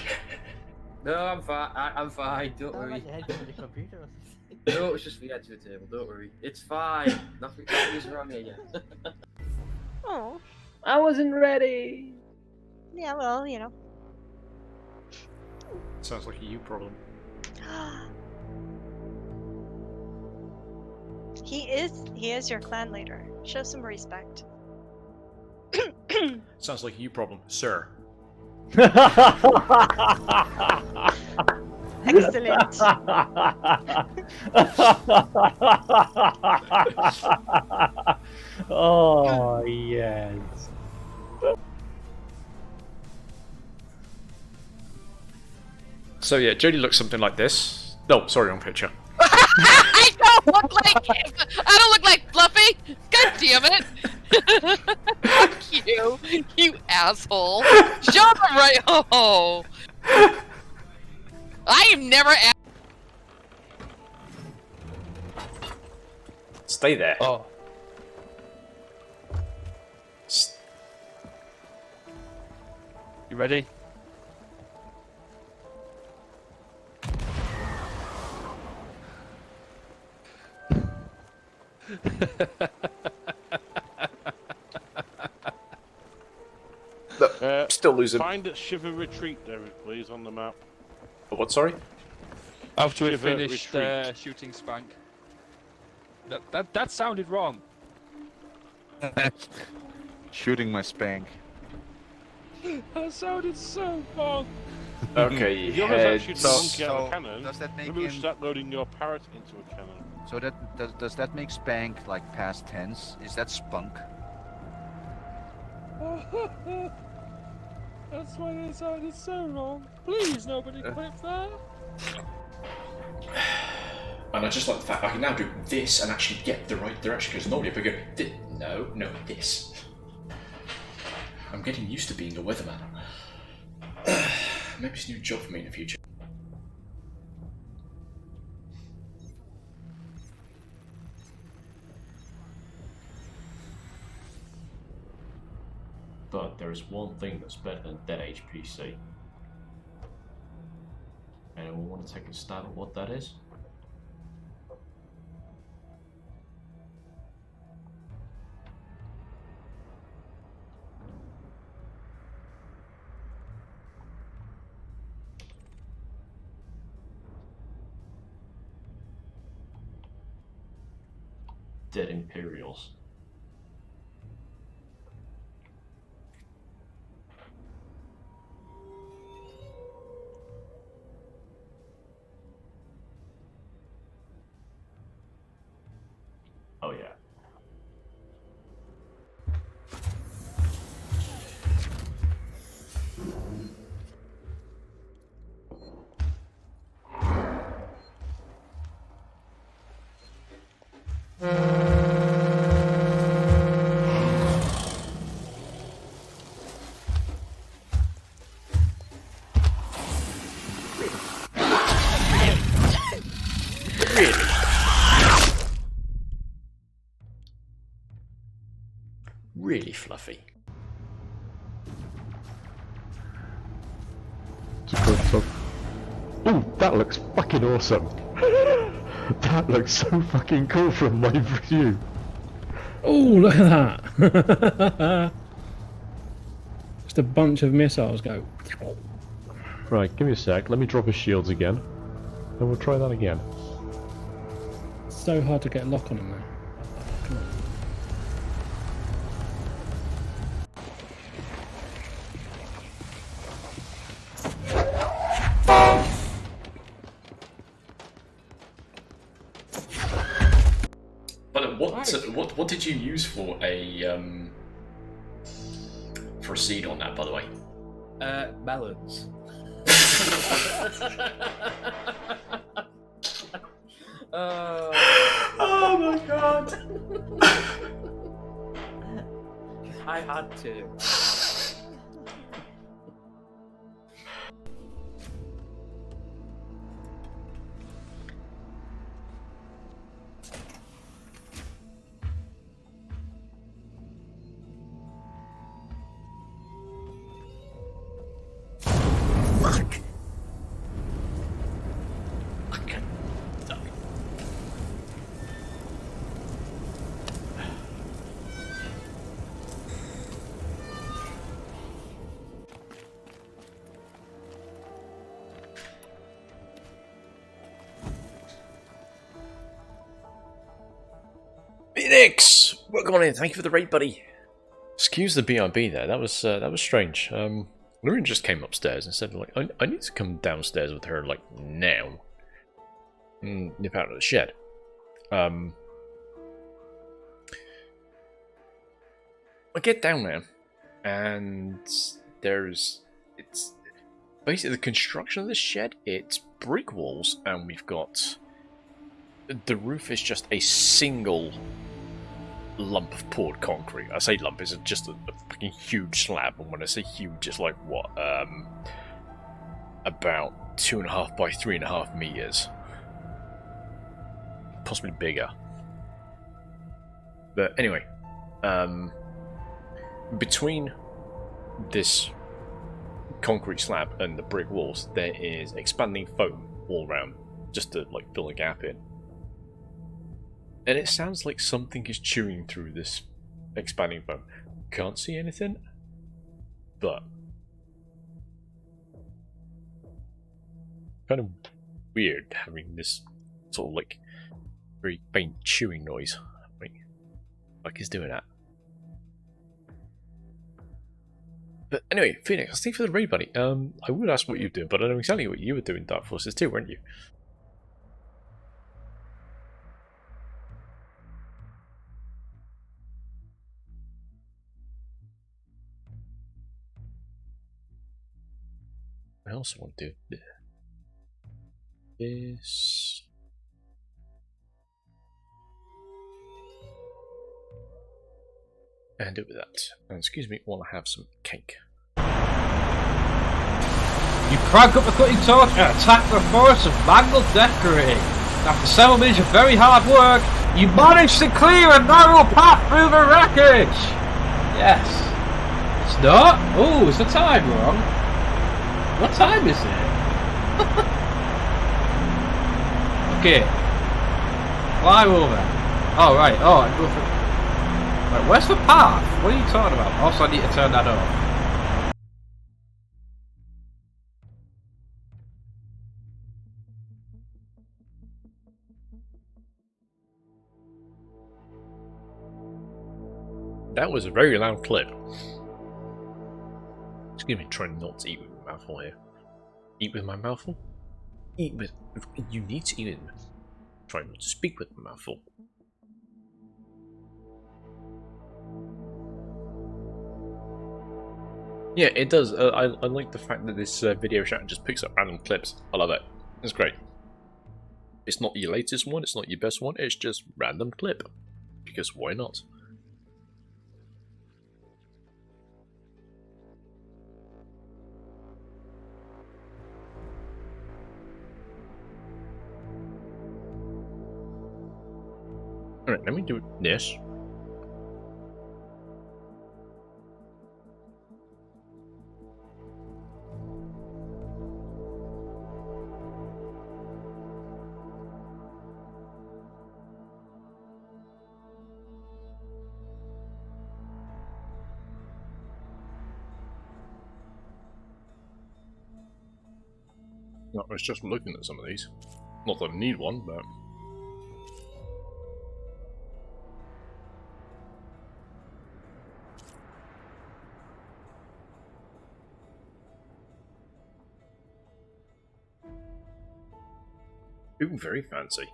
No, I'm fine. I'm fine. Don't worry. Like your head on the computer or No, it's just the edge of the table. Don't worry. It's fine. Nothing is wrong here. Oh. I wasn't ready. Yeah, well, you know. Sounds like a you problem. He is your clan leader. Show some respect. Sounds like a you problem, sir. Excellent. Oh, yes. So yeah, Jodie looks something like this. No, sorry, wrong picture. I don't look like him. I don't look like Fluffy. God damn it. Fuck you, you asshole. Shove him right home. I am never. Stay there. Oh. You ready? Still losing. Find a Shiver Retreat, David, please, on the map. What, sorry? After we Shiver finished Retreat. shooting Spank. That sounded wrong. Shooting my Spank. That sounded so wrong. Okay, If you're head. shooting a monkey out of a so cannon, does that make maybe we him- should start loading your parrot into a cannon. So that does that make Spank like past tense? Is that Spunk? That's why it sounded so wrong. Please, nobody clip that. And I just like the fact I can now do this and actually get the right direction, because normally if I go, no, this. I'm getting used to being a weatherman. Maybe it's a new job for me in the future. But there is one thing that's better than dead HPC. Anyone want to take a stab at what that is? Dead Imperials. Oh yeah. really fluffy. Ooh, that looks fucking awesome. That looks so fucking cool from my view. Oh, look at that! Just a bunch of missiles go. Right, give me a sec. Let me drop his shields again. And we'll try that again. It's so hard to get a lock on him though. Come on. But what did you use for a seed on that, by the way? Melons. Oh my god! I had to. Phoenix! Welcome on in, thank you for the raid, buddy. Excuse the BRB there, that was strange. Lurin just came upstairs and said, like, I need to come downstairs with her, like, now. And nip out of the shed. I get down there, and it's basically the construction of this shed, it's brick walls, and we've got, the roof is just a single lump of poured concrete. I say lump, it's just a fucking huge slab, and when I say huge, it's like, what, about 2.5 by 3.5 meters. Possibly bigger. But anyway, between this concrete slab and the brick walls, there is expanding foam all around, just to like fill a gap in. And it sounds like something is chewing through this expanding foam. Can't see anything, but kind of weird having this sort of like very faint chewing noise. Like he's doing that. But anyway, Phoenix, thank you for the raid, buddy. I would ask what you're doing, but I know exactly what you were doing, Dark Forces too, weren't you? I also want to do this. And do it with that. And excuse me while I have some cake. You crank up the cutting torch and attack the forest of mangled decorating. After several minutes of very hard work, you manage to clear a narrow path through the wreckage. Yes. It's not? Oh, is the time wrong? What time is it? Okay. Fly over. Oh, right. Oh, I go for... Right, where's the path? What are you talking about? Also, I need to turn that off. That was a very loud clip. Excuse me, trying not to eat with my mouth full here. Eat with my mouth full? Eat with... You need to eat it. Try not to speak with my mouth full. Yeah, it does. I like the fact that this video chat just picks up random clips. I love it. It's great. It's not your latest one, it's not your best one, it's just random clip. Because why not? Alright, let me do this. No, I was just looking at some of these. Not that I need one, but... Ooh, very fancy.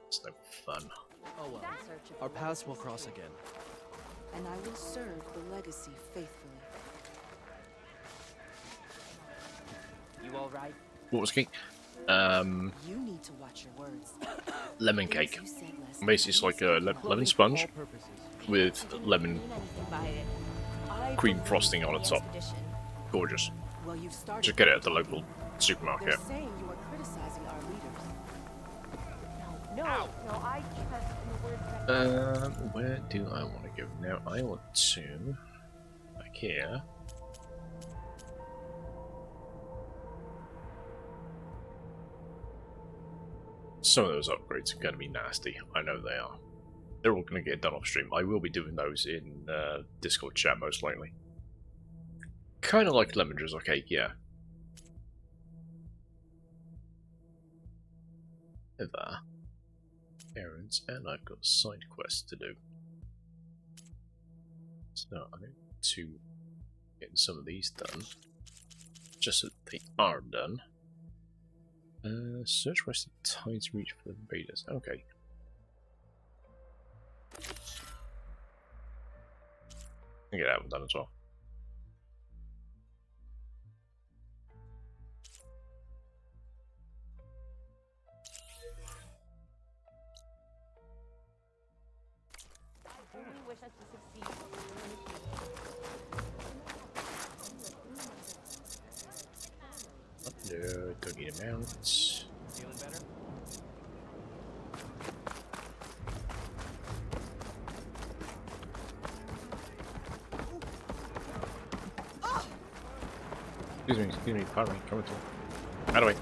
It's no fun. Oh well. Our paths will cross again. And I will serve the legacy faithfully. You all right? What was cake? You need to watch your words. Lemon cake. Basically, it's like a lemon sponge with lemon cream frosting on the top. Gorgeous. Well, you've started. Just get it at the local supermarket. They're saying you are criticizing our leaders. No, I trust in the words that. Where do I want to go now? I want to back here. Some of those upgrades are going to be nasty. I know they are. They're all going to get done off stream. I will be doing those in Discord chat most likely. Kind of like lemon drizzle cake, yeah. There. Errands, and I've got side quests to do. So I need to get some of these done, just so that they are done. Search west of Tide's Reach for the invaders. Okay. I get that one done as well. No, don't need a mount. Feeling better? Excuse me, pardon me, coming through. Out of the way.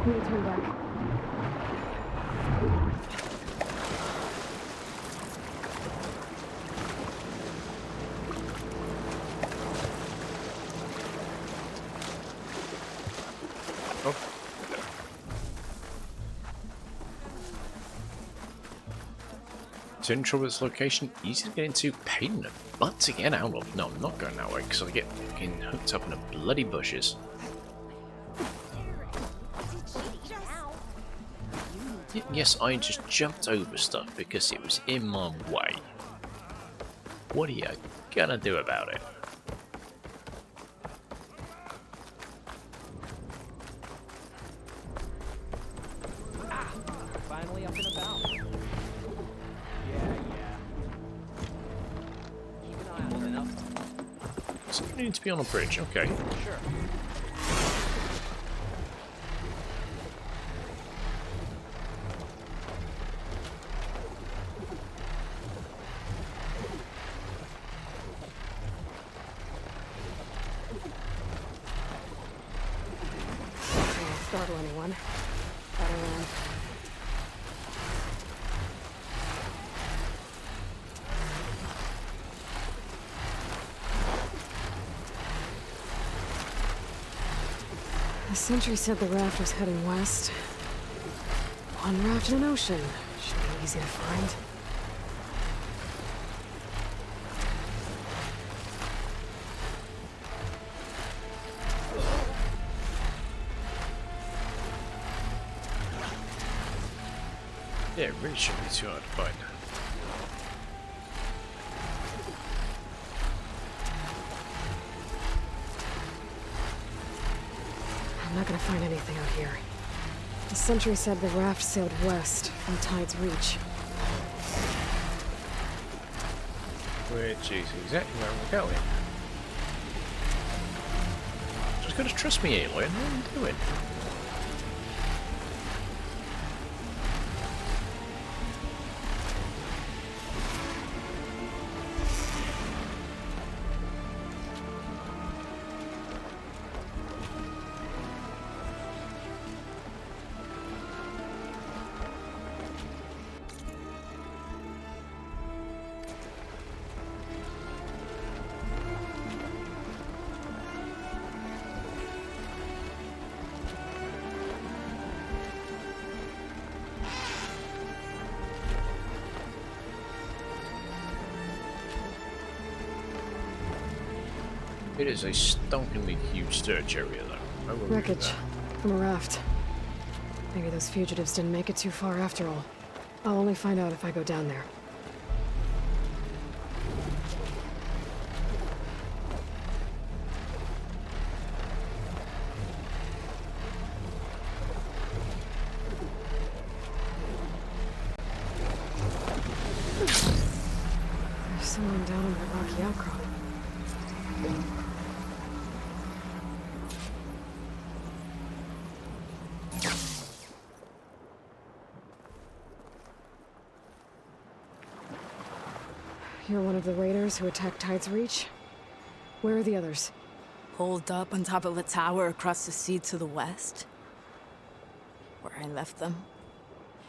Need to turn back. Oh. To ensure this location, easy to get into, pain in the butt to get out of. No, I'm not going that way because I get fucking hooked up in the bloody bushes. Yes, I just jumped over stuff because it was in my way. What are you gonna do about it? Finally up and about. Yeah. Keep an eye on it up. So you need to be on a bridge, okay. Sure. Startle anyone. Better land. The sentry said the raft was heading west. One raft in an ocean. Should be easy to find. Yeah, it really shouldn't be too hard to find. I'm not gonna find anything out here. The sentry said the raft sailed west from Tide's Reach. which is exactly where we're going. Just gotta trust me, Aloy. What are you doing? It is a stonkingly huge storage area, though. I will admit Wreckage that. from a raft. Maybe those fugitives didn't make it too far after all. I'll only find out if I go down there. There's someone down on that rocky outcrop. You're one of the raiders who attacked Tide's Reach? Where are the others? Holed up on top of a tower across the sea to the west. Where I left them.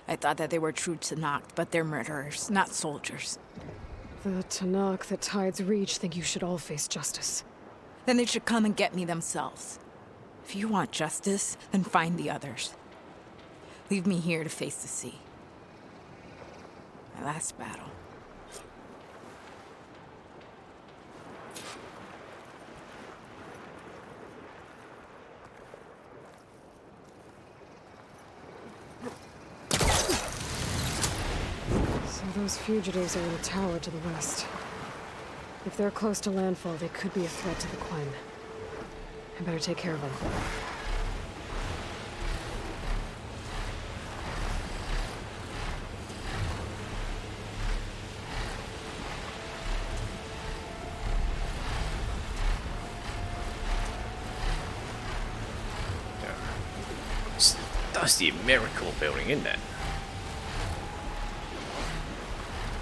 I thought that they were true Tenakth, but they're murderers, not soldiers. The Tenakth at Tide's Reach think you should all face justice. Then they should come and get me themselves. If you want justice, then find the others. Leave me here to face the sea. My last battle. So those fugitives are in a tower to the west. If they're close to landfall, they could be a threat to the Quen. I better take care of them. That's the Miracle building, isn't it?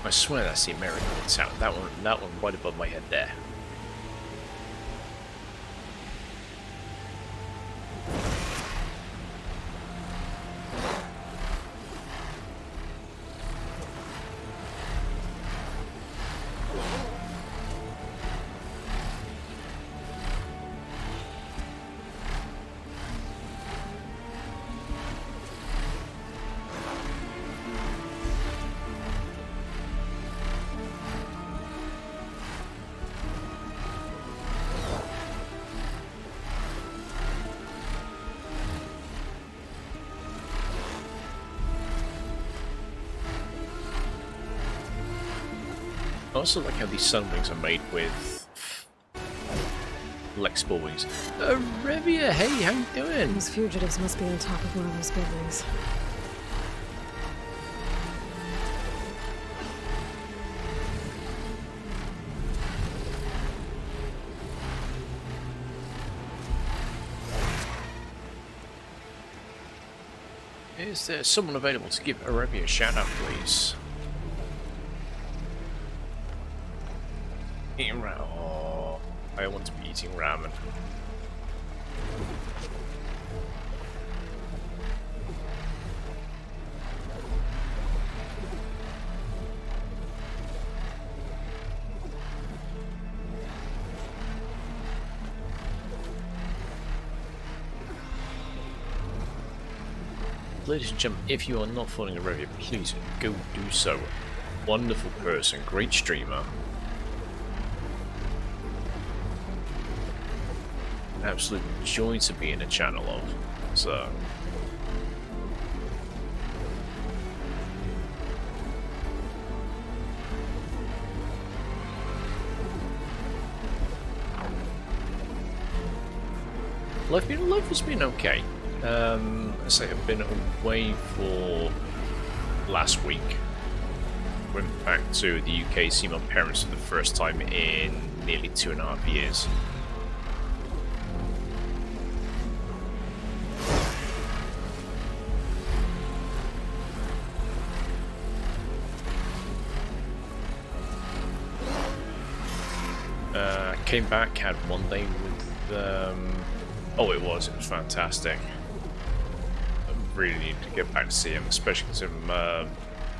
I swear that's the Miracle tower. That one right above my head there. I also like how these sunwings are made with flexible wings. Revia, hey, how you doing? Those fugitives must be on top of one of those buildings. Is there someone available to give Arabia a shout out, please? Eating ramen. Oh, I want to be eating ramen. Ladies and gentlemen, if you are not following Arabia, please go do so. Wonderful person, great streamer. Absolute joy to be in a channel of. So life has been okay. I say I've been away for last week. went back to the UK to see my parents for the first time in nearly 2.5 years. Came back, had one day with oh, it was fantastic. I really need to get back to see him, especially because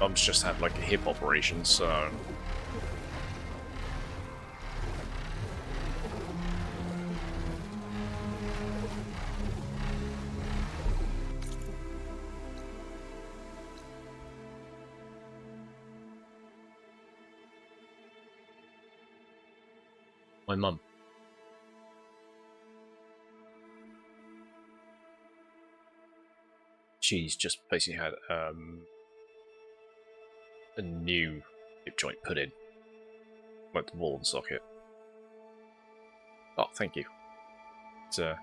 Mum's just had like a hip operation, so my mum. She's just basically had a new hip joint put in, like the ball and socket. Oh, thank you. So,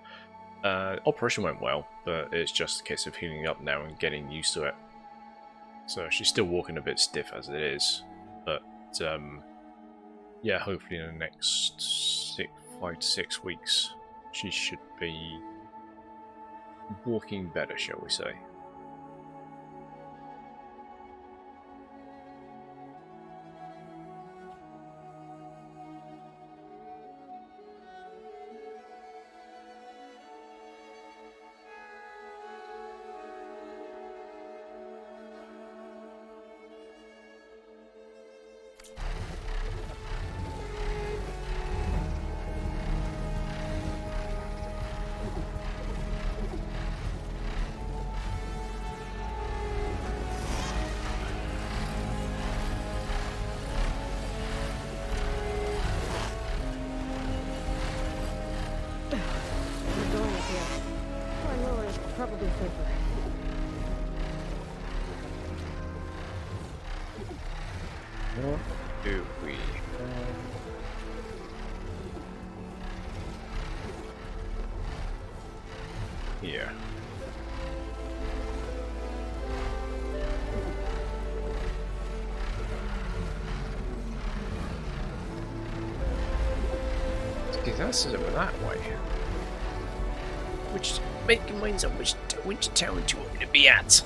operation went well, but it's just a case of healing up now and getting used to it. So she's still walking a bit stiff as it is, but yeah, hopefully in the next 5 to 6 weeks, she should be walking better, shall we say. Probably safer. What do we? Here. Okay, that's over that way. Which make your minds up which town do you want me to be at?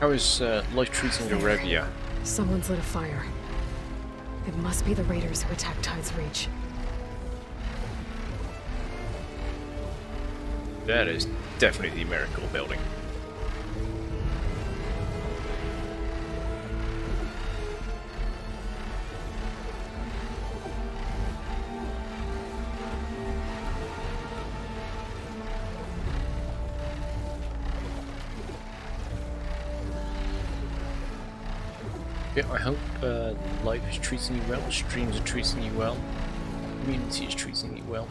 How is life treating Arevia? Someone's lit a fire. It must be the raiders who attacked Tide's Reach. That is definitely the Miracle building. Yeah, I hope life is treating you well, streams are treating you well, community is treating you well.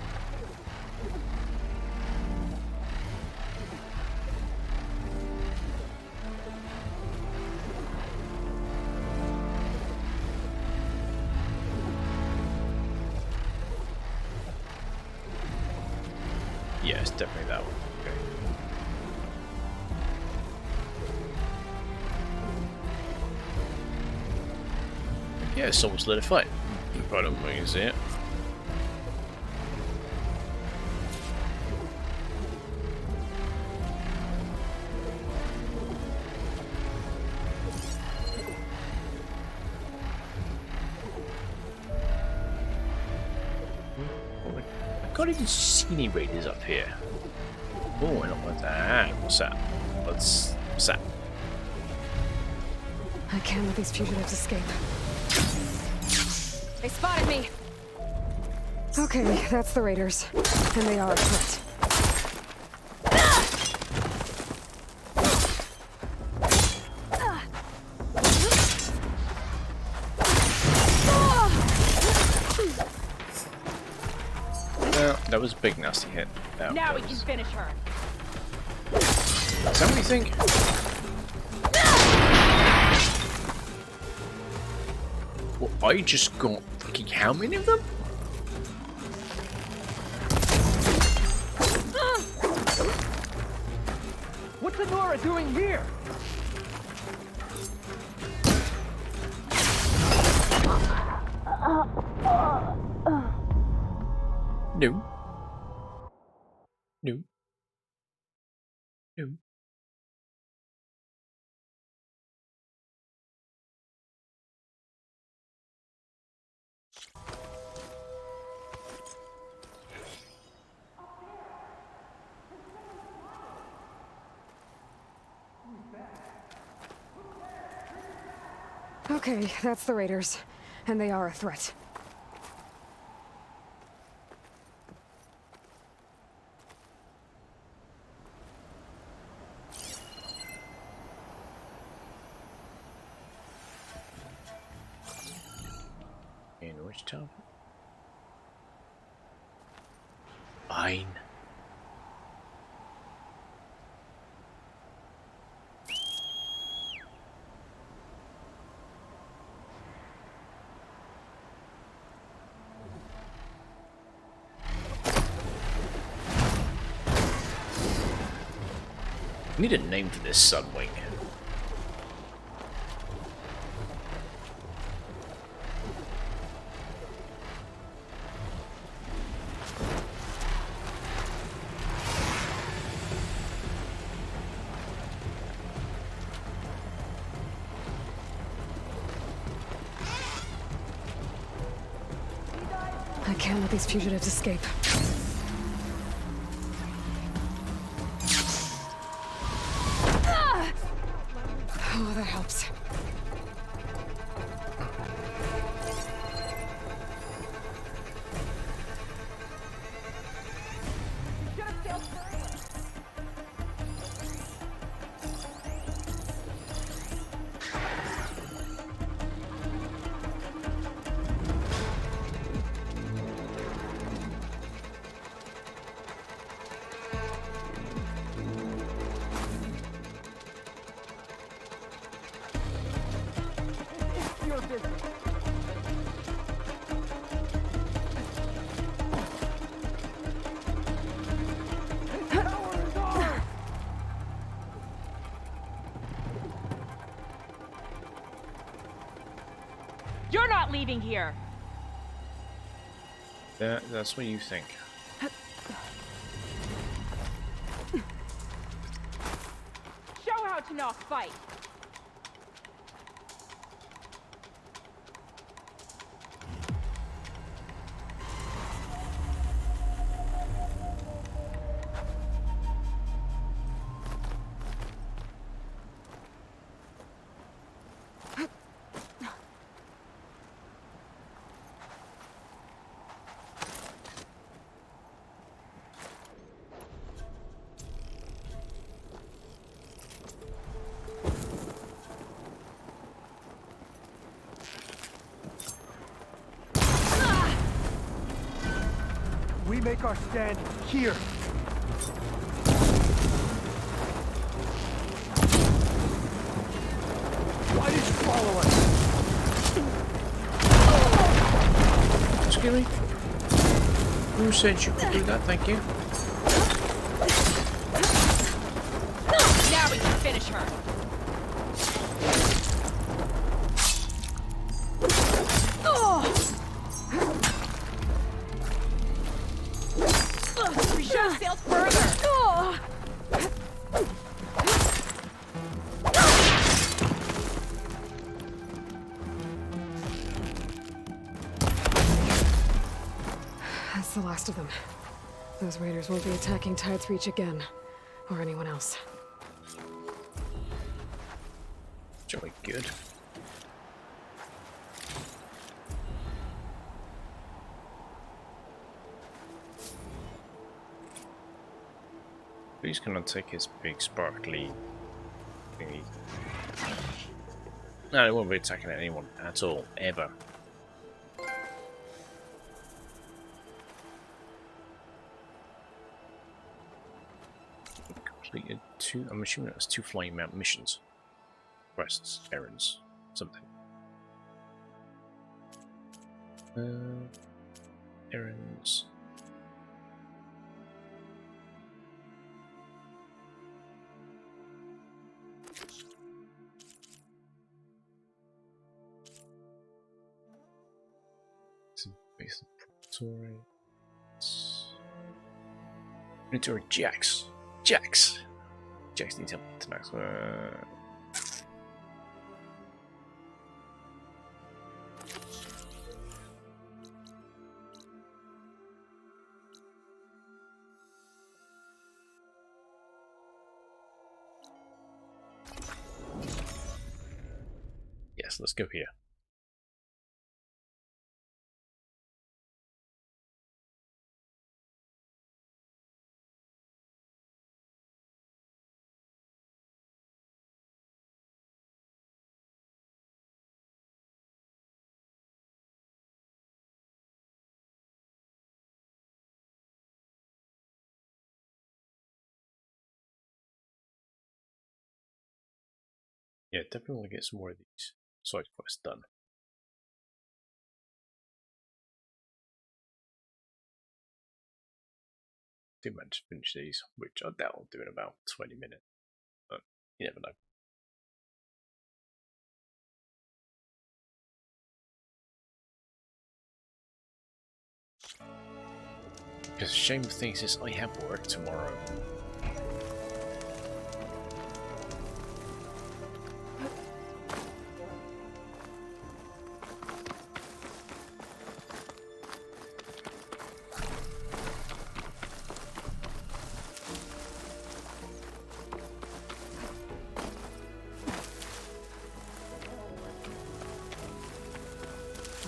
Yeah, it's definitely that one. Okay. Yeah, someone's lit a fight. If I don't think it's it. I can't even see any raiders up here. Oh, I don't want that. What's that? What's that? I can't let these fugitives escape. They spotted me! Okay, that's the raiders. And they are a threat. No, that was a big nasty hit. Now we can finish her. Is that what you think? Well, I just got fucking how many of them? What's Nora doing here? No. No. No. Okay, that's the Raiders. And they are a threat. In which town? Fine. I need a name for this Sunwing. I can't let these fugitives escape. Oh, that helps. You're not leaving here. That's what you think. Show how to not fight. We make our stand here. Why did you follow us? Excuse me? Who said you could do that? Thank you. Now we can finish her. We should have sailed further. That's the last of them. Those raiders won't be attacking Tide's Reach again. Or anyone else. Jolly good. He's gonna take his big sparkly thingy. No, he won't be attacking anyone at all, ever. Completed two. I'm assuming that was 2 Flying Mount missions, quests, errands, something. Errands. Base Promontory. Promontory Jax. Jax needs help tonight. Yes, let's go here. Yeah, definitely want to get some more of these side quests done. Did manage to finish these, which I doubt I'll do in about 20 minutes, but you never know. Because the shame of things is I have work tomorrow.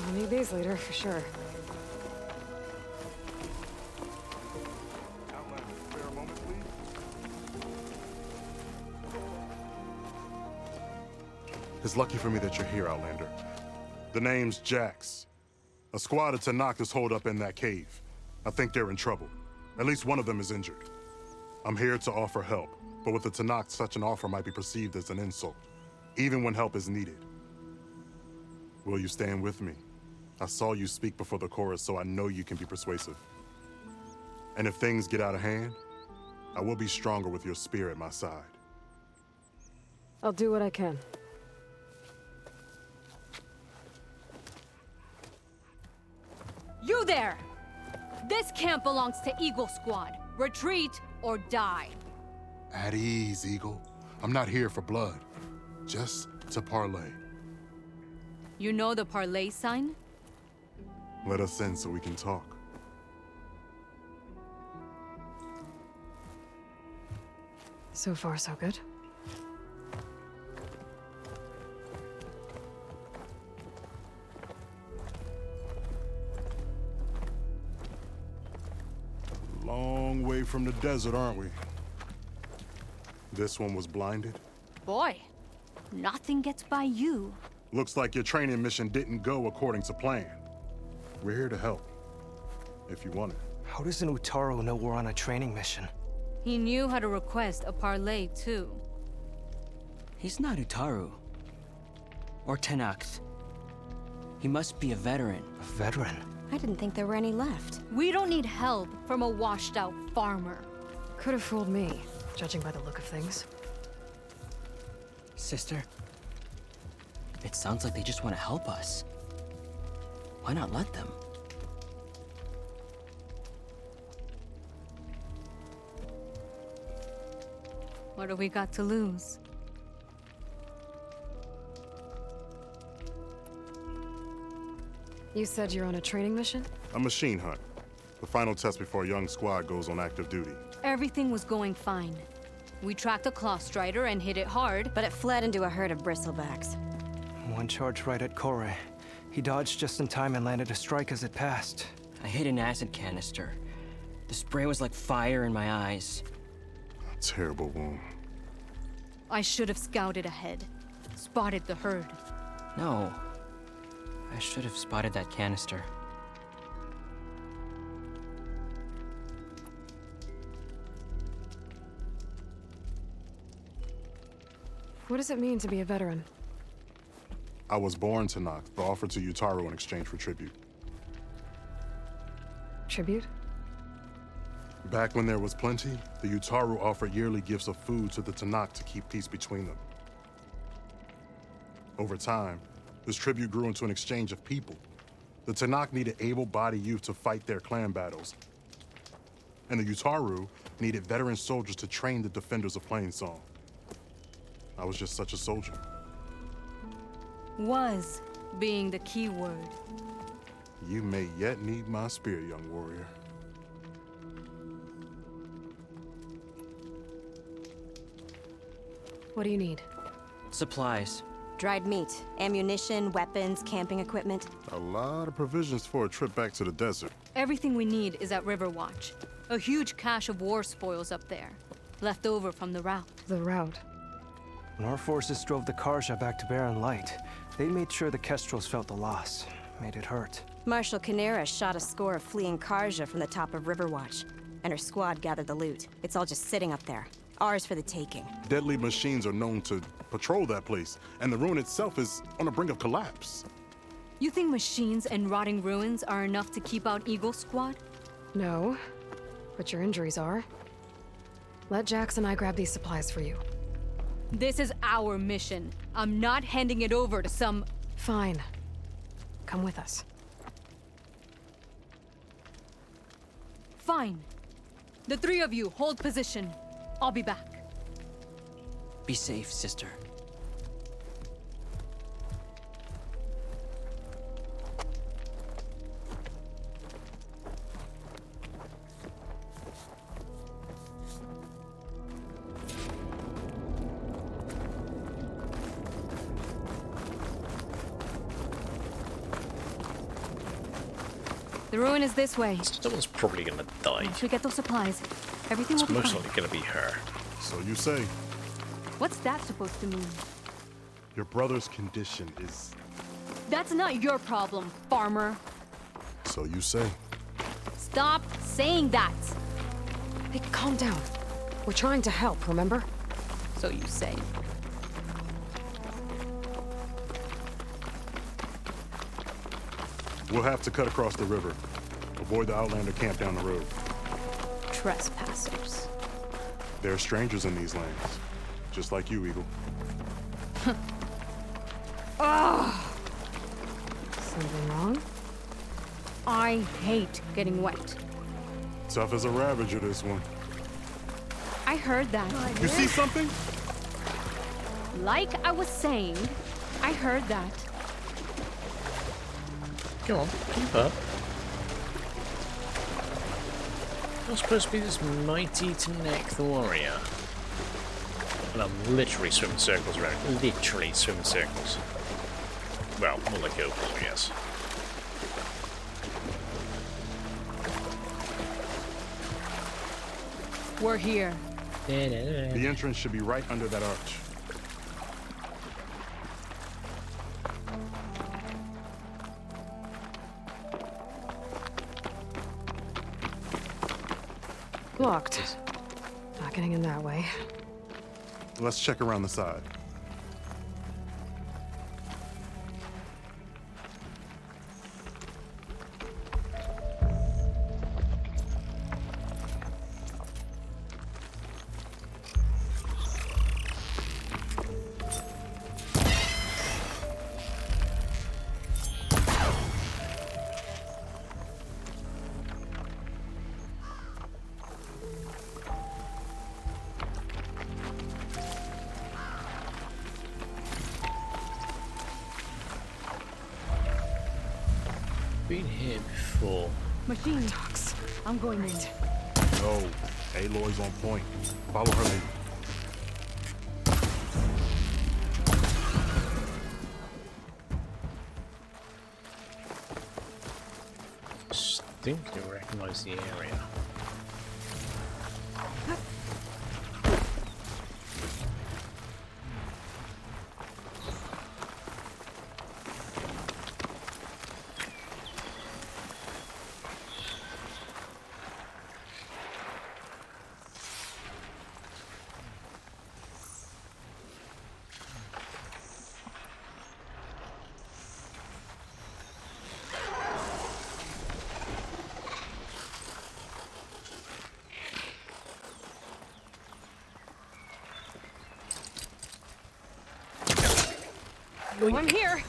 I'll need these later, for sure. It's lucky for me that you're here, Outlander. The name's Jax. A squad of Tenakth is holed up in that cave. I think they're in trouble. At least one of them is injured. I'm here to offer help, but with the Tenakth, such an offer might be perceived as an insult, even when help is needed. Will you stand with me? I saw you speak before the chorus, so I know you can be persuasive. And if things get out of hand, I will be stronger with your spear at my side. I'll do what I can. You there! This camp belongs to Eagle Squad. Retreat or die. At ease, Eagle. I'm not here for blood, just to parlay. You know the parlay sign? Let us in so we can talk. So far, so good. Long way from the desert, aren't we? This one was blinded? Boy, nothing gets by you. Looks like your training mission didn't go according to plan. We're here to help, if you want it. How does an Utaru know we're on a training mission? He knew how to request a parlay, too. He's not Utaru. Or Tenakth. He must be a veteran. A veteran? I didn't think there were any left. We don't need help from a washed-out farmer. Could have fooled me, judging by the look of things. Sister, it sounds like they just want to help us. Why not let them? What do we got to lose? You said you're on a training mission? A machine hunt. The final test before a young squad goes on active duty. Everything was going fine. We tracked a claw strider and hit it hard, but it fled into a herd of bristlebacks. One charge right at Kore. He dodged just in time and landed a strike as it passed. I hit an acid canister. The spray was like fire in my eyes. A terrible wound. I should have scouted ahead, spotted the herd. No. I should have spotted that canister. What does it mean to be a veteran? I was born to Noct, but offered to Utaru in exchange for tribute. Tribute? Back when there was plenty, the Utaru offered yearly gifts of food to the Tenakth to keep peace between them. Over time, this tribute grew into an exchange of people. The Tenakth needed able-bodied youth to fight their clan battles, and the Utaru needed veteran soldiers to train the defenders of Plainsong. I was just such a soldier. Was being the key word. You may yet need my spear, young warrior. What do you need? Supplies. Dried meat, ammunition, weapons, camping equipment. A lot of provisions for a trip back to the desert. Everything we need is at Riverwatch. A huge cache of war spoils up there. Left over from the rout. The rout? When our forces drove the Karja back to Barren Light, they made sure the Kestrels felt the loss. Made it hurt. Marshal Canera shot a score of fleeing Karja from the top of Riverwatch, and her squad gathered the loot. It's all just sitting up there. Ours for the taking. Deadly machines are known to patrol that place, and the ruin itself is on the brink of collapse. You think machines and rotting ruins are enough to keep out Eagle Squad? No, but your injuries are. Let Jax and I grab these supplies for you. This is our mission. I'm not handing it over to some... Fine. Come with us. Fine. The three of you hold position. I'll be back. Be safe, sister. The ruin is this way. Someone's probably gonna die. Once we get those supplies, everything will It's be most fine. likely gonna be her. So you say. What's that supposed to mean? Your brother's condition is... That's not your problem, farmer. So you say. Stop saying that. Hey, calm down. We're trying to help, remember? So you say. We'll have to cut across the river. Avoid the Outlander camp down the road. Trespassers. There are strangers in these lands. Just like you, Eagle. Ugh. Something wrong? I hate getting wet. Tough as a Ravager, this one. I heard that. You see something? Like I was saying, I heard that. Come on, keep up. You're supposed to be this mighty Tenakth warrior. And I'm literally swimming circles around. Literally swimming circles. Well, more like ovals, I guess. We're here. The entrance should be right under that arch. Blocked. Not getting in that way. Let's check around the side. Been here before. Machine talks. I'm going in. No. Aloy's on point. Follow her, lady. Distinctly recognize the area. No one here.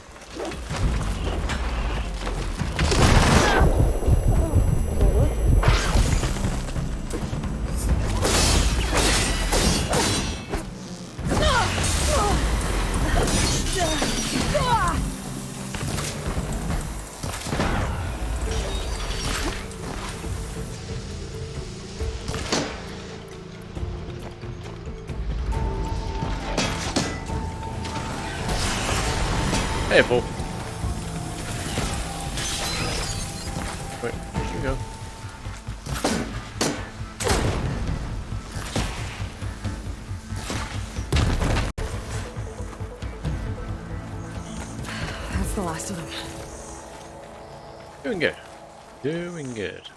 Hey, Paul. Wait, where'd you go? That's the last of them. Doing good. Doing good.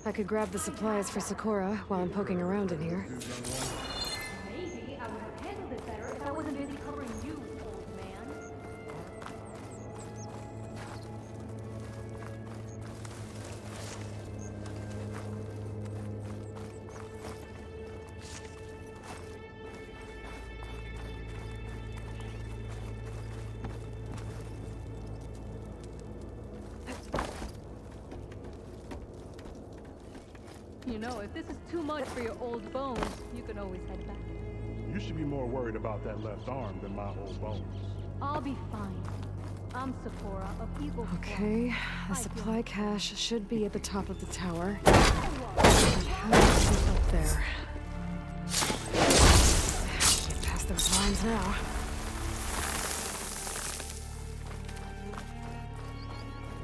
I could grab the supplies for Sakura while I'm poking around in here. Maybe I would have handled it better if I wasn't busy covering you, old man. You know, if this is too much for your old bones, you can always head back. You should be more worried about that left arm than my old bones. I'll be fine. I'm Sakura of Eagle Squad. Okay, the supply cache should be at the top of the tower. I have to up there. Get past those lines now.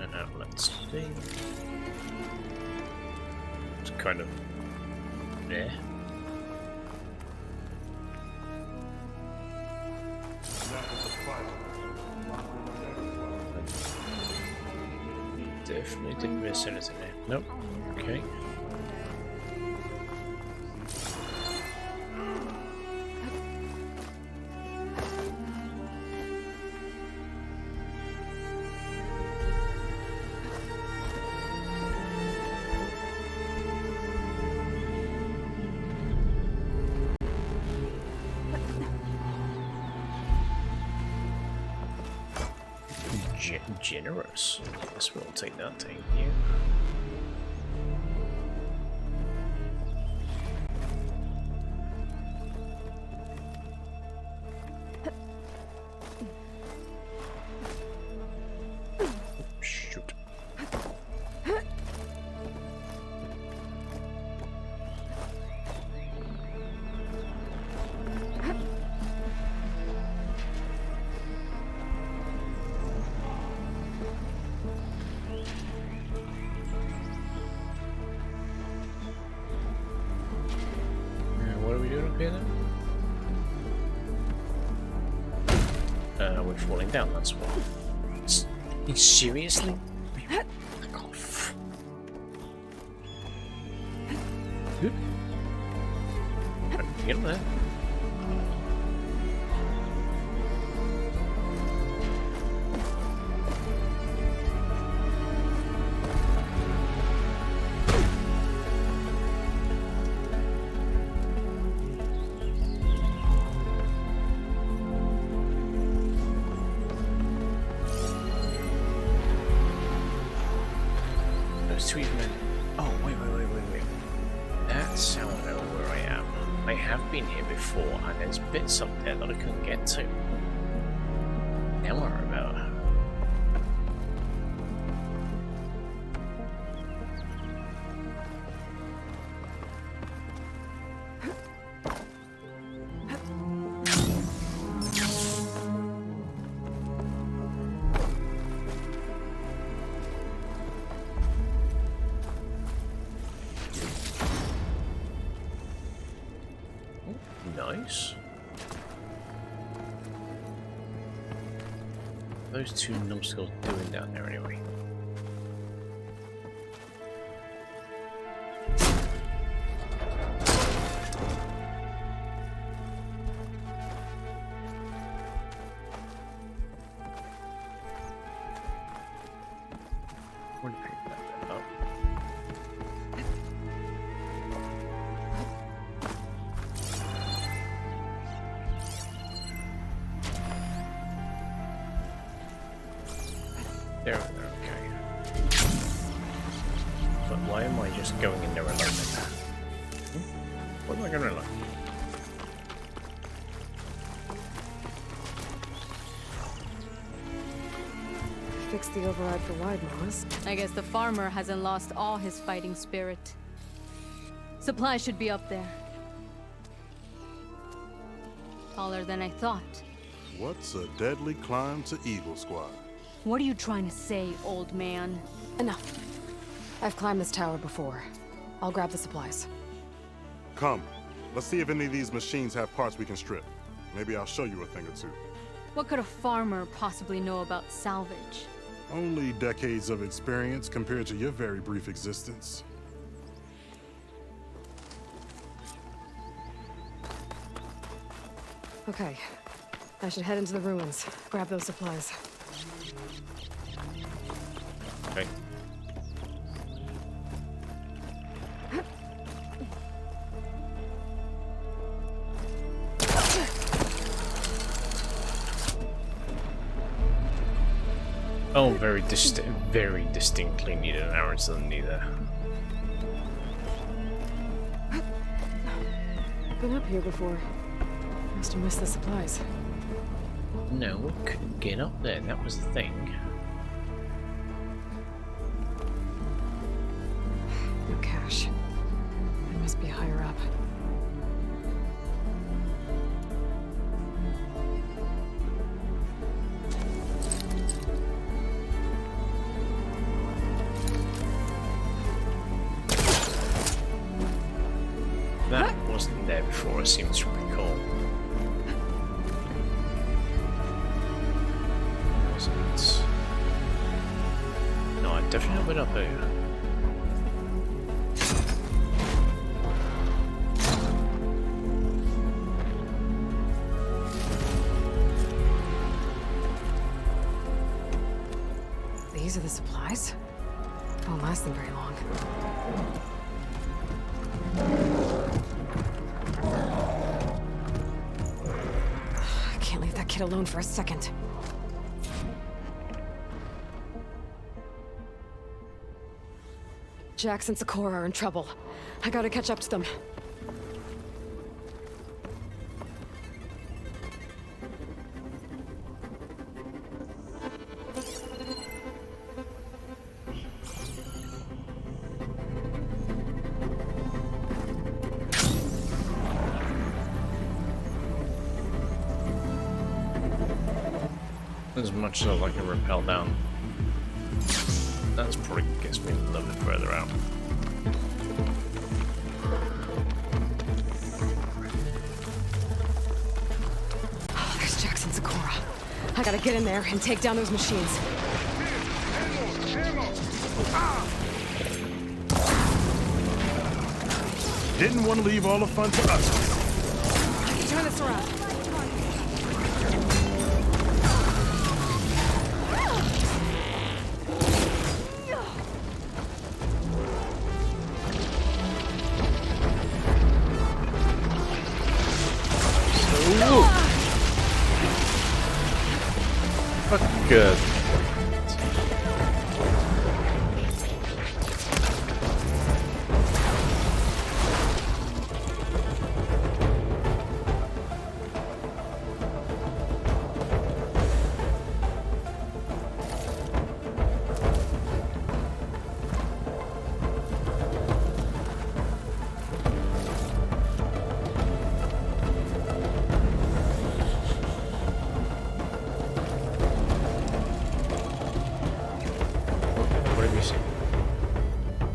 And now let's see. It's kind of there. Definitely didn't miss anything there. Nope. Okay. Generous. Guess we'll take that, thank you. Shoot. What are we doing up here then? We're falling down, that's what. Seriously? Back off. Good. Get him there. Sweet man. Oh, wait. That's how I know where I am. I have been here before, and there's bits up there that I couldn't get to. Now I remember. Nice. Those two numbskulls doing down there anyway. Where did I pick that up? there, okay. But why am I just going in there alone like that? What am I going alone? Fixed the override for wide moss. I guess the farmer hasn't lost all his fighting spirit. Supplies should be up there. Taller than I thought. What's a deadly climb to Eagle Squad? What are you trying to say, old man? Enough. I've climbed this tower before. I'll grab the supplies. Come. Let's see if any of these machines have parts we can strip. Maybe I'll show you a thing or two. What could a farmer possibly know about salvage? Only decades of experience compared to your very brief existence. Okay. I should head into the ruins. Grab those supplies. Okay. Oh, very distinctly needed an arrow to the knee there. Been up here before. Must have missed the supplies. No, couldn't get up there. That was the thing. No cash. It must be higher up. That wasn't there before, it seems to recall. Wasn't. No, I definitely went up here. These are the supplies? Won't last them very long. I can't leave that kid alone for a second. Jax and Sakura are in trouble. I gotta catch up to them. As much as I like to rappel down, that's probably gets me a little bit further out. Oh, there's Jax and Sakura. I gotta get in there and take down those machines. Didn't want to leave all the fun to us. I can turn this around. Good.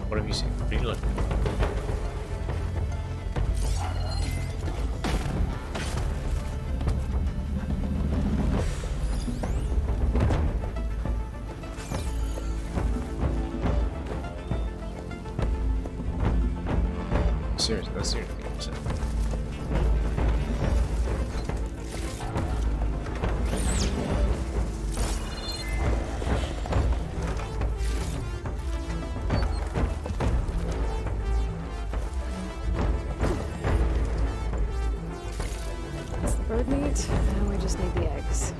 What have you seen? What are you looking for? Seriously, that's seriously what I'm saying. Bird meat, now we just need the eggs.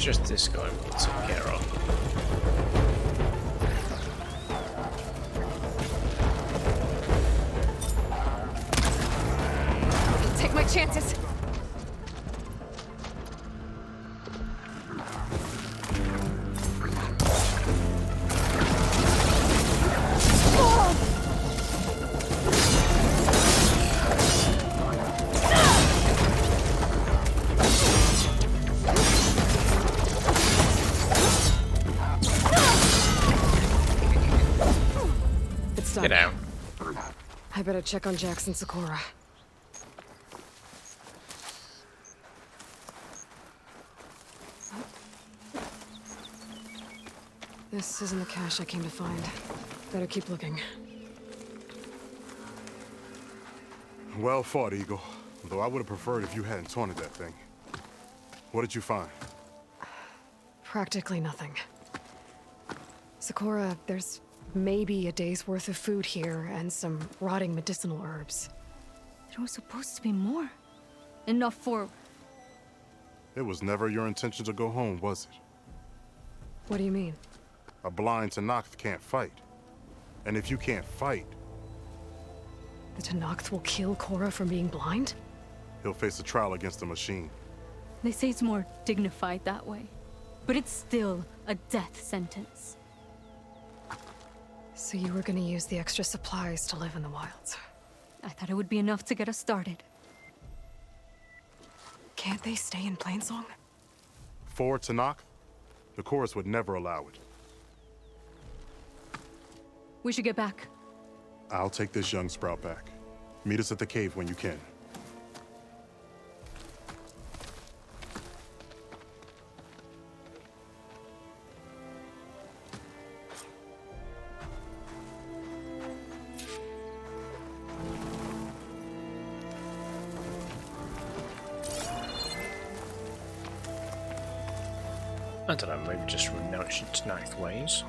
it's just this guy we'll take care of. Take my chances. It's done. Get out. I better check on Jackson Sakura. This isn't the cache I came to find. Better keep looking. Well fought, Eagle. Though I would have preferred if you hadn't taunted that thing. What did you find? Practically nothing. Sakura, there's maybe a day's worth of food here and some rotting medicinal herbs. There was supposed to be more. Enough for... It was never your intention to go home, was it? What do you mean? A blind Tenakth can't fight. And if you can't fight, The Tenakth will kill Korra for being blind? he'll face a trial against the machine. They say it's more dignified that way. But it's still a death sentence. So you were gonna use the extra supplies to live in the wilds? I thought it would be enough to get us started. Can't they stay in Plainsong? For Tenakth, the chorus would never allow it. We should get back. I'll take this young sprout back. Meet us at the cave when you can. I don't know, maybe just renounce its Tenakth ways.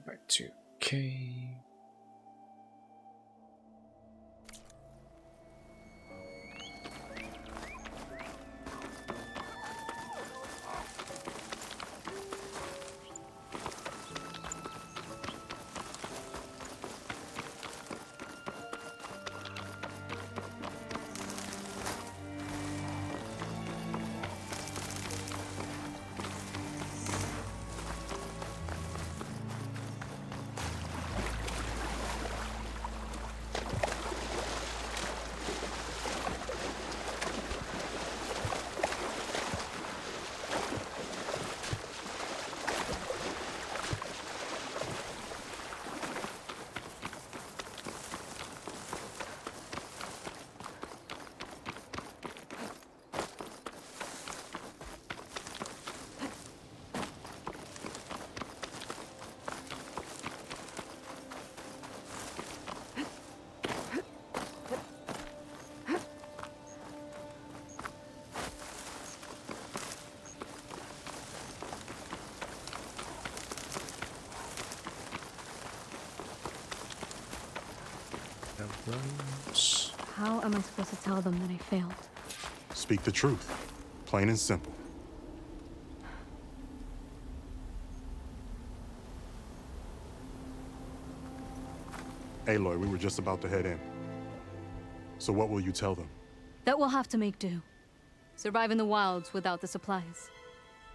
Back to K. How am I supposed to tell them that I failed? Speak the truth. Plain and simple. Aloy, we were just about to head in. So what will you tell them? That we'll have to make do. Survive in the wilds without the supplies.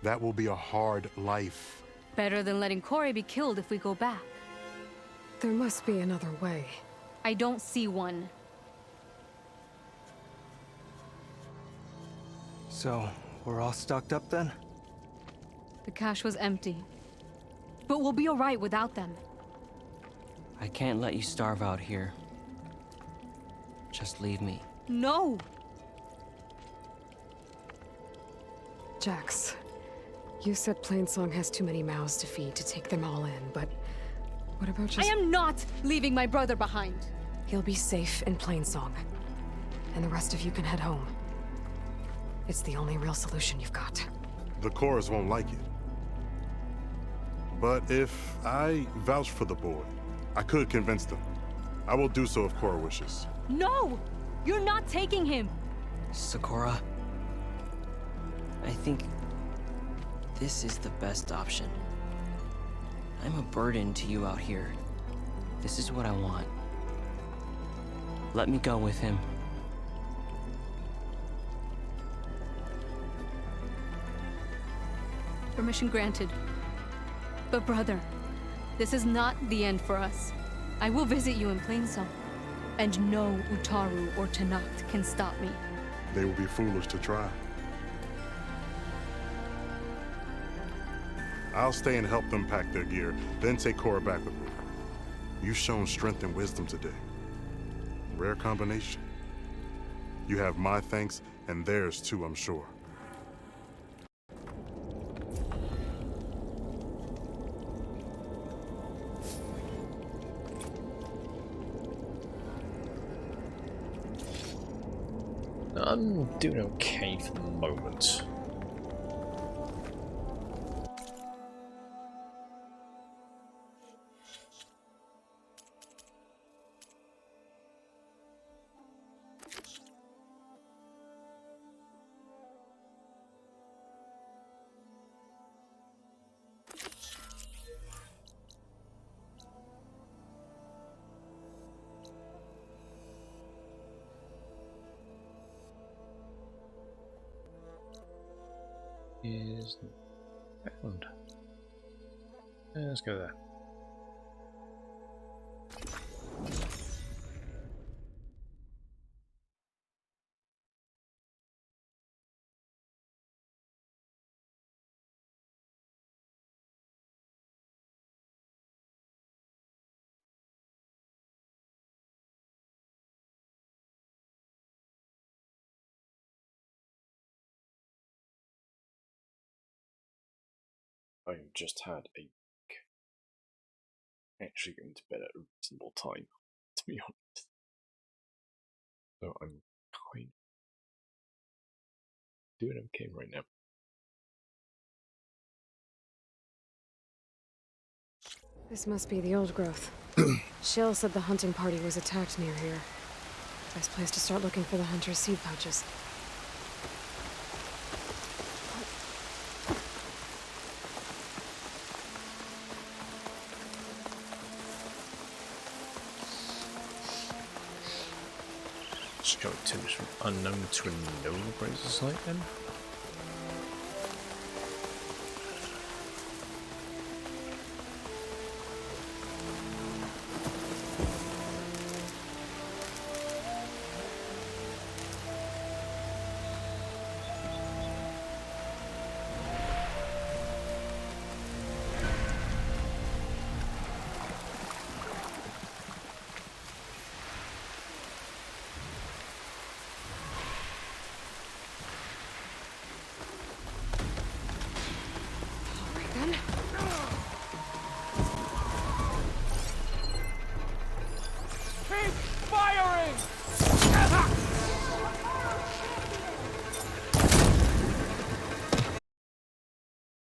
That will be a hard life. Better than letting Corey be killed if we go back. There must be another way. I don't see one. So, we're all stocked up then? The cache was empty. But we'll be alright without them. I can't let you starve out here. Just leave me. No! Jax, You said Plainsong has too many mouths to feed to take them all in, but what about just— I am not leaving my brother behind. He'll be safe in Plainsong, and the rest of you can head home. It's the only real solution you've got. The Chorus won't like it. But if I vouch for the boy, I could convince them. I will do so if Cora wishes. No! You're not taking him! Sakura, I think this is the best option. I'm a burden to you out here. This is what I want. Let me go with him. Permission granted. But brother, this is not the end for us. I will visit you in Plainsong, and no Utaru or Tenakt can stop me. They will be foolish to try. I'll stay and help them pack their gear, then take Cora back with me. You've shown strength and wisdom today. Rare combination. You have my thanks, and theirs too, I'm sure. I'm doing okay for the moment. Is found. Let's go there. I've just had a week. Actually going to bed at a reasonable time, to be honest. So I'm kind of doing okay right now. This must be the old growth. Shell said the hunting party was attacked near here. Best place to start looking for the hunter's seed pouches. Scout tips from unknown to a known appraiser site then?